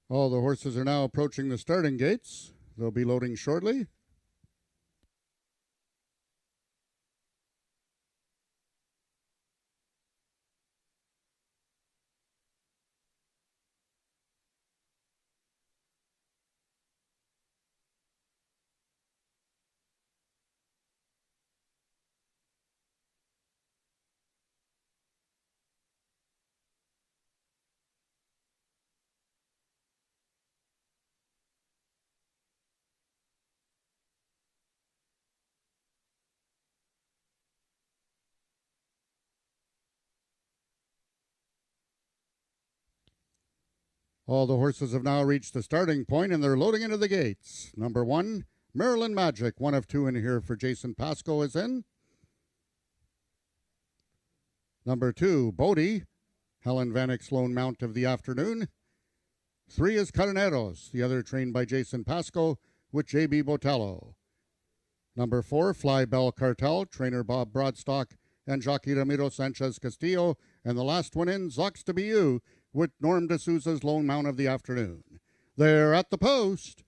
All the horses are now approaching the starting gates. They'll be loading shortly. All the horses have now reached the starting point and they're loading into the gates. Number 1, Maryland Magic, 1 of 2 in here for Jason Pasco is in. Number 2, Bodie, Helen Vanek's lone mount of the afternoon. 3 is Carneros, the other trained by Jason Pasco with J.B. Botello. Number 4, Fly Bell Cartel, trainer Bob Broadstock and jockey Ramiro Sanchez Castillo. And the last one in, Zox to Be You, with Norm D'Souza's lone mount of the afternoon. They're at the post.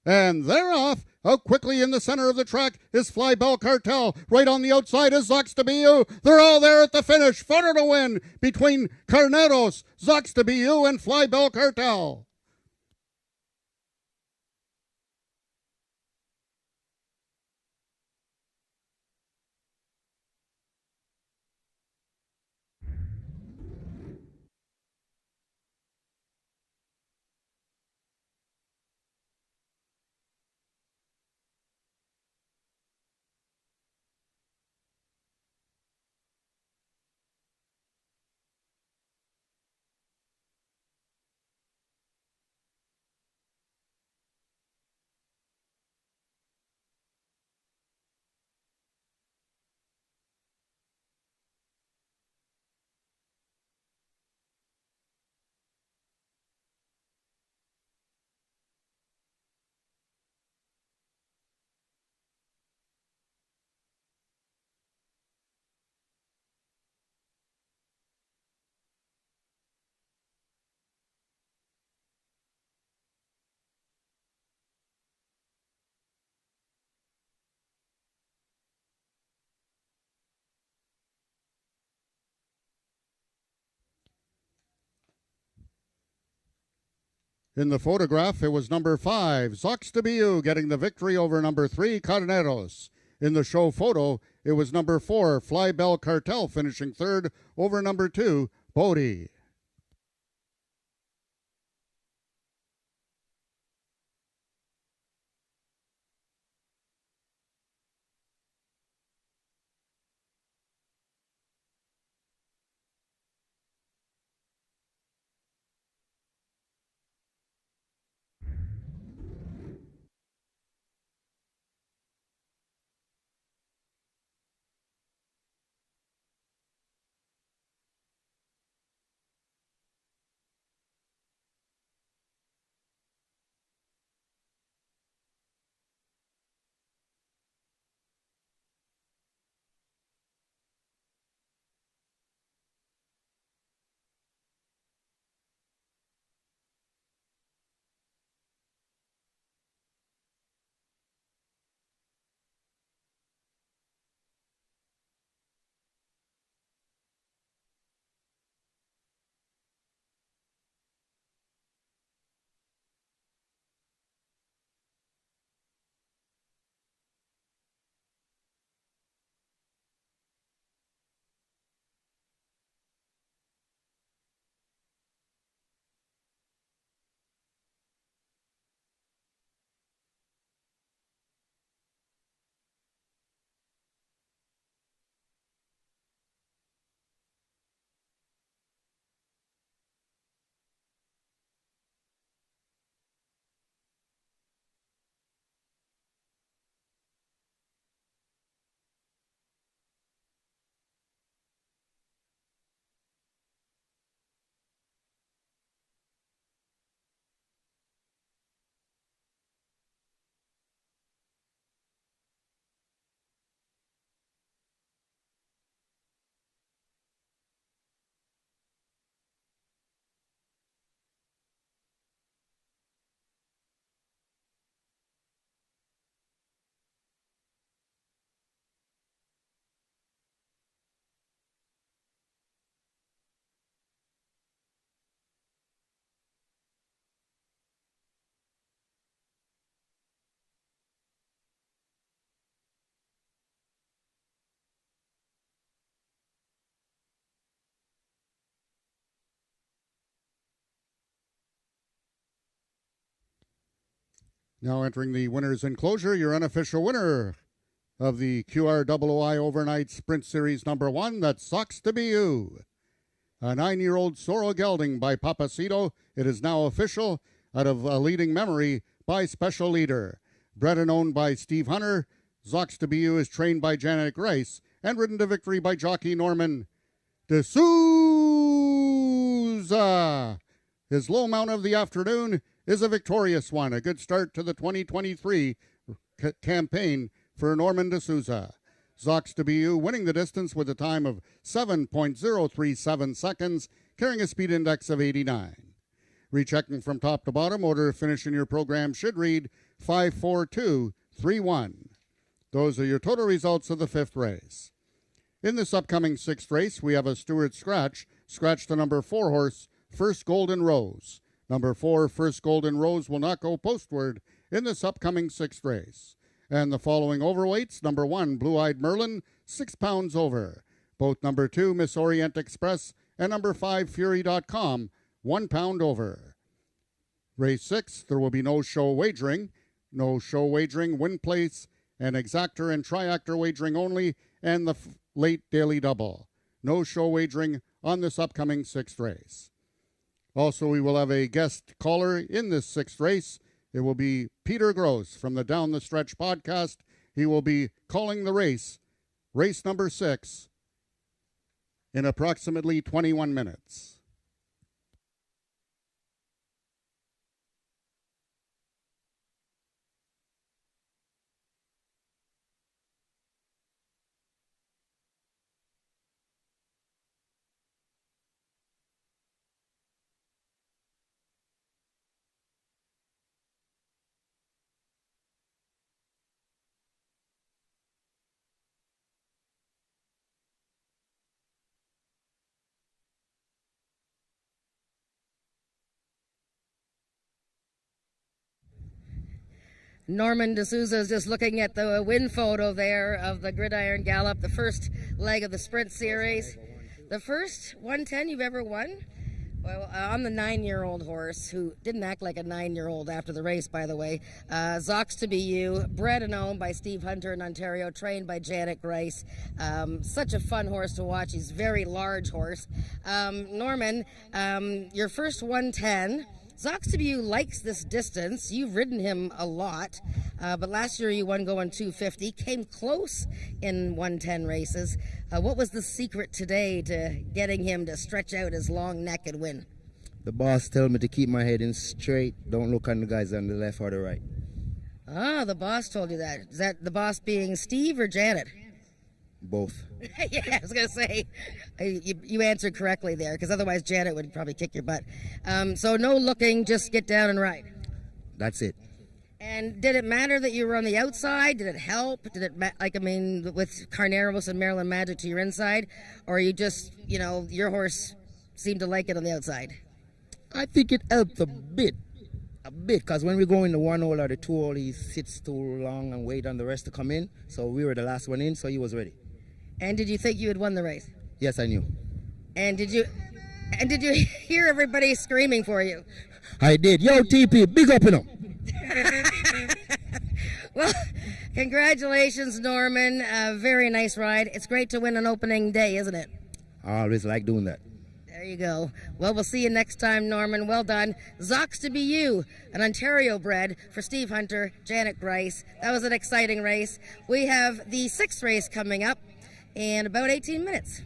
And they're off. Out quickly in the center of the track is Fly Bell Cartel. Right on the outside is Zox to Be You. They're all there at the finish. Photo to win between Carneros, Zox to Be You, and Fly Bell Cartel. In the photograph, it was number 5, Zox to Be You, getting the victory over number 3, Carneros. In the show photo, it was number 4, Fly Bell Cartel, finishing third over number 2, Bodie. Now entering the winner's enclosure, your unofficial winner of the QROOI Overnight Sprint Series number 1, that's Zox to Be You. A 9-year-old Sorrel Gelding by Papacito. It is now official out of a leading memory by Special Leader. Bred and owned by Steve Hunter, Zox to BU is trained by Janet Grace and ridden to victory by jockey Norman D'Souza. His low mount of the afternoon is a victorious one. A good start to the 2023 campaign for Norman D'Souza. Zox to BU winning the distance with a time of 7.037 seconds, carrying a speed index of 89. Rechecking from top to bottom, order of finish in your program should read 54231. Those are your total results of the 5th race. In this upcoming 6th race, we have a Stewart Scratch. Scratch the number 4 horse, First Golden Rose. Number 4, First Golden Rose, will not go postward in this upcoming 6th race. And the following overweights: number 1, Blue Eyed Merlin, 6 pounds over. Both number 2, Miss Orient Express, and number 5, Fury.com, 1 pound over. Race 6, there will be no show wagering. No show wagering, win place, and exactor and triactor wagering only, and the late daily double. No show wagering on this upcoming 6th race. Also, we will have a guest caller in this 6th race. It will be Peter Gross from the Down the Stretch podcast. He will be calling the race number 6, in approximately 21 minutes. Norman D'Souza is just looking at the win photo there of the Gridiron Gallop, the first leg of the Sprint Series. The first 110 you've ever won? Well, I'm the 9-year-old horse, who didn't act like a 9-year-old after the race, by the way. Zox to BU, bred and owned by Steve Hunter in Ontario, trained by Janet Grace. Such a fun horse to watch. He's a very large horse. Norman, your first 110. Zox to BU likes this distance. You've ridden him a lot, but last year you won going 250, came close in 110 races. What was the secret today to getting him to stretch out his long neck and win? The boss told me to keep my head in straight, don't look on the guys on the left or the right. Ah, the boss told you that. Is that the boss being Steve or Janet? Both. Yeah, I was going to say, you answered correctly there, because otherwise Janet would probably kick your butt. So no looking, just get down and ride. That's it. And did it matter that you were on the outside? Did it help? Did it, with Carneros and Maryland Magic to your inside? Or you just, your horse seemed to like it on the outside? I think it helped a bit, because when we go in the 1 hole or the 2 hole, he sits too long and wait on the rest to come in. So we were the last one in, so he was ready. And did you think you had won the race? Yes, I knew. And did you hear everybody screaming for you? I did. Yo, TP, big up in him. Well, congratulations, Norman. Very nice ride. It's great to win on opening day, isn't it? I always like doing that. There you go. Well, we'll see you next time, Norman. Well done. Zox to BU, an Ontario bred for Steve Hunter, Janet Grace. That was an exciting race. We have the 6th race coming up in about 18 minutes.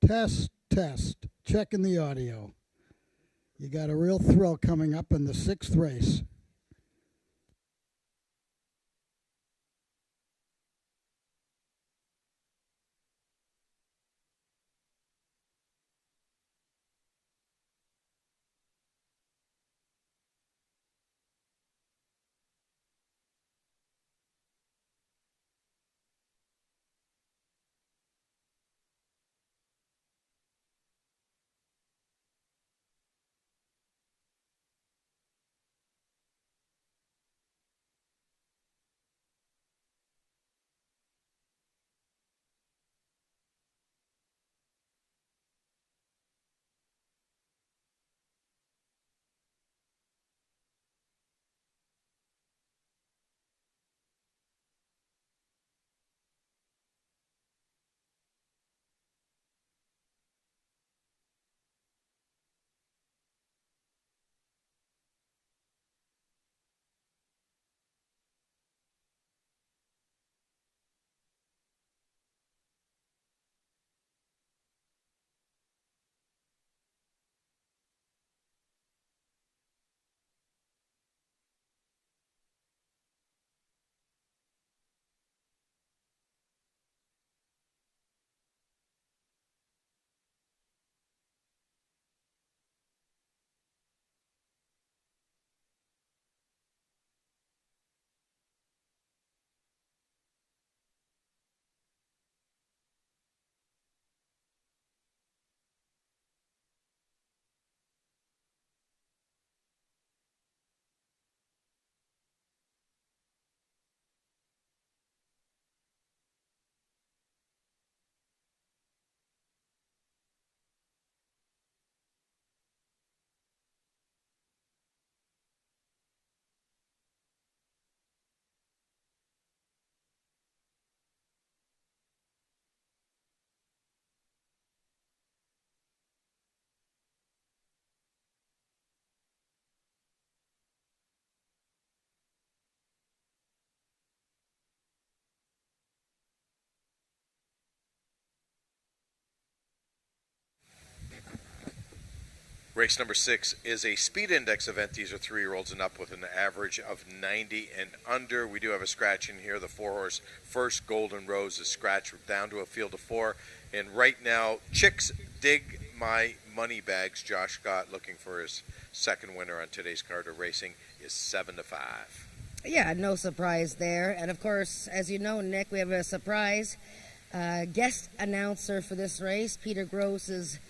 Test. Checking the audio. You got a real thrill coming up in the 6th race. Race number 6 is a speed index event. These are 3-year-olds and up with an average of 90 and under. We do have a scratch in here. The 4-horse First Golden Rose is scratched down to a field of 4. And right now, Chicks Dig My Money Bags. Josh Scott, looking for his second winner on today's card of racing, is 7-5. Yeah, no surprise there. And of course, as you know, Nick, we have a surprise guest announcer for this race. Peter Gross is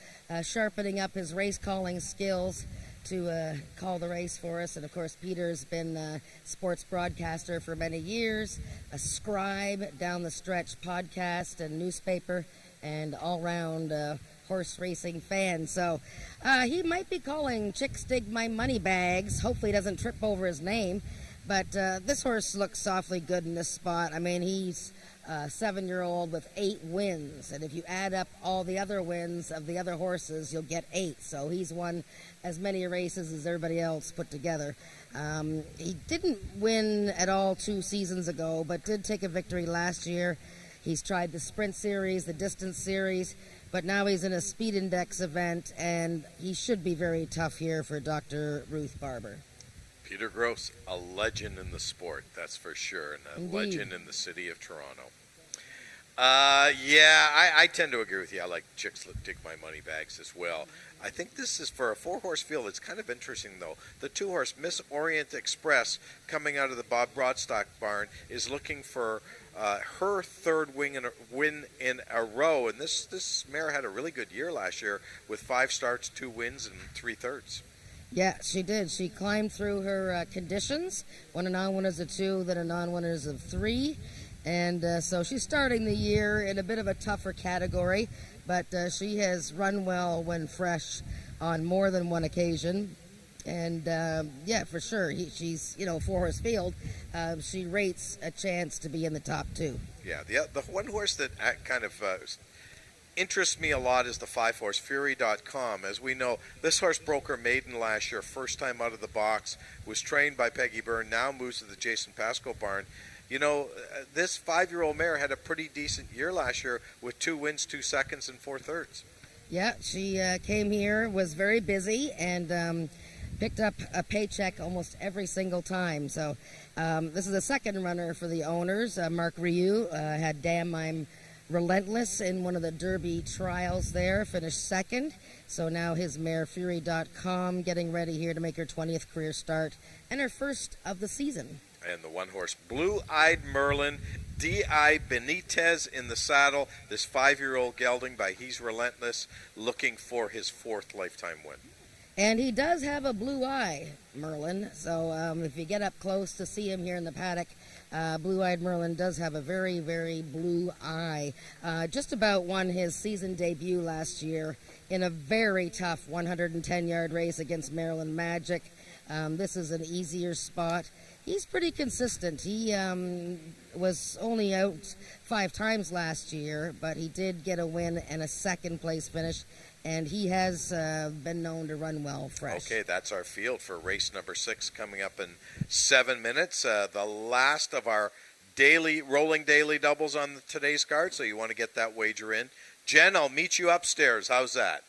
sharpening up his race calling skills to call the race for us. And of course, Peter's been a sports broadcaster for many years, a scribe, down the stretch podcast and newspaper, and all-round horse racing fan. So he might be calling Chicks Dig My Money Bags. Hopefully he doesn't trip over his name. But this horse looks awfully good in this spot. I mean, he's a 7-year-old with 8 wins. And if you add up all the other wins of the other horses, you'll get 8. So he's won as many races as everybody else put together. He didn't win at all 2 seasons ago, but did take a victory last year. He's tried the Sprint Series, the Distance Series, but now he's in a Speed Index event, and he should be very tough here for Dr. Ruth Barber. Peter Gross, a legend in the sport, that's for sure, and a Indeed. legend in the city of Toronto. I tend to agree with you. I like Chicks Dig My Money Bags as well. I think this is for a 4-horse field. It's kind of interesting, though. The 2-horse Miss Orient Express, coming out of the Bob Broadstock barn, is looking for her third win in a row. And this mare had a really good year last year with 5 starts, 2 wins, and 3/3. Yeah, she did. She climbed through her conditions, won a non-winners of 2, then a non-winners of 3. And so she's starting the year in a bit of a tougher category, but she has run well when fresh on more than one occasion. And, yeah, for sure, she's, 4-horse field. She rates a chance to be in the top 2. Yeah, the one horse that kind of interests me a lot is the 5-horse Fury.com. As we know, this horse broke her maiden last year, first time out of the box, was trained by Peggy Byrne, now moves to the Jason Pascoe barn. This 5-year-old mare had a pretty decent year last year with 2 wins, 2 seconds, and 4/3. Yeah, she came here, was very busy, and picked up a paycheck almost every single time. So this is the second runner for the owners. Mark Ryu had Damn I'm Relentless in one of the Derby trials there, finished second. So now his mare Fury.com getting ready here to make her 20th career start and her first of the season. And the one horse, Blue Eyed Merlin, D.I. Benitez in the saddle. This 5-year-old gelding by He's Relentless, looking for his 4th lifetime win. And he does have a blue eye, Merlin. So if you get up close to see him here in the paddock, Blue-Eyed Merlin does have a very, very blue eye. Just about won his season debut last year in a very tough 110-yard race against Maryland Magic. This is an easier spot. He's pretty consistent. He was only out 5 times last year, but he did get a win and a 2nd place finish. And he has been known to run well fresh. Okay, that's our field for race number 6 coming up in 7 minutes. The last of our rolling daily doubles on today's card, so you want to get that wager in. Jen, I'll meet you upstairs. How's that?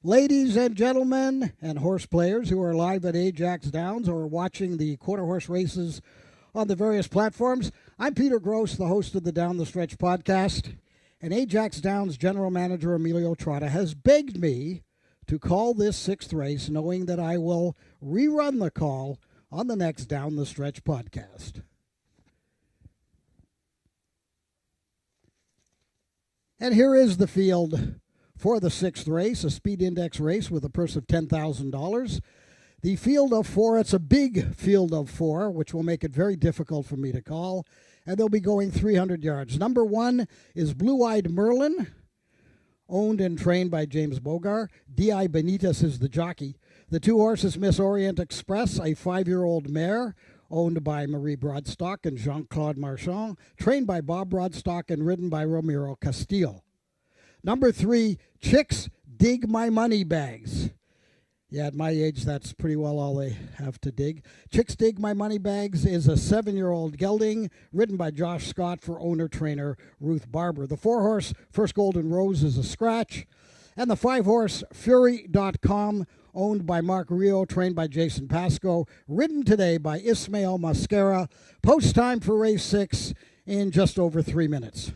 Ladies and gentlemen and horse players who are live at Ajax Downs or watching the quarter horse races on the various platforms, I'm Peter Gross, the host of the Down the Stretch podcast, and Ajax Downs general manager Emilio Trotta has begged me to call this 6th race, knowing that I will rerun the call on the next Down the Stretch podcast. And here is the field for the 6th race, a speed index race with a purse of $10,000. The field of 4, it's a big field of 4, which will make it very difficult for me to call, and they'll be going 300 yards. Number 1 is Blue-Eyed Merlin, owned and trained by James Bogar. D.I. Benitez is the jockey. The 2 horses, Miss Orient Express, a 5-year-old mare, owned by Marie Broadstock and Jean-Claude Marchand, trained by Bob Broadstock and ridden by Ramiro Castillo. Number 3, Chicks Dig My Money Bags. Yeah, at my age, that's pretty well all they have to dig. Chicks Dig My Money Bags is a 7-year-old gelding, ridden by Josh Scott for owner-trainer Ruth Barber. The 4-horse First Golden Rose is a scratch. And the 5-horse Fury.com, owned by Mark Rio, trained by Jason Pascoe, ridden today by Ismael Mascara. Post time for race 6 in just over 3 minutes.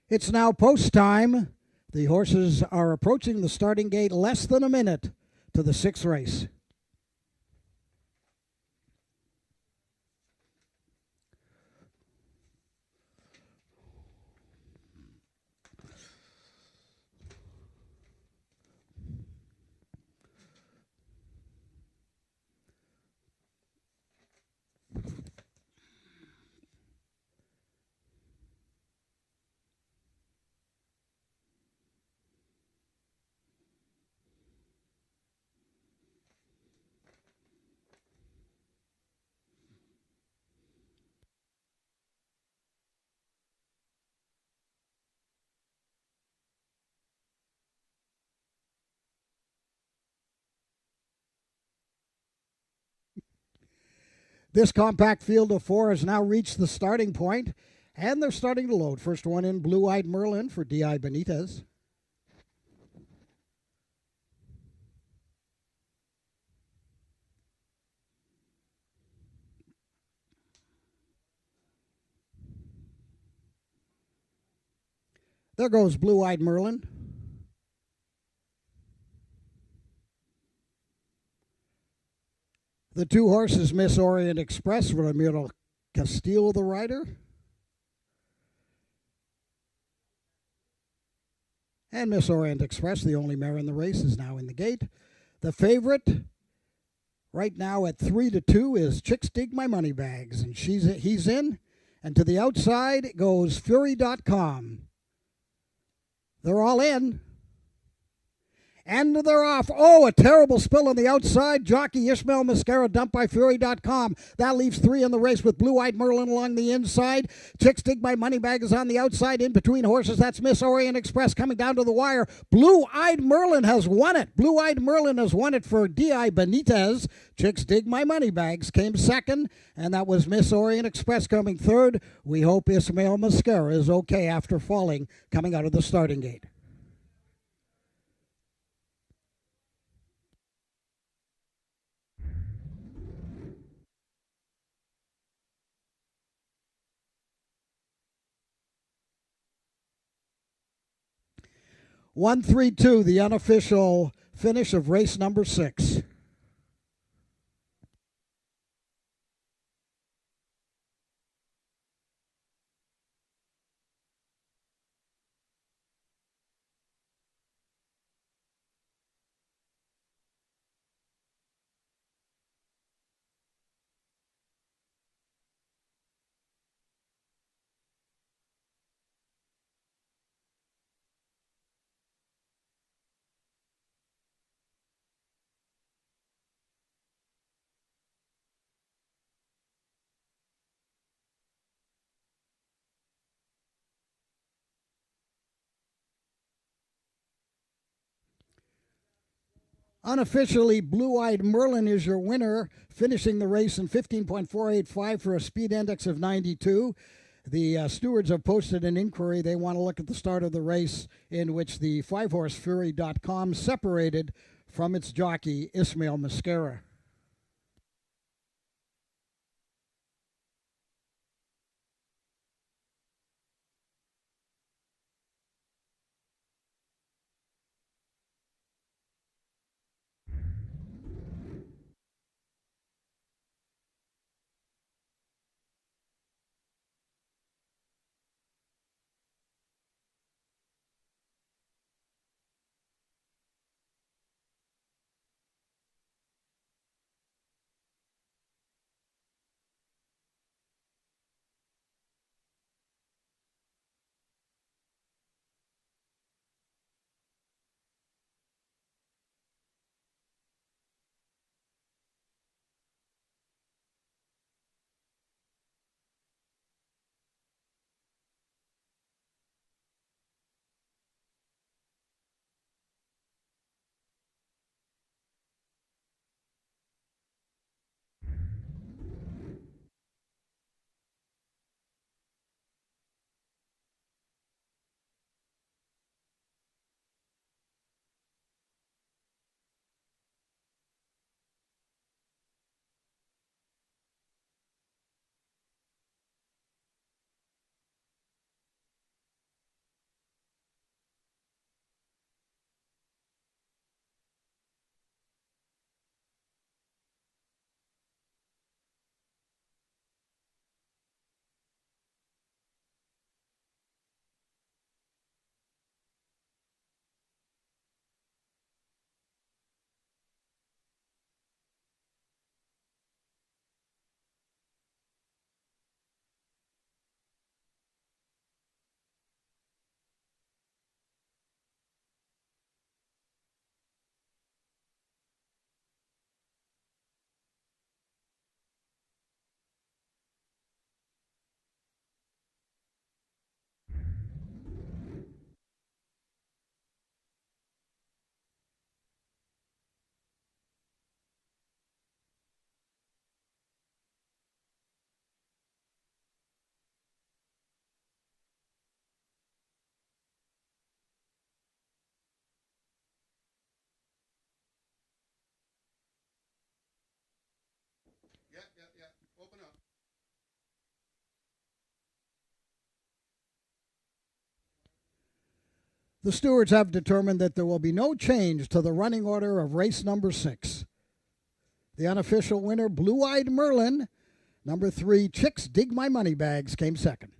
It's now post time. The horses are approaching the starting gate, less than a minute to the 6th race. This compact field of 4 has now reached the starting point, and they're starting to load. First one in, Blue Eyed Merlin for D.I. Benitez. There goes Blue Eyed Merlin. The 2 horses, Miss Orient Express, Ramiro Castillo, the rider. And Miss Orient Express, the only mare in the race, is now in the gate. The favorite right now at 3-2 is Chicks Dig My Money Bags, and he's in. And to the outside goes Fury.com. They're all in. And they're off. Oh, a terrible spill on the outside. Jockey Ishmael Mascara dumped by Fury.com. That leaves 3 in the race with Blue Eyed Merlin along the inside. Chicks Dig My Money Bag is on the outside in between horses. That's Miss Orient Express coming down to the wire. Blue Eyed Merlin has won it. Blue Eyed Merlin has won it for D.I. Benitez. Chicks Dig My Money Bags came second, and that was Miss Orient Express coming third. We hope Ishmael Mascara is okay after falling coming out of the starting gate. 1-3-2, the unofficial finish of race number 6. Unofficially, Blue Eyed Merlin is your winner, finishing the race in 15.485 for a speed index of 92. The stewards have posted an inquiry. They want to look at the start of the race in which the 5horsefury.com separated from its jockey, Ismail Mascara. Open up. The stewards have determined that there will be no change to the running order of race number 6. The unofficial winner, Blue Eyed Merlin. Number 3, Chicks Dig My Money Bags, came second.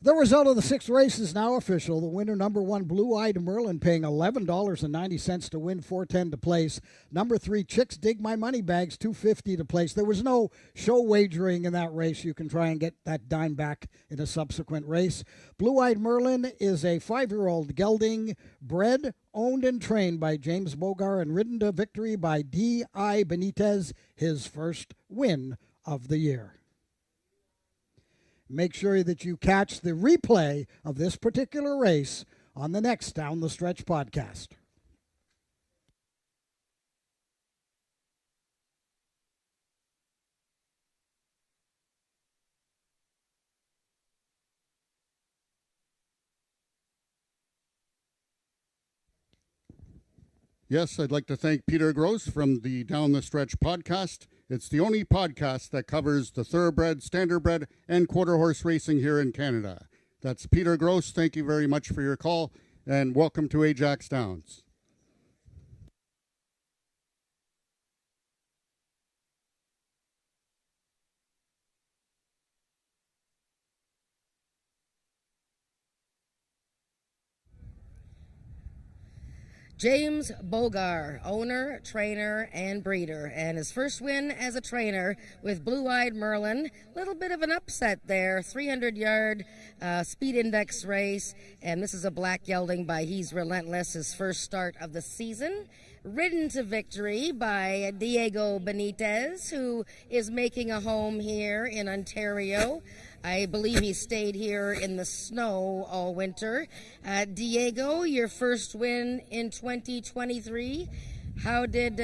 The result of the 6th race is now official. The winner, number 1, Blue Eyed Merlin, paying $11.90 to win, $4.10 to place. Number 3, Chicks Dig My Money Bags, $2.50 to place. There was no show wagering in that race. You can try and get that dime back in a subsequent race. Blue Eyed Merlin is a 5-year-old gelding, bred, owned, and trained by James Bogar and ridden to victory by D.I. Benitez, his first win of the year. Make sure that you catch the replay of this particular race on the next Down the Stretch podcast. Yes, I'd like to thank Peter Gross from the Down the Stretch podcast. It's the only podcast that covers the thoroughbred, standardbred, and quarter horse racing here in Canada. That's Peter Gross. Thank you very much for your call, and welcome to Ajax Downs. James Bogar, owner, trainer, and breeder, and his first win as a trainer with Blue Eyed Merlin. Little bit of an upset there, 300-yard speed index race, and this is a black gelding by He's Relentless, his first start of the season. Ridden to victory by Diego Benitez, who is making a home here in Ontario. I believe he stayed here in the snow all winter. Diego, your first win in 2023. How did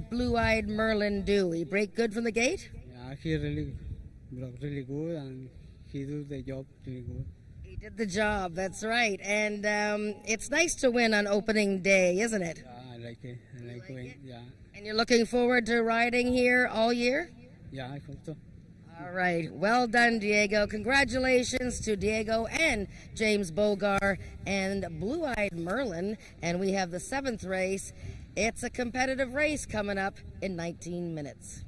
Blue Eyed Merlin do? He break good from the gate? Yeah, he really broke really good, and he did the job really good. He did the job, that's right. And it's nice to win on opening day, isn't it? Yeah, I like it. I like it. Yeah. And you're looking forward to riding here all year? Yeah, I hope so. All right. Well done, Diego. Congratulations to Diego and James Bogar and Blue Eyed Merlin. And we have the 7th race. It's a competitive race coming up in 19 minutes.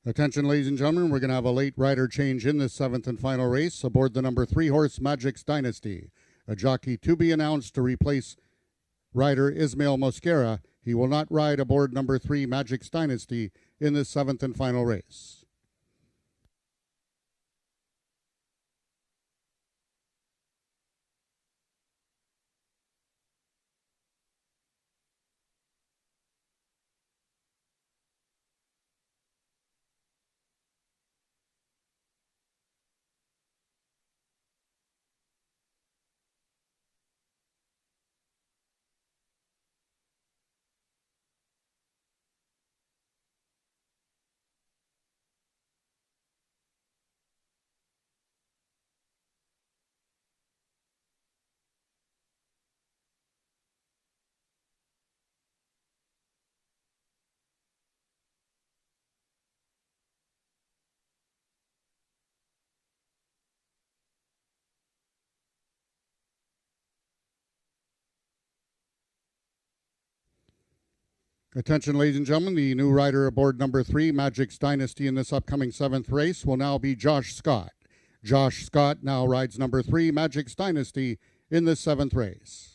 Attention, ladies and gentlemen, we're going to have a late rider change in this 7th and final race aboard the number 3 horse Ajax Dynasty. A jockey to be announced to replace rider Ismail Mosquera. He will not ride aboard number 3 Ajax Dynasty in this 7th and final race. Attention, ladies and gentlemen, the new rider aboard number 3 Ajax Dynasty in this upcoming 7th race will now be Josh Scott. Josh Scott now rides number 3 Ajax Dynasty in this 7th race.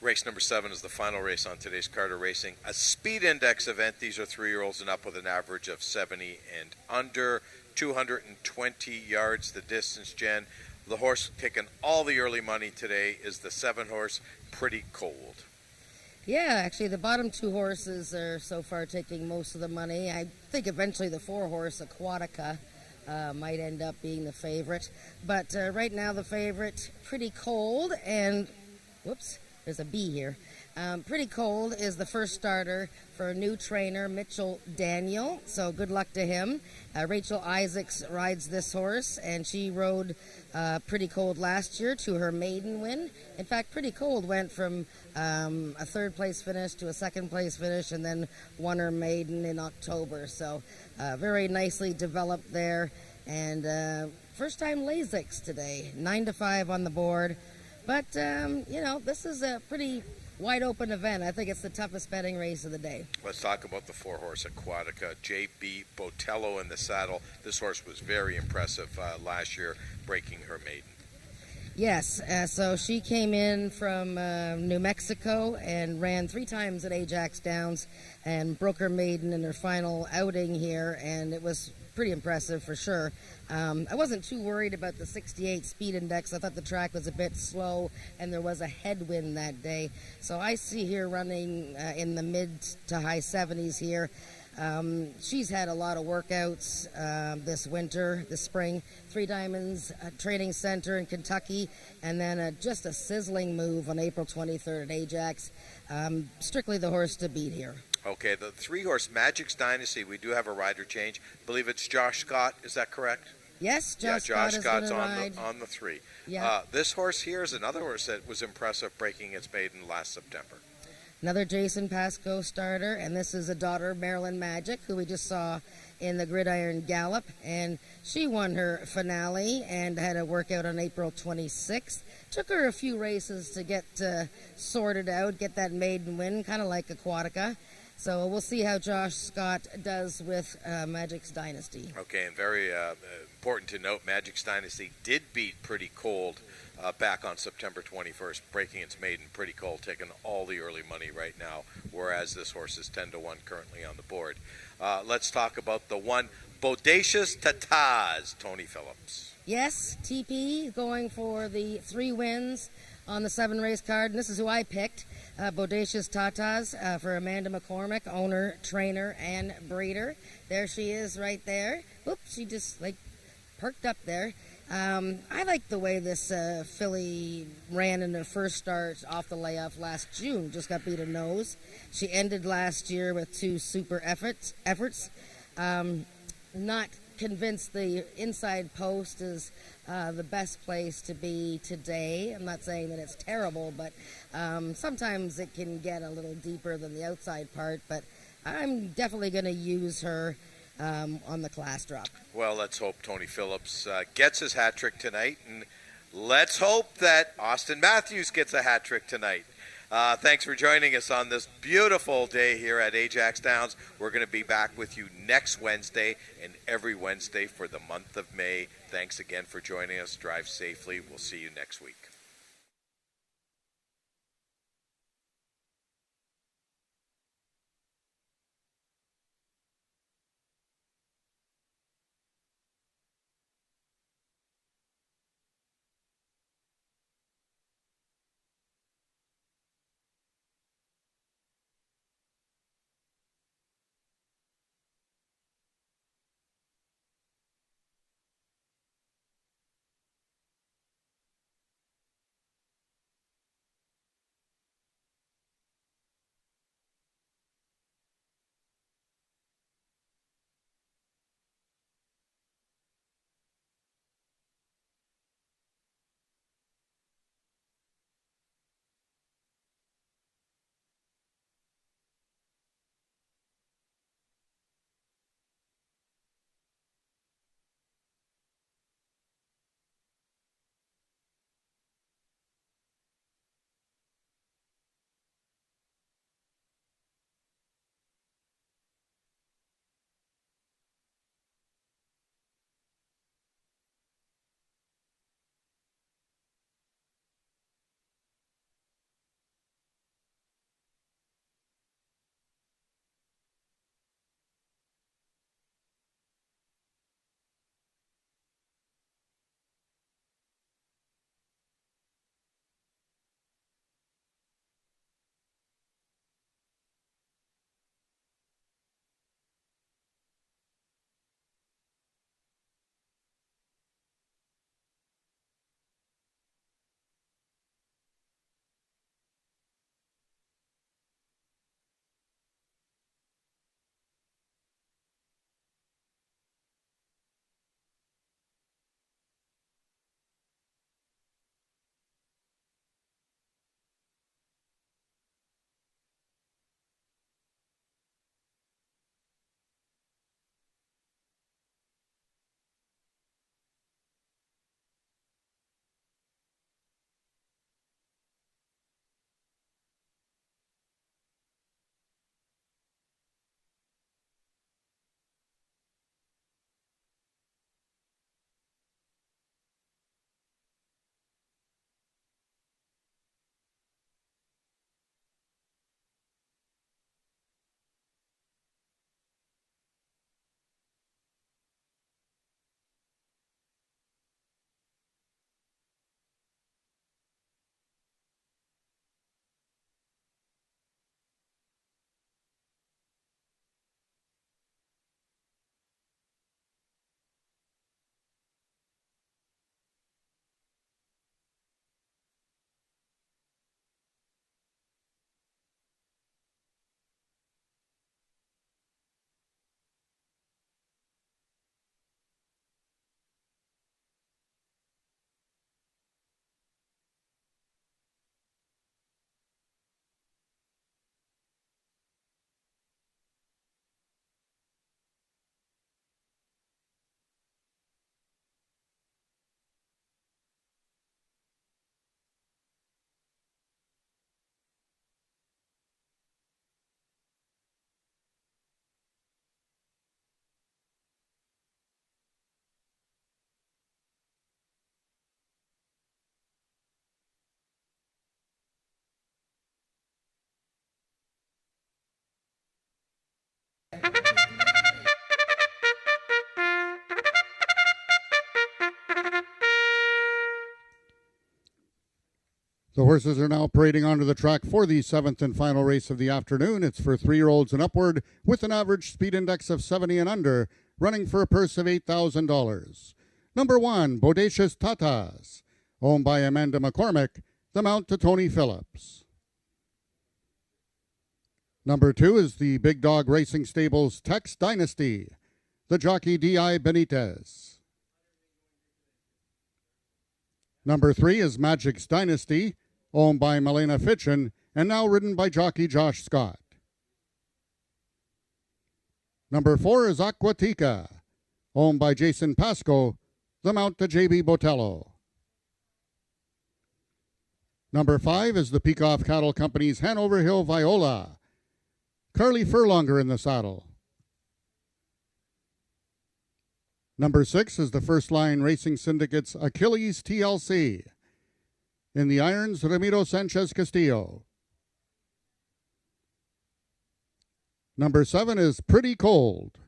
Race number 7 is the final race on today's Carter Racing. A speed index event. These are 3-year-olds and up with an average of 70 and under. 220 yards the distance, Jen. The horse taking all the early money today is the 7 horse, Pretty Cold. Yeah, actually the bottom 2 horses are so far taking most of the money. I think eventually the 4 horse, Aquatica, might end up being the favorite. But right now the favorite, Pretty Cold, and whoops, there's a B here. Pretty Cold is the first starter for a new trainer, Mitchell Daniel, so good luck to him. Rachel Isaacs rides this horse, and she rode Pretty Cold last year to her maiden win. In fact, Pretty Cold went from a 3rd place finish to a 2nd place finish and then won her maiden in October. So very nicely developed there. And first time Lasix today, 9-5 on the board. But, you know, this is a pretty wide open event. I think it's the toughest betting race of the day. Let's talk about the 4 horse Aquatica. J.B. Botello in the saddle. This horse was very impressive last year, breaking her maiden. Yes, so she came in from New Mexico and ran 3 times at Ajax Downs and broke her maiden in her final outing here, and it was pretty impressive for sure. I wasn't too worried about the 68 speed index. I thought the track was a bit slow and there was a headwind that day. So I see her running in the mid to high 70s here. She's had a lot of workouts this winter, this spring. 3 Diamonds Training Center in Kentucky, and then just a sizzling move on April 23rd at Ajax. Strictly the horse to beat here. Okay, the 3-horse Magic's Dynasty, we do have a rider change. I believe it's Josh Scott, is that correct? Yes, Josh Scott's on ride. on the 3. Yeah. This horse here is another horse that was impressive, breaking its maiden last September. Another Jason Pascoe starter, and this is a daughter of Maryland Magic, who we just saw in the Gridiron Gallop, and she won her finale and had a workout on April 26th. Took her a few races to get sorted out, get that maiden win, kind of like Aquatica. So we'll see how Josh Scott does with Magic's Dynasty. Okay, and very important to note, Magic's Dynasty did beat Pretty Cold back on September 21st, breaking its maiden. Pretty Cold taking all the early money right now, whereas this horse is 10-1 currently on the board. Let's talk about the one Bodacious Tataz, Tony Phillips. Yes, TP going for the 3 wins on the 7 race card, and this is who I picked. Bodacious Tataz for Amanda McCormick, owner, trainer, and breeder. There she is right there. Oops, she just perked up there. I like the way this filly ran in her first start off the layoff last June. Just got beat a nose. She ended last year with 2 super efforts. Not convinced the inside post is the best place to be today. I'm not saying that it's terrible, but sometimes it can get a little deeper than the outside part. But I'm definitely going to use her on the class drop. Well, let's hope Tony Phillips gets his hat trick tonight, and let's hope that Austin Matthews gets a hat trick tonight. Thanks for joining us on this beautiful day here at Ajax Downs. We're going to be back with you next Wednesday and every Wednesday for the month of May. Thanks again for joining us. Drive safely. We'll see you next week. The horses are now parading onto the track for the seventh and final race of the afternoon. It's for 3-year-olds and upward with an average speed index of 70 and under, running for a purse of $8,000. Number 1, Bodacious Tatas, owned by Amanda McCormick, the mount to Tony Phillips. Number 2 is the Big Dog Racing Stables Tex Dynasty, the jockey D.I. Benitez. Number 3 is Magic's Dynasty, owned by Milena Fitchin, and now ridden by jockey Josh Scott. Number 4 is Aquatica, owned by Jason Pasco, the mount to J.B. Botello. Number 5 is the Peacock Cattle Company's Hanover Hill Viola, Carly Furlonger in the saddle. Number 6 is the First Line Racing Syndicate's Achilles TLC, in the irons, Ramiro Sanchez Castillo. Number 7 is Pretty Cold,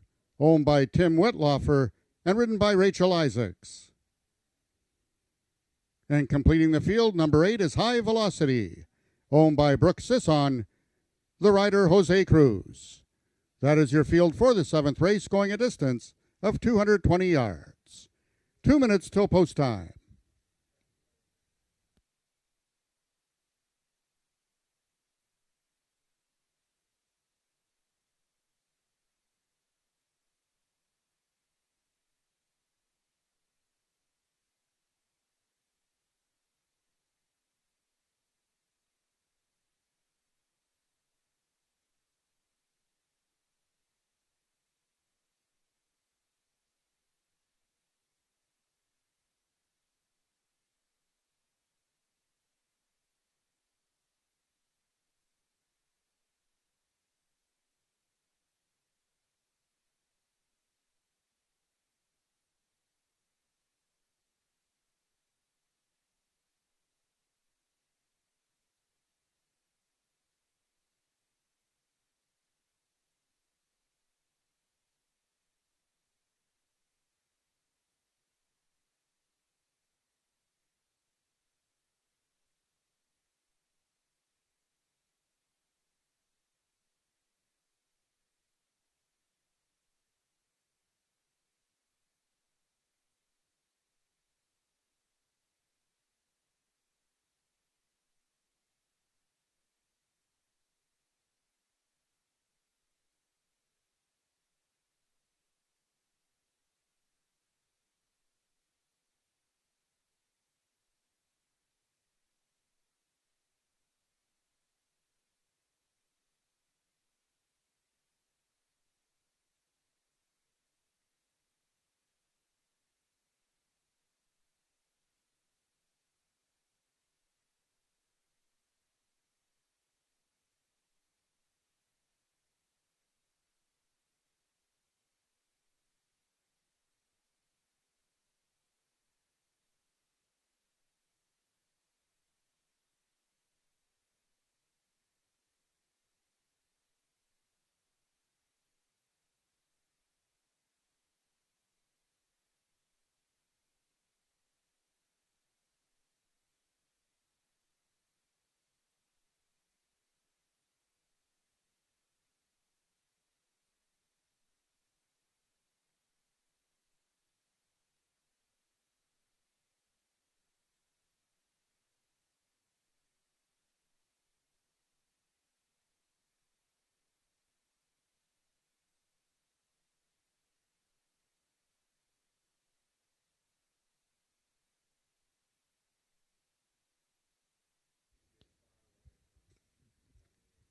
owned by Tim Whitloffer and ridden by Rachel Isaacs. And completing the field, number 8 is High Velocity, owned by Brooke Sisson, the rider Jose Cruz. That is your field for the 7th race, going a distance of 220 yards. 2 minutes till post time.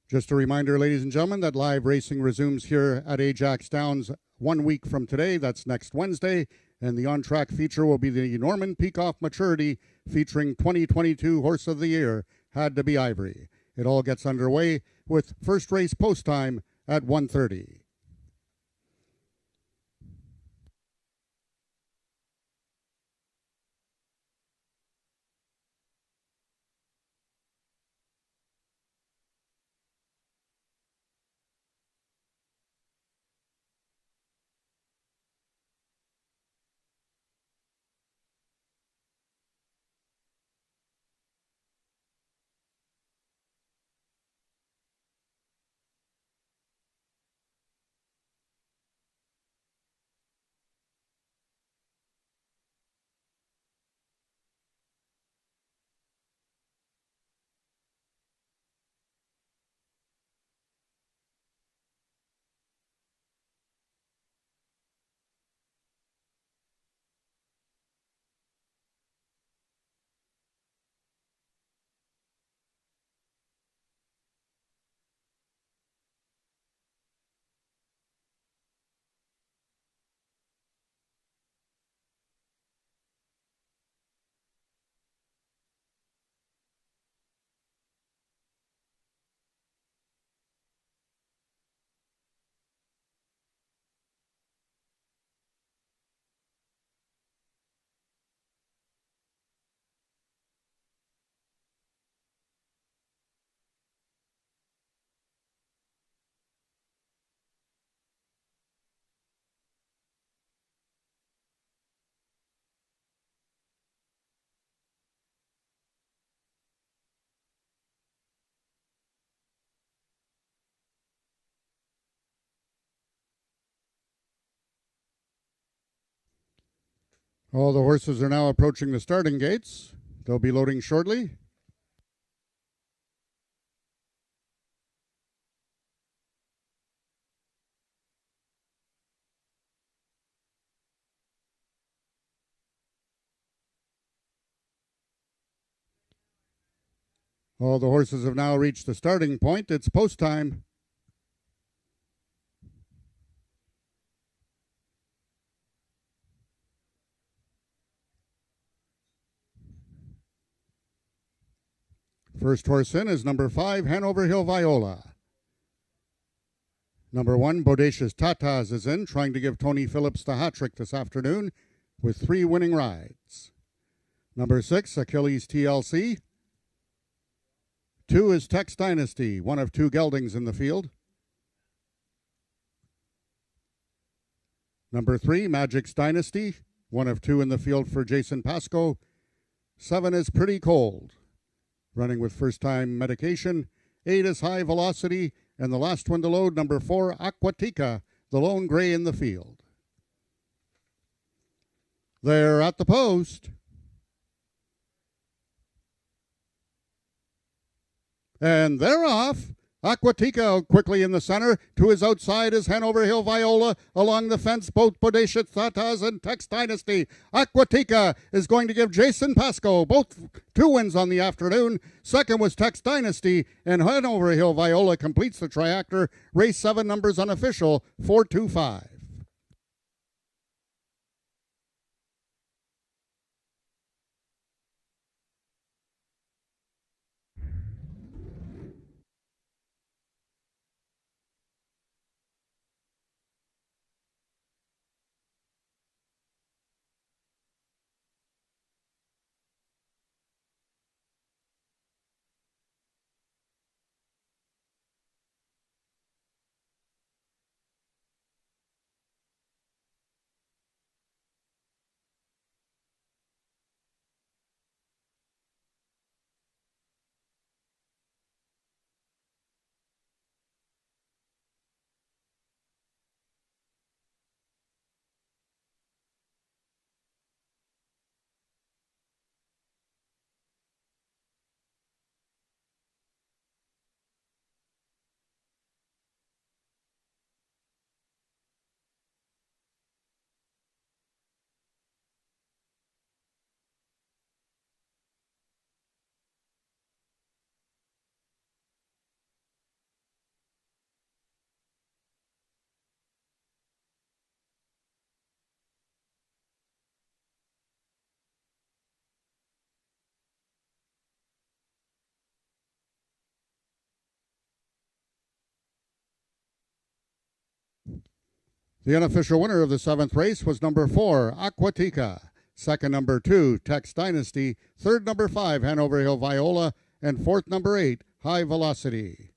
Just a reminder, ladies and gentlemen, that live racing resumes here at Ajax Downs 1 week from today. That's next Wednesday. And the on-track feature will be the Norman Peacock Maturity featuring 2022 Horse of the Year, Had to Be Ivory. It all gets underway with first race post time at 1:30. All the horses are now approaching the starting gates. They'll be loading shortly. All the horses have now reached the starting point. It's post time. First horse in is number 5, Hanover Hill Viola. Number 1, Bodacious Tatas is in, trying to give Tony Phillips the hat trick this afternoon with 3 winning rides. Number 6, Achilles TLC. 2 is Tex Dynasty, one of 2 geldings in the field. Number 3, Magic's Dynasty, one of 2 in the field for Jason Pascoe. 7 is Pretty Cold, running with first-time medication. 8 is High Velocity, and the last one to load, number 4, Aquatica, the lone gray in the field. They're at the post. And they're off. Aquatica quickly in the center. To his outside is Hanover Hill Viola. Along the fence, both Bodacious Tatas and Tex Dynasty. Aquatica is going to give Jason Pascoe both 2 wins on the afternoon. Second was Tex Dynasty, and Hanover Hill Viola completes the triactor. Race 7, numbers unofficial, 425. The unofficial winner of the 7th race was number 4, Aquatica. Second, number 2, Tex Dynasty. Third, number 5, Hanover Hill Viola. And fourth, number 8, High Velocity.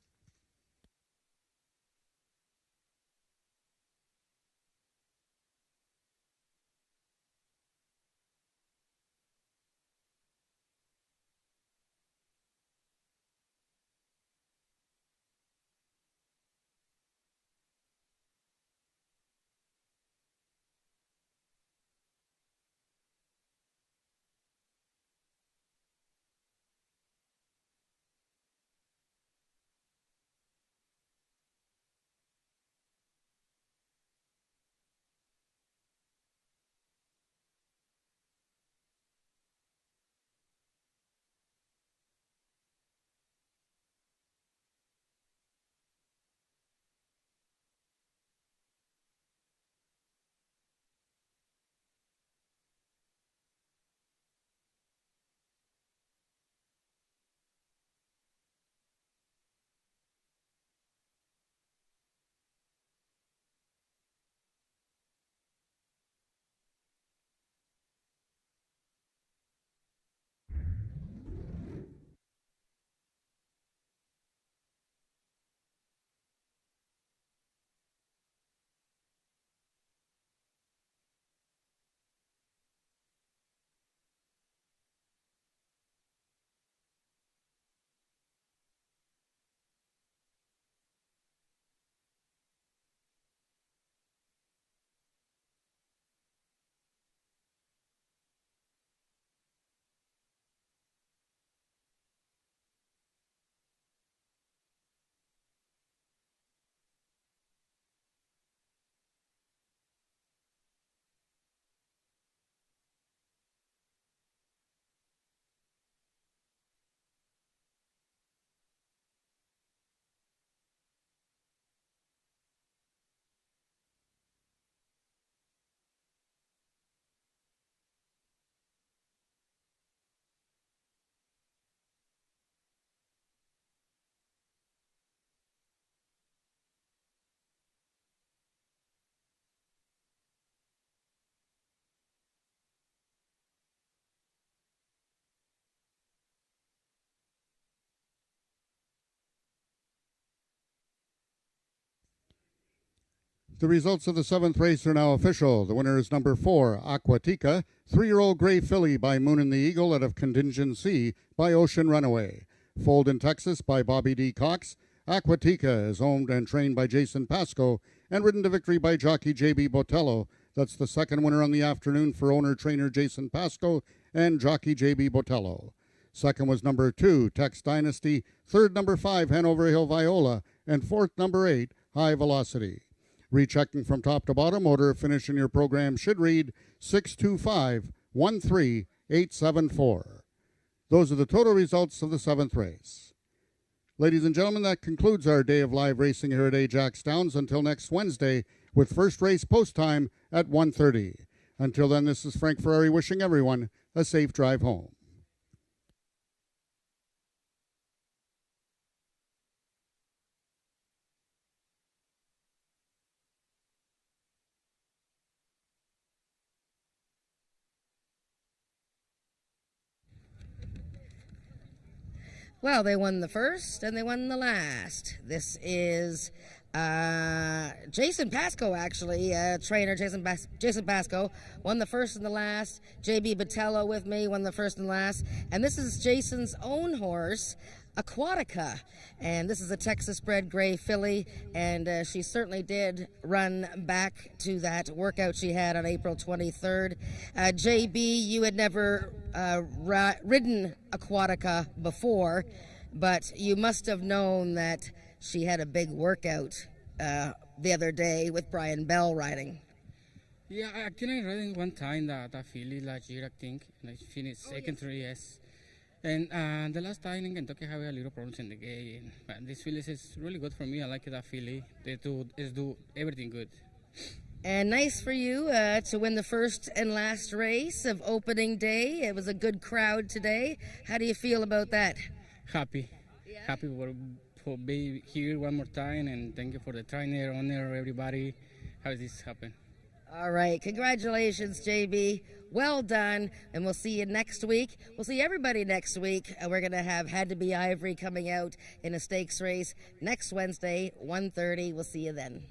The results of the 7th race are now official. The winner is number 4, Aquatica, 3-year-old Gray Filly by Moon and the Eagle out of Contingency by Ocean Runaway. Foaled in Texas by Bobby D. Cox, Aquatica is owned and trained by Jason Pasco and ridden to victory by jockey J.B. Botello. That's the second winner on the afternoon for owner-trainer Jason Pasco and jockey J.B. Botello. Second was number 2, Tex Dynasty. Third, number 5, Hanover Hill Viola. And fourth, number 8, High Velocity. Rechecking from top to bottom, order of finish in your program should read 625-13874. Those are the total results of the 7th race. Ladies and gentlemen, that concludes our day of live racing here at Ajax Downs until next Wednesday with first race post time at 1:30. Until then, this is Frank Ferrari wishing everyone a safe drive home. Well, they won the first and they won the last. This is Jason Pasco, actually, trainer Jason Pasco, won the first and the last. J.B. Botello with me, won the first and last. And this is Jason's own horse, Aquatica. And this is a Texas-bred Gray Filly, and she certainly did run back to that workout she had on April 23rd. JB, you had never ridden Aquatica before, but you must have known that she had a big workout the other day with Brian Bell riding. Yeah, actually I riding one time that filly last year, I think, and I finished second, yes. And the last time in Kentucky, I had a little problems in the game. But this filly is really good for me. I like that filly. They do everything good. And nice for you to win the first and last race of opening day. It was a good crowd today. How do you feel about that? Happy. Yeah. Happy for being here one more time. And thank you for the trainer, owner, everybody. How did this happen? All right. Congratulations, JB. Well done, and we'll see you next week. We'll see everybody next week. We're going to have Had to Be Ivory coming out in a stakes race next Wednesday, 1:30. We'll see you then.